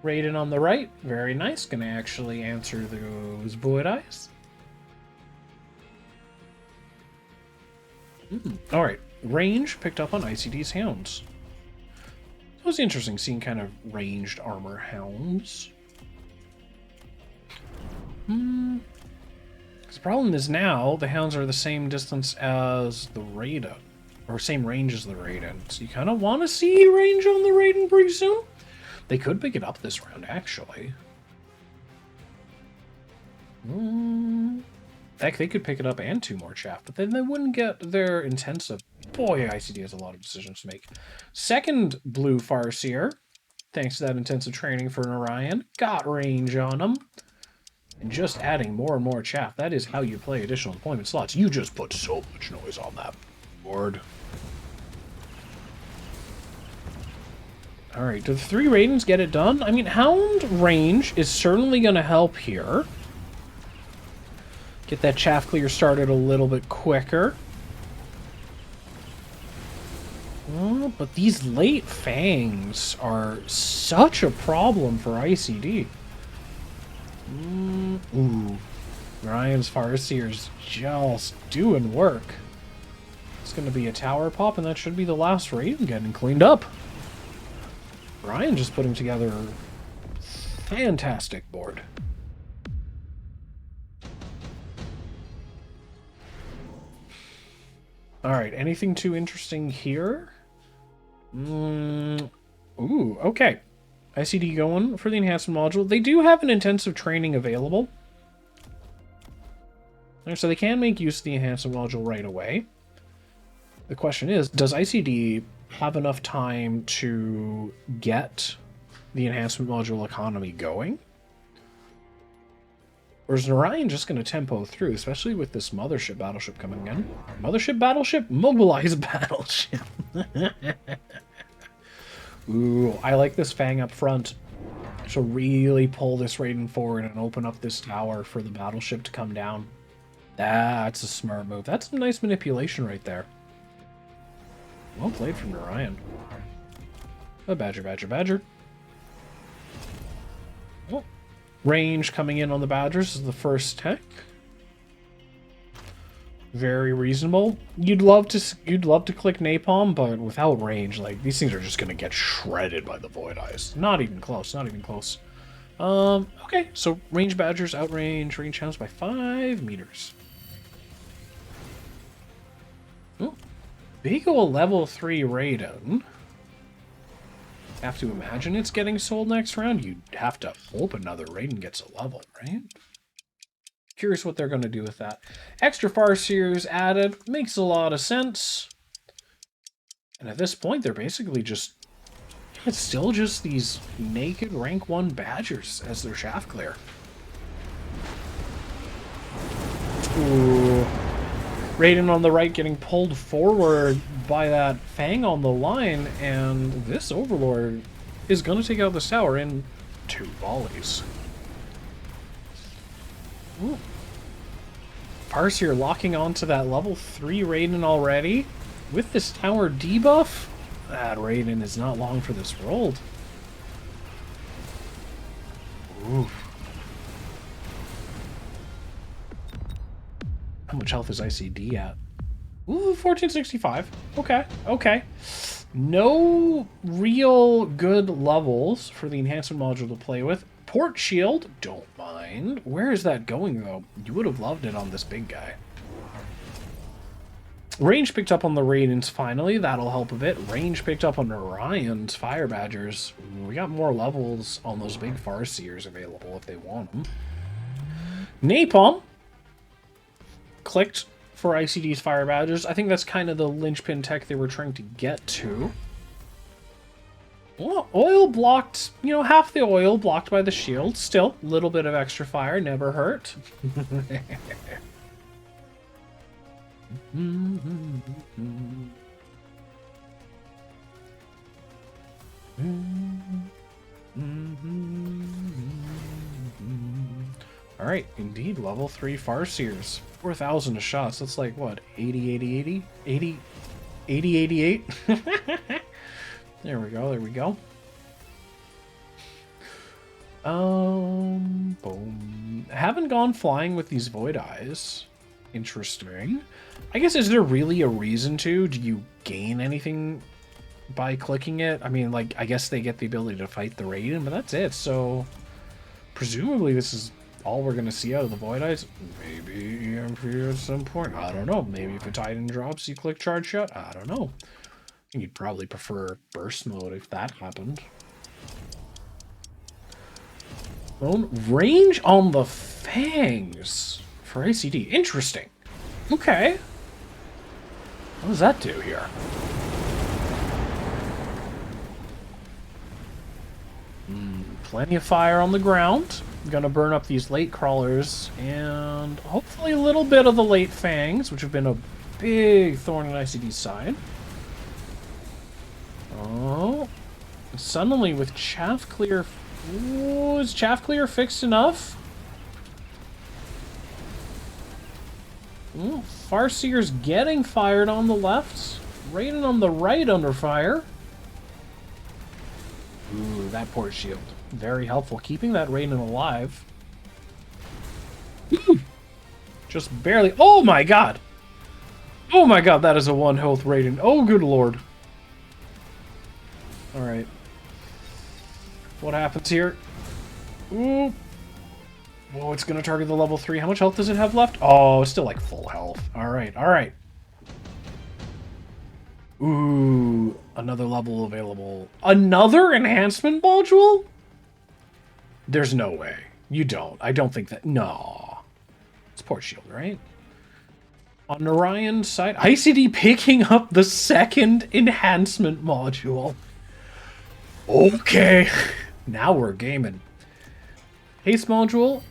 Raiden on the right. Very nice. Gonna actually answer those Void Eyes. Alright. Range picked up on IcyD's Hounds. It was interesting seeing kind of ranged armor Hounds. The problem is now the Hounds are the same distance as the Raiden. Or same range as the Raiden. So you kind of want to see range on the Raiden pretty soon. They could pick it up this round, actually. Heck, they could pick it up and 2 more chaff, but then they wouldn't get their intensive. Boy, IcyD has a lot of decisions to make. Second blue Farseer. thanks to that intensive training for Narayan. Got range on him. And just adding more and more chaff. That is how you play additional deployment slots. You just put so much noise on that board. Alright, do the 3 Raidens get it done? I mean, Hound range is certainly going to help here. Get that chaff clear started a little bit quicker. Oh, but these late fangs are such a problem for IcyD. Ooh. Ryan's Farseer's just doing work. It's going to be a tower pop, and that should be the last Raiden getting cleaned up. Ryan just putting together a fantastic board. Alright, anything too interesting here? Ooh, okay. IcyD going for the enhancement module. They do have an intensive training available. So they can make use of the enhancement module right away. The question is, does IcyD have enough time to get the enhancement module economy going? Or is Narayan just going to tempo through, especially with this mothership battleship coming in? Mothership battleship? Mobilize battleship. Ooh, I like this Fang up front. So really pull this Raiden forward and open up this tower for the battleship to come down. That's a smart move. That's some nice manipulation right there. Well played from Narayan. A badger, badger, badger. Oh. Range coming in on the badgers is the first tech. Very reasonable. You'd love to click napalm, but without range, like, these things are just gonna get shredded by the Void Eyes. Not even close, not even close. Okay, so range badgers outrange range hounds by 5 meters. Oh, big ol' level 3 Raiden. Have to imagine it's getting sold next round. You'd have to hope another Raiden gets a level, right? Curious what they're going to do with that. Extra Farseers added. Makes a lot of sense. And at this point, they're basically just... It's still just these naked rank 1 Badgers as their shaft clear. Ooh. Raiden on the right getting pulled forward by that Fang on the line. And this Overlord is going to take out this tower in 2 volleys. Ooh. Farseer locking onto that level 3 Raiden already. With this tower debuff, that Raiden is not long for this world. Oof. How much health is IcyD at? Ooh, 1465. Okay, okay. No real good levels for the enhancement module to play with. Port shield, don't mind. Where is that going, though? You would have loved it on this big guy. Range picked up on the Raidens, finally. That'll help a bit. Range picked up on Orion's Fire Badgers. We got more levels on those big Farseers available if they want them. Napalm clicked for IcyD's Fire Badgers. I think that's kind of the linchpin tech they were trying to get to. Well, oil blocked, you know, half the oil blocked by the shield. Still, a little bit of extra fire, never hurt. Alright, indeed, level 3 Farseers. 4,000 a shot, so that's like, what, 80, 80, 80? 80, 80, 88? There we go, there we go. Boom. Haven't gone flying with these Void Eyes. Interesting. I guess, is there really a reason to? Do you gain anything by clicking it? I mean, like, I guess they get the ability to fight the Raiden, but that's it. So, presumably this is all we're going to see out of the Void Eyes. Maybe EMP at some point. I don't know. Maybe if a Titan drops, you click Charge Shot. I don't know. I think you'd probably prefer burst mode if that happened. Range on the Fangs for IcyD. Interesting. Okay. What does that do here? Plenty of fire on the ground. Gonna burn up these late crawlers and hopefully a little bit of the late fangs, which have been a big thorn in IcyD's side. Oh. Suddenly with chaff clear... Ooh, is chaff clear fixed enough? Ooh, Farseer's getting fired on the left. Raiden on the right under fire. Ooh, that port shield. Very helpful. Keeping that Raiden alive. Ooh. Just barely... Oh my god! Oh my god, that is a one health Raiden. Oh good lord. Alright. What happens here? Ooh. Whoa, it's gonna target the level 3. How much health does it have left? Oh, it's still like full health. Alright, alright. Ooh, another level available. Another enhancement module? There's no way. You don't. I don't think that... No. It's port shield, right? On Narayan's side, IcyD picking up the second enhancement module. Okay. Now we're gaming. Haste module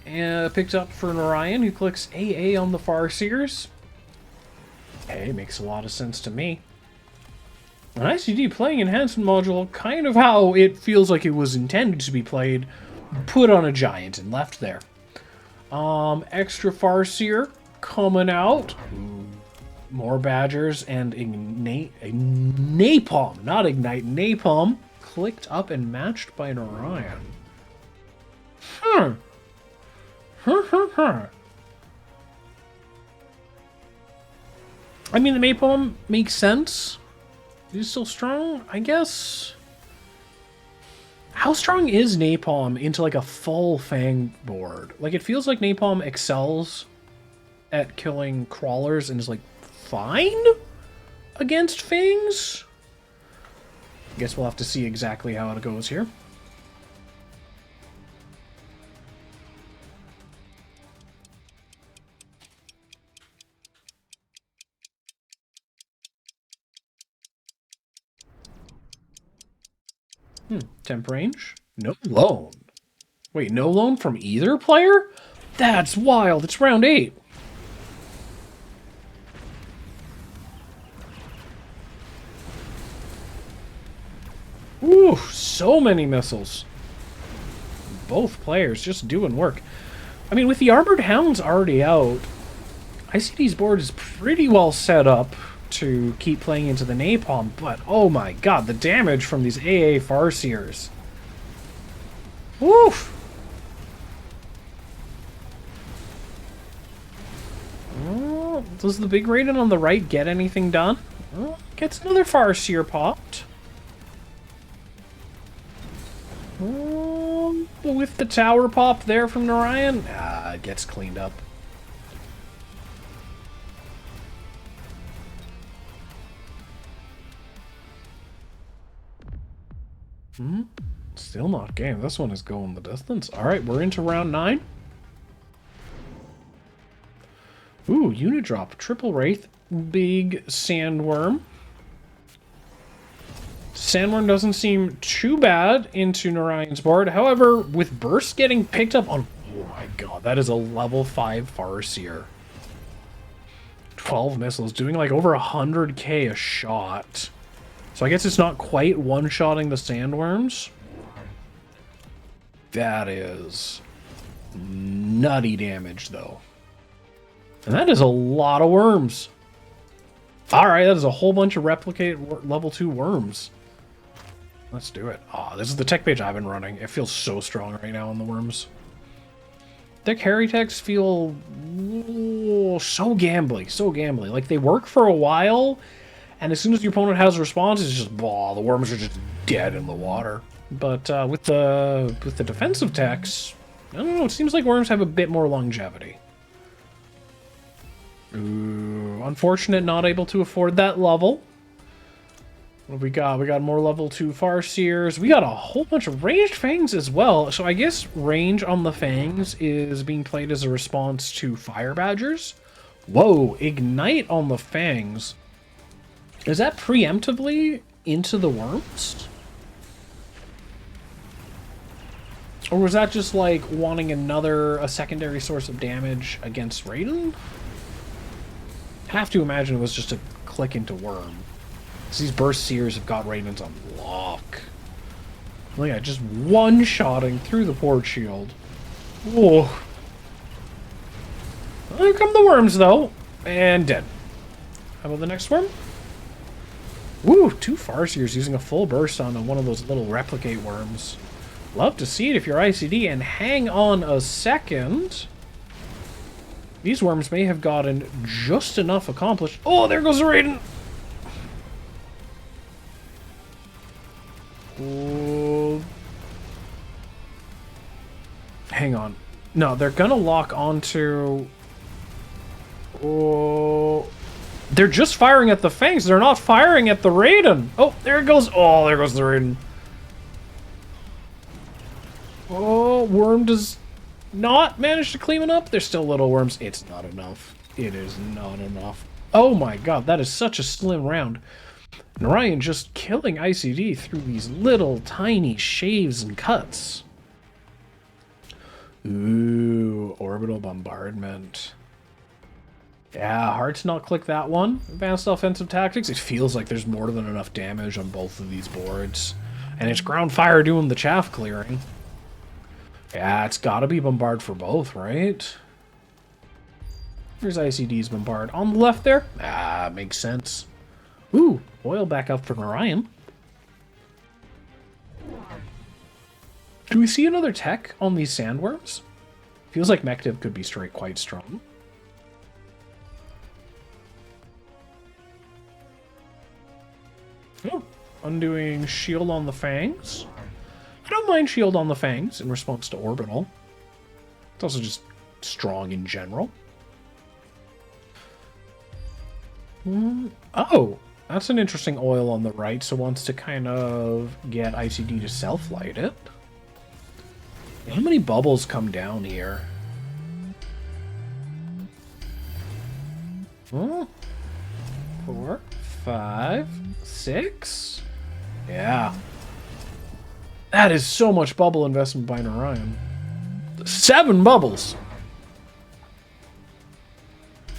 picked up for Narayan, who clicks AA on the Farseers. Hey, makes a lot of sense to me. An IcyD playing enhancement module, kind of how it feels like it was intended to be played, put on a giant and left there. Extra Farseer coming out. More Badgers and Napalm, not Ignite, Napalm, clicked up and matched by Narayan. I mean, the Napalm makes sense. He's still strong, I guess. How strong is Napalm into like a full Fang board? Like, it feels like Napalm excels at killing crawlers and is like fine against Fangs. I guess we'll have to see exactly how it goes here. Temp range? No loan. Wait, no loan from either player? That's wild. It's round 8. Ooh, so many missiles. Both players just doing work. I mean, with the Armored Hounds already out, IcyD's board is pretty well set up to keep playing into the Napalm, but oh my god, the damage from these AA Farseers. Woof! Oh, does the big Raiden on the right get anything done? Oh, gets another Farseer popped. With the tower pop there from Narayan, it gets cleaned up. Still not game. This one is going the distance. Alright, we're into round 9. Ooh, unit drop. Triple Wraith. Big Sandworm. Sandworm doesn't seem too bad into Narayan's board. However, with Burst getting picked up on... Oh my god, that is a level 5 Farseer. 12 missiles, doing like over 100k a shot. So I guess it's not quite one-shotting the Sandworms. That is nutty damage, though. And that is a lot of worms. Alright, that is a whole bunch of replicate level 2 worms. Let's do it. Ah, this is the tech page I've been running. It feels so strong right now on the worms. Their carry techs feel so gambly, so gambly. Like, they work for a while, and as soon as your opponent has a response, it's just, the worms are just dead in the water. But with the defensive techs, I don't know, it seems like worms have a bit more longevity. Ooh, unfortunate not able to afford that level. What have we got? We got more level 2 Farseers. We got a whole bunch of ranged Fangs as well. So I guess range on the Fangs is being played as a response to Fire Badgers. Whoa, Ignite on the Fangs. Is that preemptively into the worms? Or was that just like wanting a secondary source of damage against Raiden? Have to imagine it was just a click into Worm. Because these Burst Seers have got Raidens on lock. Look at just one-shotting through the port shield. Oh. Here come the worms, though. And dead. How about the next worm? Woo, 2 Farseers using a full burst on one of those little replicate worms. Love to see it if you're IcyD. And hang on a second. These worms may have gotten just enough accomplished. Oh, there goes the Raiden. Oh. Hang on. No, they're gonna lock onto... Oh... They're just firing at the fangs. They're not firing at the Raiden. Oh, there it goes. Oh, there goes the Raiden. Oh, Worm does not manage to clean it up. There's still little worms. It's not enough. It is not enough. Oh my god, that is such a slim round. Narayan just killing IcyD through these little tiny shaves and cuts. Ooh, orbital bombardment. Yeah, hard to not click that one. Advanced offensive tactics. It feels like there's more than enough damage on both of these boards. And it's ground fire doing the chaff clearing. Yeah, it's gotta be bombard for both, right? Here's IcyD's bombard. On the left there? Ah, makes sense. Ooh, oil back up for Narayan. Do we see another tech on these sandworms? Feels like Mechabellum could be straight quite strong. Oh, undoing shield on the fangs. I don't mind shield on the fangs in response to orbital. It's also just strong in general. Oh, that's an interesting oil on the right, so wants to kind of get IcyD to self-light it. How many bubbles come down here? Oh, 4, 5, 6. Yeah. That is so much bubble investment by Narayan. 7 bubbles!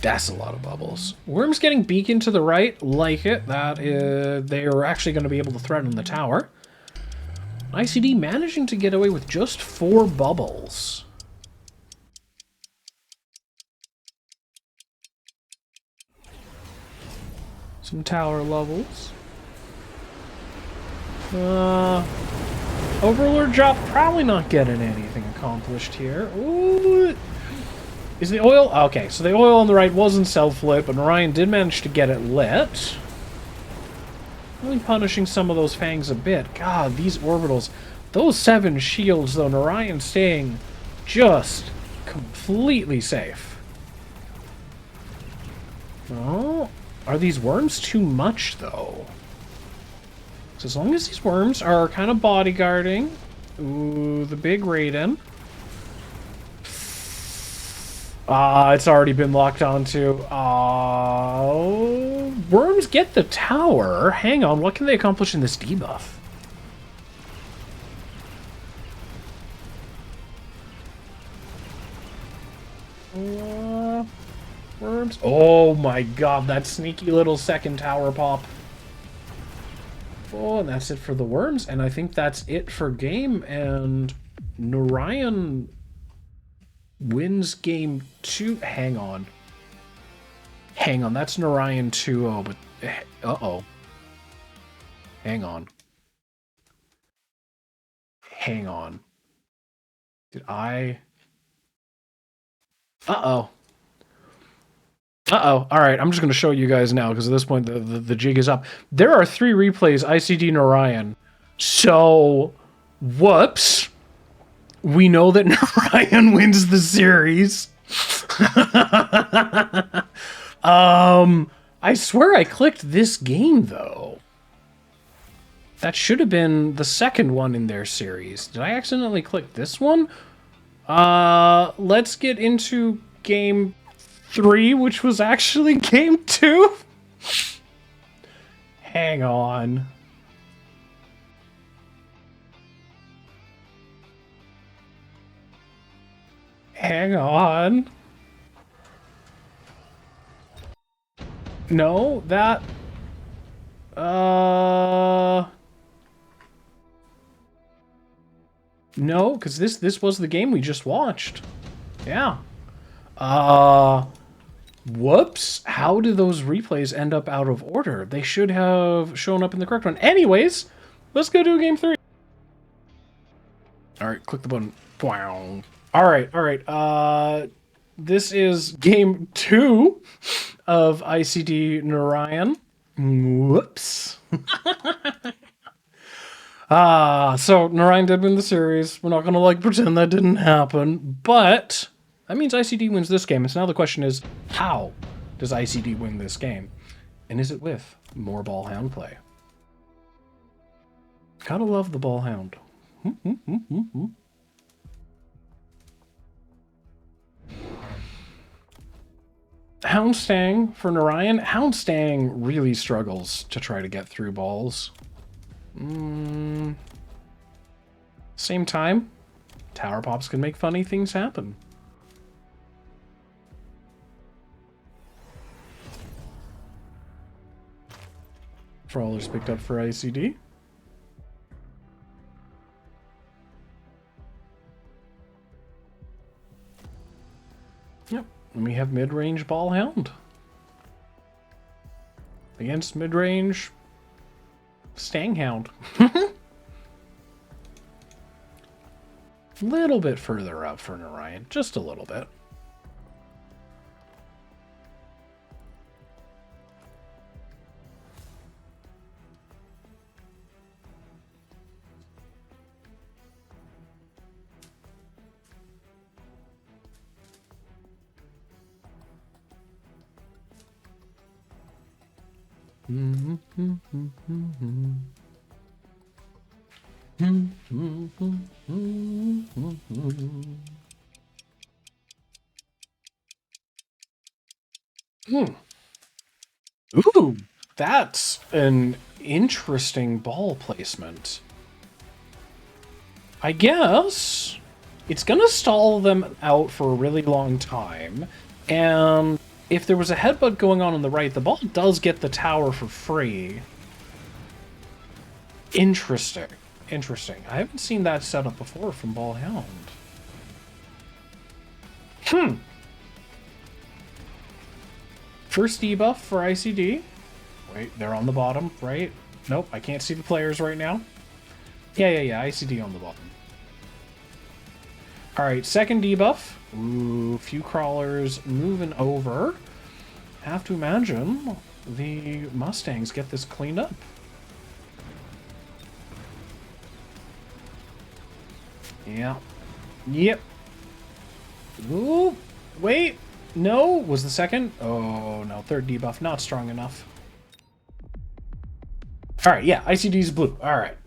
That's a lot of bubbles. Worm's getting beacon to the right. Like it. That is... They are actually going to be able to threaten the tower. IcyD managing to get away with just 4 bubbles. Some tower levels. Overlord drop probably not getting anything accomplished here. Ooh. Is the oil... Okay, so the oil on the right wasn't self-lit, but Narayan did manage to get it lit. Really punishing some of those fangs a bit. God, these orbitals. Those 7 shields, though, Narayan staying just completely safe. Oh, are these worms too much, though? So as long as these worms are kind of bodyguarding... Ooh, the big Raiden. It's already been locked onto. Worms get the tower. Hang on, what can they accomplish in this debuff? Worms. Oh my god, that sneaky little second tower pop. Oh, and that's it for the worms, and I think that's it for game, and Narayan wins game 2. Hang on. Hang on, that's Narayan 2-0, but... Uh-oh. Hang on. Hang on. Did I... Uh-oh. Uh-oh. Alright, I'm just going to show you guys now, because at this point the jig is up. There are 3 replays, IcyD Narayan. So, whoops. We know that Narayan wins the series. I swear I clicked this game, though. That should have been the second one in their series. Did I accidentally click this one? Let's get into game 3, which was actually game 2. Hang on. Hang on. No, that... No, because this was the game we just watched. Yeah. Whoops. How did those replays end up out of order? They should have shown up in the correct one. Anyways, let's go do game 3. Alright, click the button. Wow. Alright. This is game 2 of IcyD Narayan. Whoops. So Narayan did win the series. We're not gonna, like, pretend that didn't happen. But that means IcyD wins this game. And so now the question is, how does IcyD win this game? And is it with more ball hound play? Gotta love the ball hound. Houndstang for Narayan. Houndstang really struggles to try to get through balls. Same time, tower pops can make funny things happen. Trawlers picked up for IcyD. Yep, and we have mid-range ball hound against mid-range stang hound. A little bit further up for Narayan, just a little bit. Ooh, that's an interesting ball placement. I guess it's gonna stall them out for a really long time, and if there was a headbutt going on the right, the ball does get the tower for free. Interesting. Interesting. I haven't seen that setup before from Ball Hound. First debuff for IcyD. Wait, they're on the bottom, right? Nope, I can't see the players right now. Yeah, IcyD on the bottom. Alright, second debuff. Ooh, few crawlers moving over. Have to imagine the Mustangs get this cleaned up. Yeah. Yep. Ooh, wait. No, was the second? Oh, no, third debuff, not strong enough. Alright, yeah, IcyD's blue. Alright.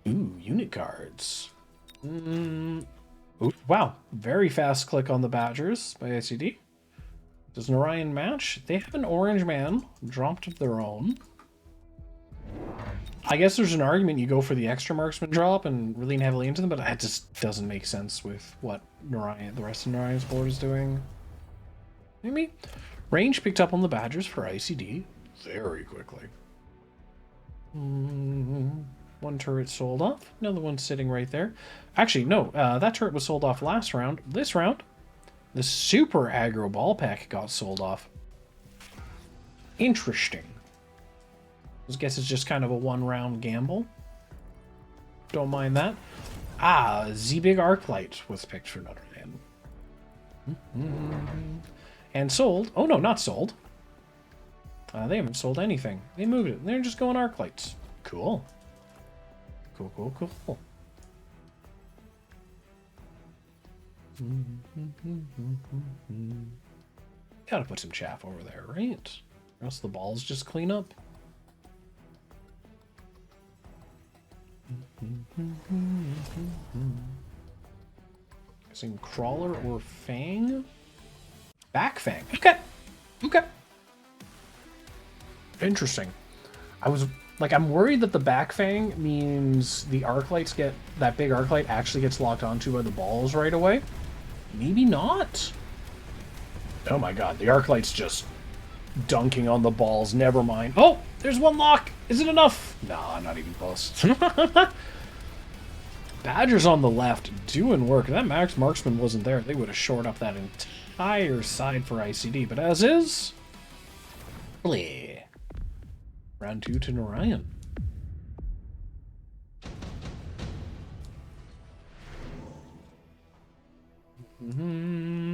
Ooh, unit cards. Ooh, wow, very fast click on the Badgers by IcyD. Does Narayan match? They have an orange man dropped of their own. I guess there's an argument you go for the extra marksman drop and lean heavily into them, but that just doesn't make sense with what Narayan, the rest of Narayan's board is doing. Maybe. Range picked up on the Badgers for IcyD very quickly. One turret sold off. Another one sitting right there. Actually, no. That turret was sold off last round. This round, the super aggro ball pack got sold off. Interesting. I guess it's just kind of a one-round gamble. Don't mind that. Ah, Z-Big Arclight was picked for Notre Dame. And sold. Oh, no, not sold. They haven't sold anything. They moved it. They're just going Arclights. Cool. Cool. Gotta put some chaff over there, right? Or else the balls just clean up. Guessing Crawler or Fang? Back Fang. Okay. Interesting. I was Like, I'm worried that the back fang means the arc lights get... That big arc light actually gets locked onto by the balls right away. Maybe not. Oh my god, the arc light's just dunking on the balls. Never mind. Oh, there's one lock. Is it enough? Nah, not even close. Badger's on the left doing work. If that Max Marksman wasn't there, they would have shored up that entire side for IcyD. But as is... Bleh. Round 2 to Narayan.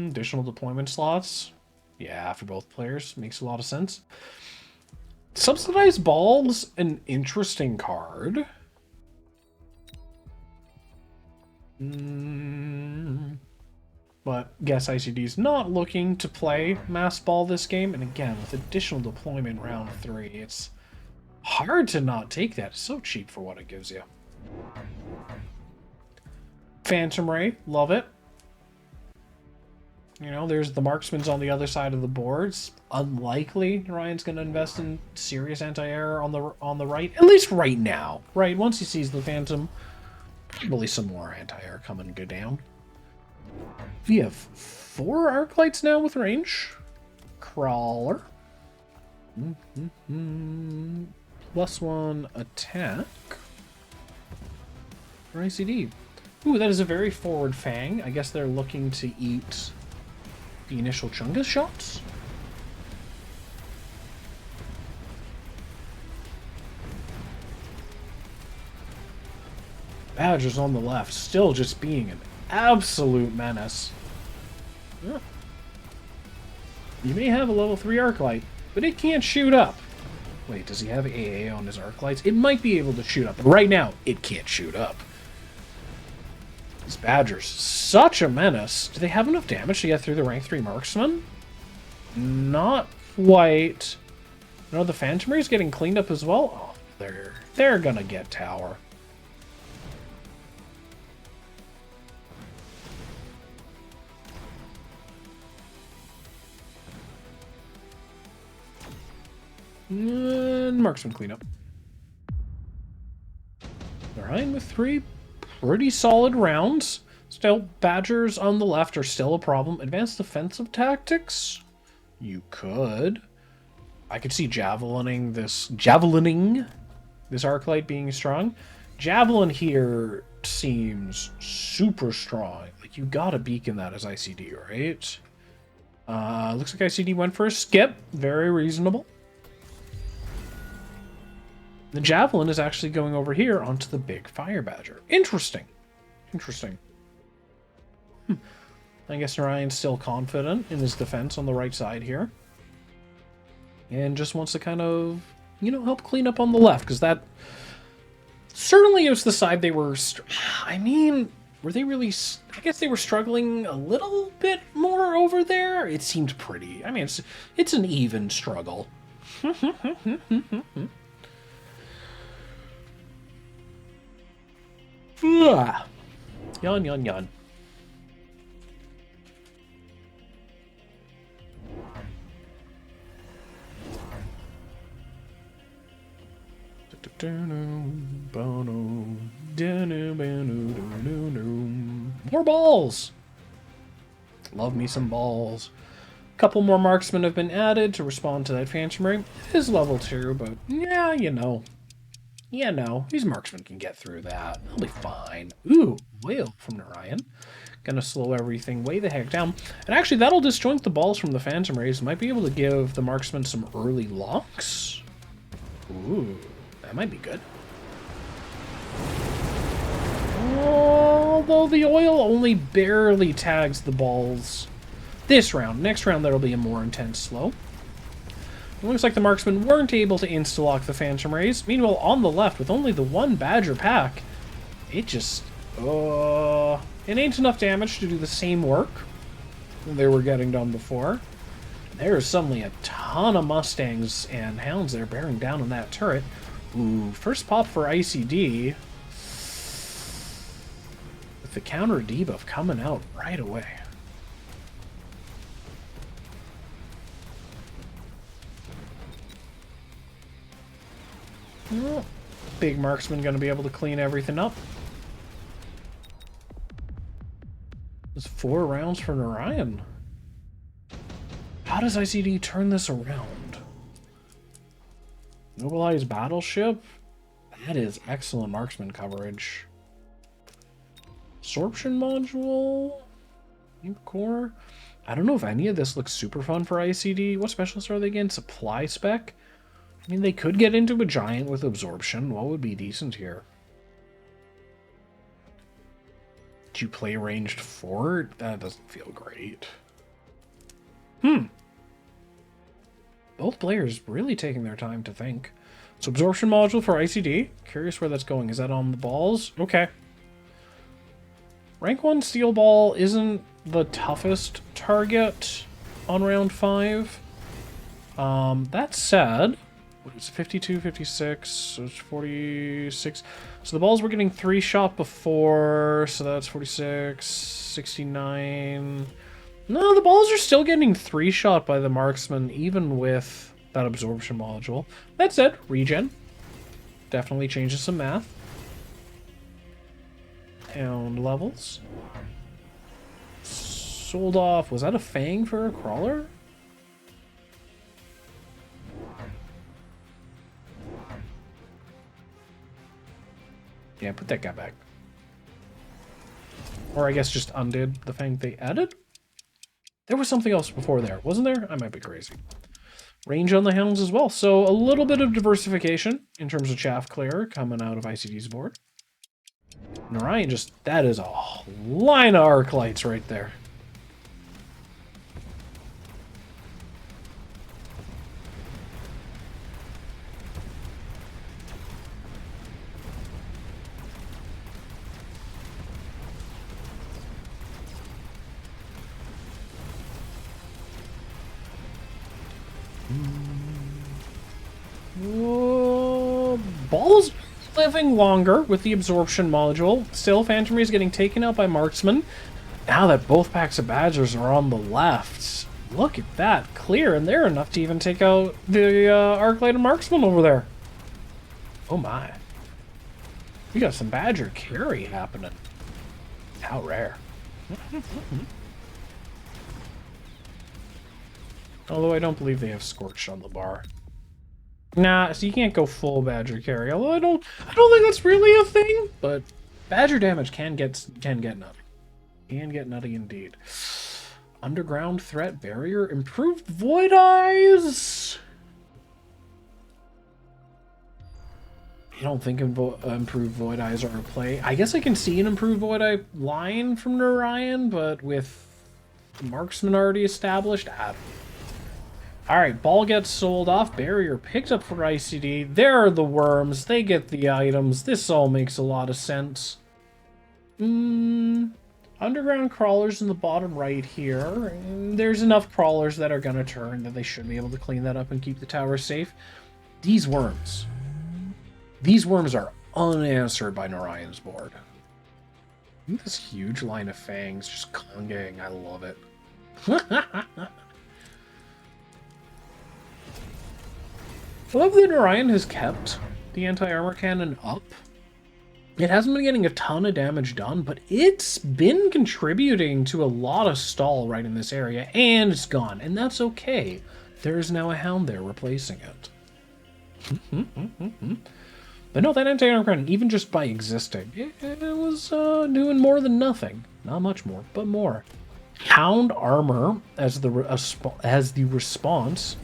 Additional deployment slots. Yeah, for both players. Makes a lot of sense. Subsidized Balls, an interesting card. But guess IcyD's not looking to play Mass Ball this game. And again, with additional deployment round 3, it's hard to not take that. It's so cheap for what it gives you. Phantom Ray, love it. You know, there's the marksman's on the other side of the boards. Unlikely Narayan's going to invest in serious anti-air on the right, at least right now. Right, once he sees the Phantom, probably some more anti-air coming to go down. We have 4 arc lights now with range. Crawler. +1 attack. For IcyD. Ooh, that is a very forward fang. I guess they're looking to eat the initial Chungus shots. Badger's on the left, still just being an absolute menace. Yeah. You may have a level 3 arc light, but it can't shoot up. Wait, does he have AA on his arc lights? It might be able to shoot up, but right now, it can't shoot up. These Badgers, such a menace. Do they have enough damage to get through the rank 3 marksman? Not quite. No, the Phantom Ray is getting cleaned up as well. Oh, they're gonna get tower. And marksman cleanup. Narayan with 3 pretty solid rounds. Still, Badgers on the left are still a problem. Advanced defensive tactics? You could. I could see javelining this arc light being strong. Javelin here seems super strong. Like, you gotta beacon that as IcyD, right? Looks like IcyD went for a skip. Very reasonable. The Javelin is actually going over here onto the big Fire Badger. Interesting. Interesting. I guess Narayan's still confident in his defense on the right side here. And just wants to kind of, you know, help clean up on the left. Because that certainly is the side they were... I mean, were they really... I guess they were struggling a little bit more over there. It seemed pretty... I mean, it's an even struggle. Yawn, yawn, yawn. More balls! Love me some balls. A couple more marksmen have been added to respond to that Phantom Ray. It is level 2, but yeah, you know. Yeah, no, these marksmen can get through that. They'll be fine. Ooh, whale from Narayan. Gonna slow everything way the heck down. And actually, that'll disjoint the balls from the Phantom Rays. Might be able to give the marksman some early locks. Ooh, that might be good. Although the oil only barely tags the balls this round. Next round, that'll be a more intense slow. It looks like the marksmen weren't able to insta-lock the Phantom Rays. Meanwhile, on the left, with only the 1 Badger pack, it just... it ain't enough damage to do the same work they were getting done before. There's suddenly a ton of Mustangs and Hounds there bearing down on that turret. Ooh, first pop for IcyD. With the counter debuff coming out right away. Oh, big marksman going to be able to clean everything up. It's 4 rounds for Narayan. How does IcyD turn this around? Mobilize battleship? That is excellent marksman coverage. Absorption module? Core? I don't know if any of this looks super fun for IcyD. What specialists are they again? Supply spec? I mean, they could get into a giant with absorption. What would be decent here? Did you play ranged fort? That doesn't feel great. Both players really taking their time to think. So absorption module for IcyD. Curious where that's going. Is that on the balls? Okay. Rank 1 steel ball isn't the toughest target on round 5. That said, it's 52, 56, so it's 46. So the balls were getting 3 shot before, so that's 46, 69. No, the balls are still getting 3 shot by the marksman, even with that absorption module. That said, regen definitely changes some math. Pound levels. Sold off. Was that a fang for a crawler? Yeah, put that guy back. Or I guess just undid the fang they added? There was something else before there, wasn't there? I might be crazy. Range on the hounds as well. So a little bit of diversification in terms of chaff clear coming out of IcyD's board. Narayan just, that is a line of arc lights right there. Ball's living longer with the absorption module. Still, Phantom is getting taken out by marksman. Now that both packs of badgers are on the left, look at that, clear, and they're enough to even take out the arc light and marksman over there. Oh my. We got some badger carry happening. How rare. Although I don't believe they have Scorched on the bar. Nah, so you can't go full badger carry. Although I don't think that's really a thing, but badger damage can get nutty. Can get nutty indeed. Underground threat barrier, improved void eyes. I don't think improved void eyes are a play. I guess I can see an improved void eye line from Narayan, but with the marksman already established, I don't know. Alright, ball gets sold off. Barrier picked up for IcyD. There are the worms. They get the items. This all makes a lot of sense. Underground crawlers in the bottom right here. And there's enough crawlers that are going to turn that they should be able to clean that up and keep the tower safe. These worms. These worms are unanswered by Narayan's board. This huge line of fangs just conging. I love it. I love that Narayan has kept the anti-armor cannon up. It hasn't been getting a ton of damage done, but it's been contributing to a lot of stall right in this area, and it's gone, and that's okay. There is now a hound there replacing it. But no, that anti-armor cannon, even just by existing, it was doing more than nothing. Not much more, but more. Hound armor as the response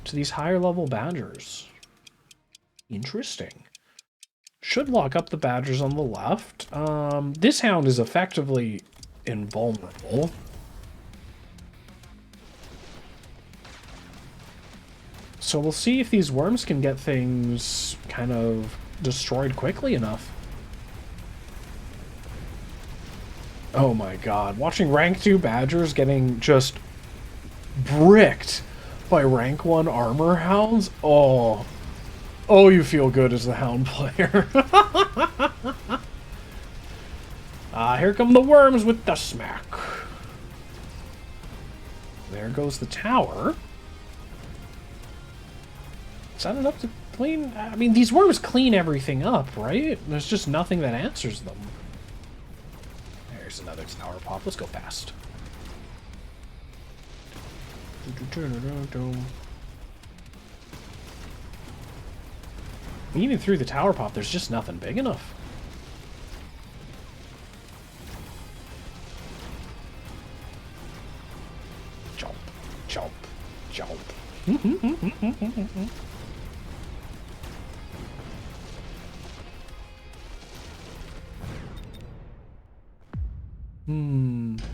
to these higher level badgers. Interesting. Should lock up the badgers on the left. This hound is effectively invulnerable. So we'll see if these worms can get things kind of destroyed quickly enough. Oh my god. Watching rank 2 badgers getting just bricked by rank 1 armor hounds. Oh, you feel good as the hound player. Here come the worms with the smack. There goes the tower. Is that enough to Clean... I mean, these worms clean everything up, right? There's just nothing that answers them. There's another tower pop. Let's go fast. Even through the tower pop, there's just nothing big enough. Jump, jump, jump.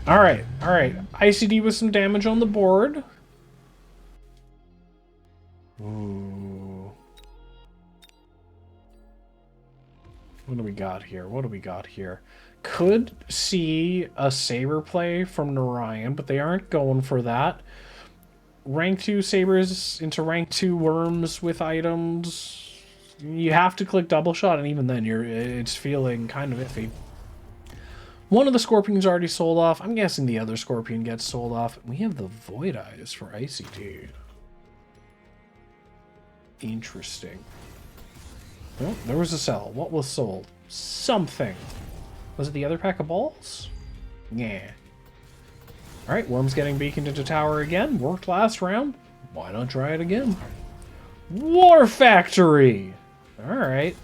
Alright, alright. IcyD with some damage on the board. Ooh. What do we got here? What do we got here? Could see a saber play from Narayan, but they aren't going for that. Rank 2 sabers into rank 2 worms with items. You have to click double shot, and even then it's feeling kind of iffy. One of the scorpions already sold off. I'm guessing the other scorpion gets sold off. We have the Void Eyes for IcyD. Interesting. Oh, there was a sell. What was sold? Something. Was it the other pack of balls? Yeah. Alright, Worm's getting beaconed into tower again. Worked last round. Why not try it again? War Factory! Alright.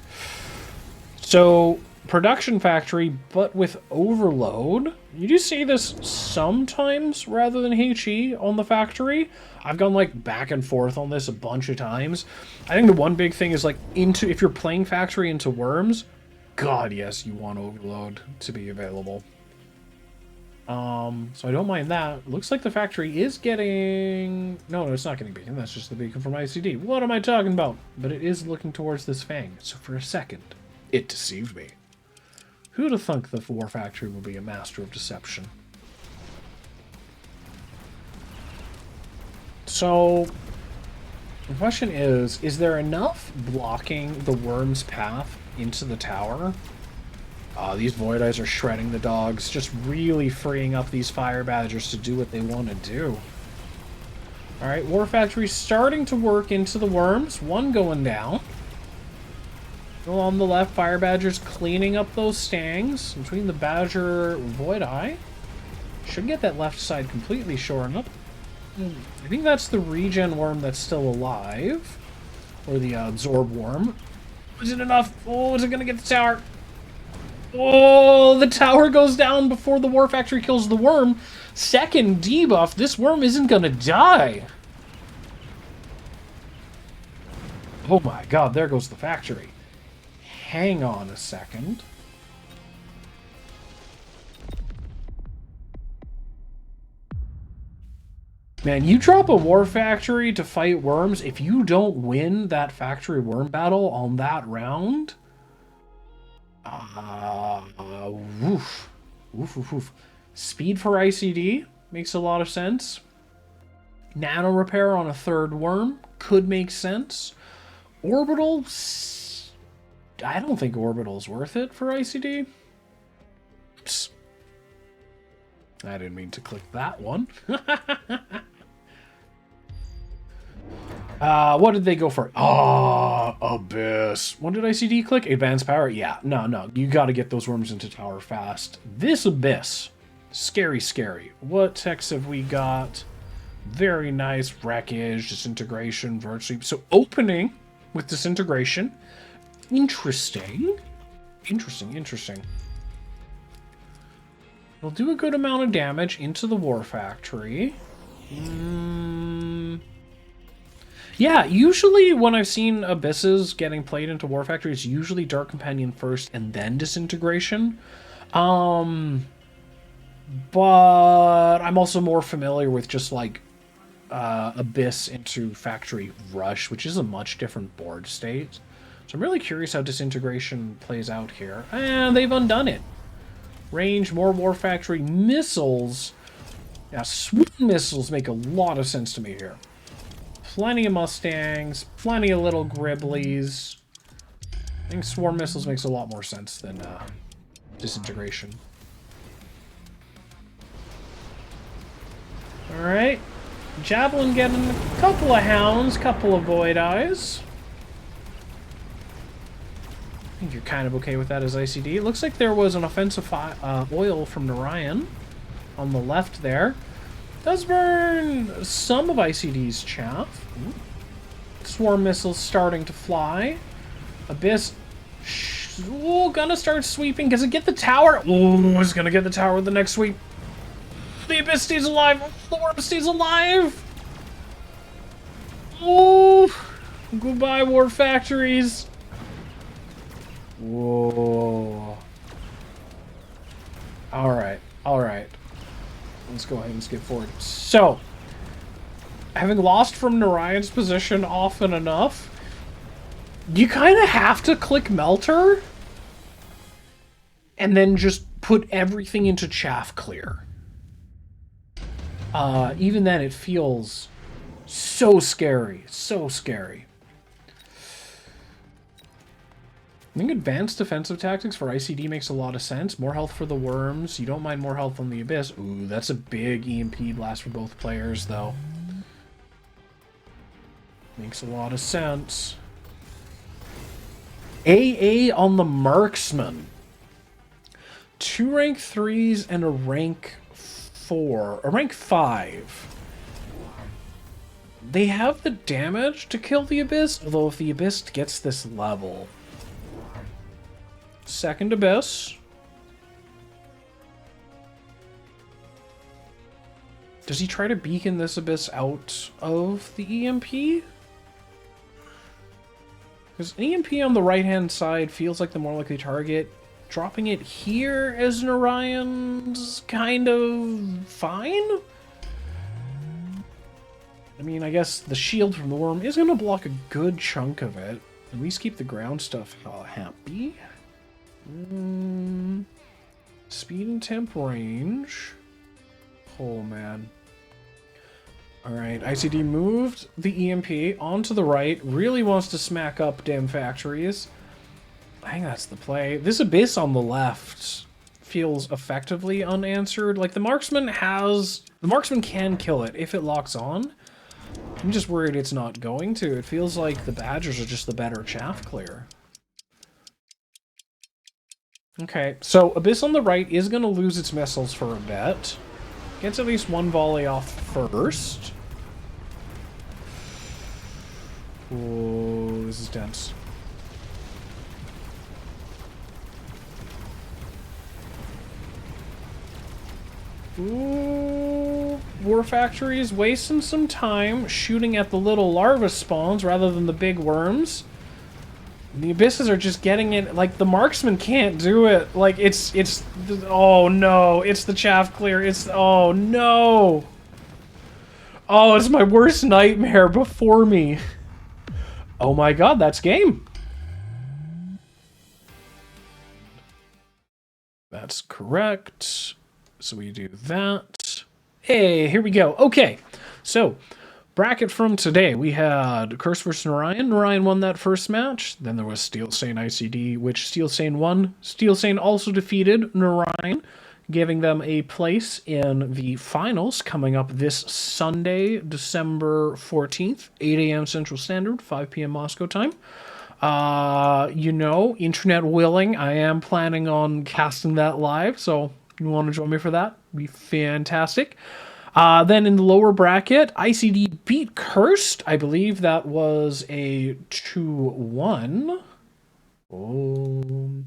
So, production factory, but with overload. You do see this sometimes rather than HE on the factory. I've gone like back and forth on this a bunch of times. I think the one big thing is like if you're playing factory into worms, God, yes, you want overload to be available. So I don't mind that. Looks like the factory is getting... No, it's not getting beacon. That's just the beacon from IcyD. What am I talking about? But it is looking towards this Fang. So for a second, it deceived me. Who'd have thunk the War Factory would be a master of deception? So, the question is there enough blocking the worm's path into the tower? These Void Eyes are shredding the dogs, just really freeing up these Fire Badgers to do what they want to do. Alright, War Factory starting to work into the worms. One going down. On the left, Fire Badger's cleaning up those stangs. Between the Badger Void Eye. Should get that left side completely shorn up. I think that's the regen worm that's still alive. Or the absorb worm. Is it enough? Oh, is it gonna get the tower? Oh, the tower goes down before the War Factory kills the worm. Second debuff, this worm isn't gonna die. Oh my god, there goes the factory. Hang on a second. Man, you drop a War Factory to fight worms, if you don't win that factory worm battle on that round... woof. Woof, woof, woof. Speed for IcyD makes a lot of sense. Nano repair on a third worm could make sense. Orbital... I don't think Orbital's worth it for IcyD. Oops. I didn't mean to click that one. What did they go for? Abyss. What did IcyD click? Advanced power? Yeah, no. You gotta get those worms into tower fast. This Abyss. Scary, scary. What techs have we got? Very nice. Wreckage, disintegration, virtually. So opening with disintegration. Interesting. Interesting. It'll do a good amount of damage into the War Factory. Yeah, usually when I've seen Abysses getting played into War Factory, it's usually Dark Companion first and then Disintegration. But I'm also more familiar with just like Abyss into Factory Rush, which is a much different board state. So I'm really curious how Disintegration plays out here. And they've undone it. Range, more War Factory missiles. Yeah, Swoon missiles make a lot of sense to me here. Plenty of Mustangs, plenty of little Griblies. I think Swarm missiles makes a lot more sense than Disintegration. Alright. Javelin getting a couple of Hounds, couple of Void Eyes. think you're kind of okay with that as IcyD. It looks like there was an offensive oil from Narayan on the left there. Does burn some of IcyD's chaff. Ooh. Swarm missiles starting to fly. Abyss, gonna start sweeping. Does it get the tower? Oh, it's gonna get the tower with the next sweep. The Abyss stays alive. The Worm stays alive. Oh, goodbye, War Factories. Whoa. Alright, alright. Let's go ahead and skip forward. So, having lost from Narayan's position often enough, you kind of have to click Melter and then just put everything into chaff clear. Even then, it feels so scary. So scary. I think advanced defensive tactics for IcyD makes a lot of sense. More health for the worms. You don't mind more health on the Abyss. Ooh, that's a big EMP blast for both players, though. Makes a lot of sense. AA on the Marksman. 2 rank 3s and a rank 4. A rank 5. They have the damage to kill the Abyss, although if the Abyss gets this level... Second Abyss. Does he try to beacon this Abyss out of the EMP? Because EMP on the right-hand side feels like the more likely target. Dropping it here as Narayan's kind of fine? I mean, I guess the shield from the worm is going to block a good chunk of it. At least keep the ground stuff happy. Speed and temp range. Oh, man. Alright, IcyD moved the EMP onto the right. Really wants to smack up damn factories. I think that's the play. This Abyss on the left feels effectively unanswered. Like, the Marksman has... The Marksman can kill it if it locks on. I'm just worried it's not going to. It feels like the Badgers are just the better chaff clear. Okay, so Abyss on the right is going to lose its missiles for a bit. Gets at least one volley off first. Oh, this is dense. Ooh, War Factories wasting some time shooting at the little larva spawns rather than the big worms. The Abysses are just getting it, like, the Marksman can't do it. Like, it's, oh no, it's the chaff clear, oh no. Oh, it's my worst nightmare before me. Oh my god, that's game. That's correct. So we do that. Hey, here we go. Okay, so... bracket from today, we had Curse vs. Narayan. Narayan won that first match. Then there was Steelsane IcyD, which Steelsane won. Steelsane also defeated Narayan, giving them a place in the finals coming up this Sunday, December 14th, 8 a.m. Central Standard, 5 p.m. Moscow time. You know, internet willing, I am planning on casting that live, so if you want to join me for that, it'd be fantastic. Then in the lower bracket, IcyD beat Cursed. I believe that was a 2-1. Oh,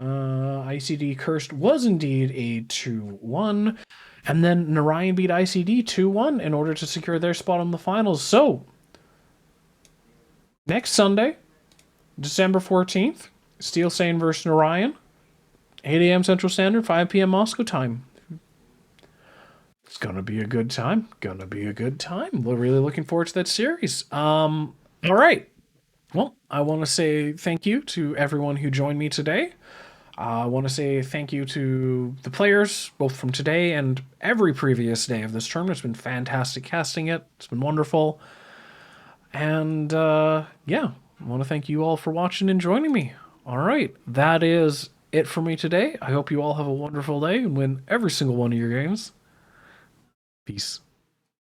IcyD Cursed was indeed a 2-1. And then Narayan beat IcyD 2-1 in order to secure their spot on the finals. So, next Sunday, December 14th, Steelsane versus Narayan, 8 a.m. Central Standard, 5 p.m. Moscow time. It's gonna be a good time. Gonna be a good time. We're really looking forward to that series. All right. Well, I want to say thank you to everyone who joined me today. I want to say thank you to the players, both from today and every previous day of this tournament. It's been fantastic casting it. It's been wonderful. And, yeah, I want to thank you all for watching and joining me. All right. That is it for me today. I hope you all have a wonderful day and win every single one of your games. Peace.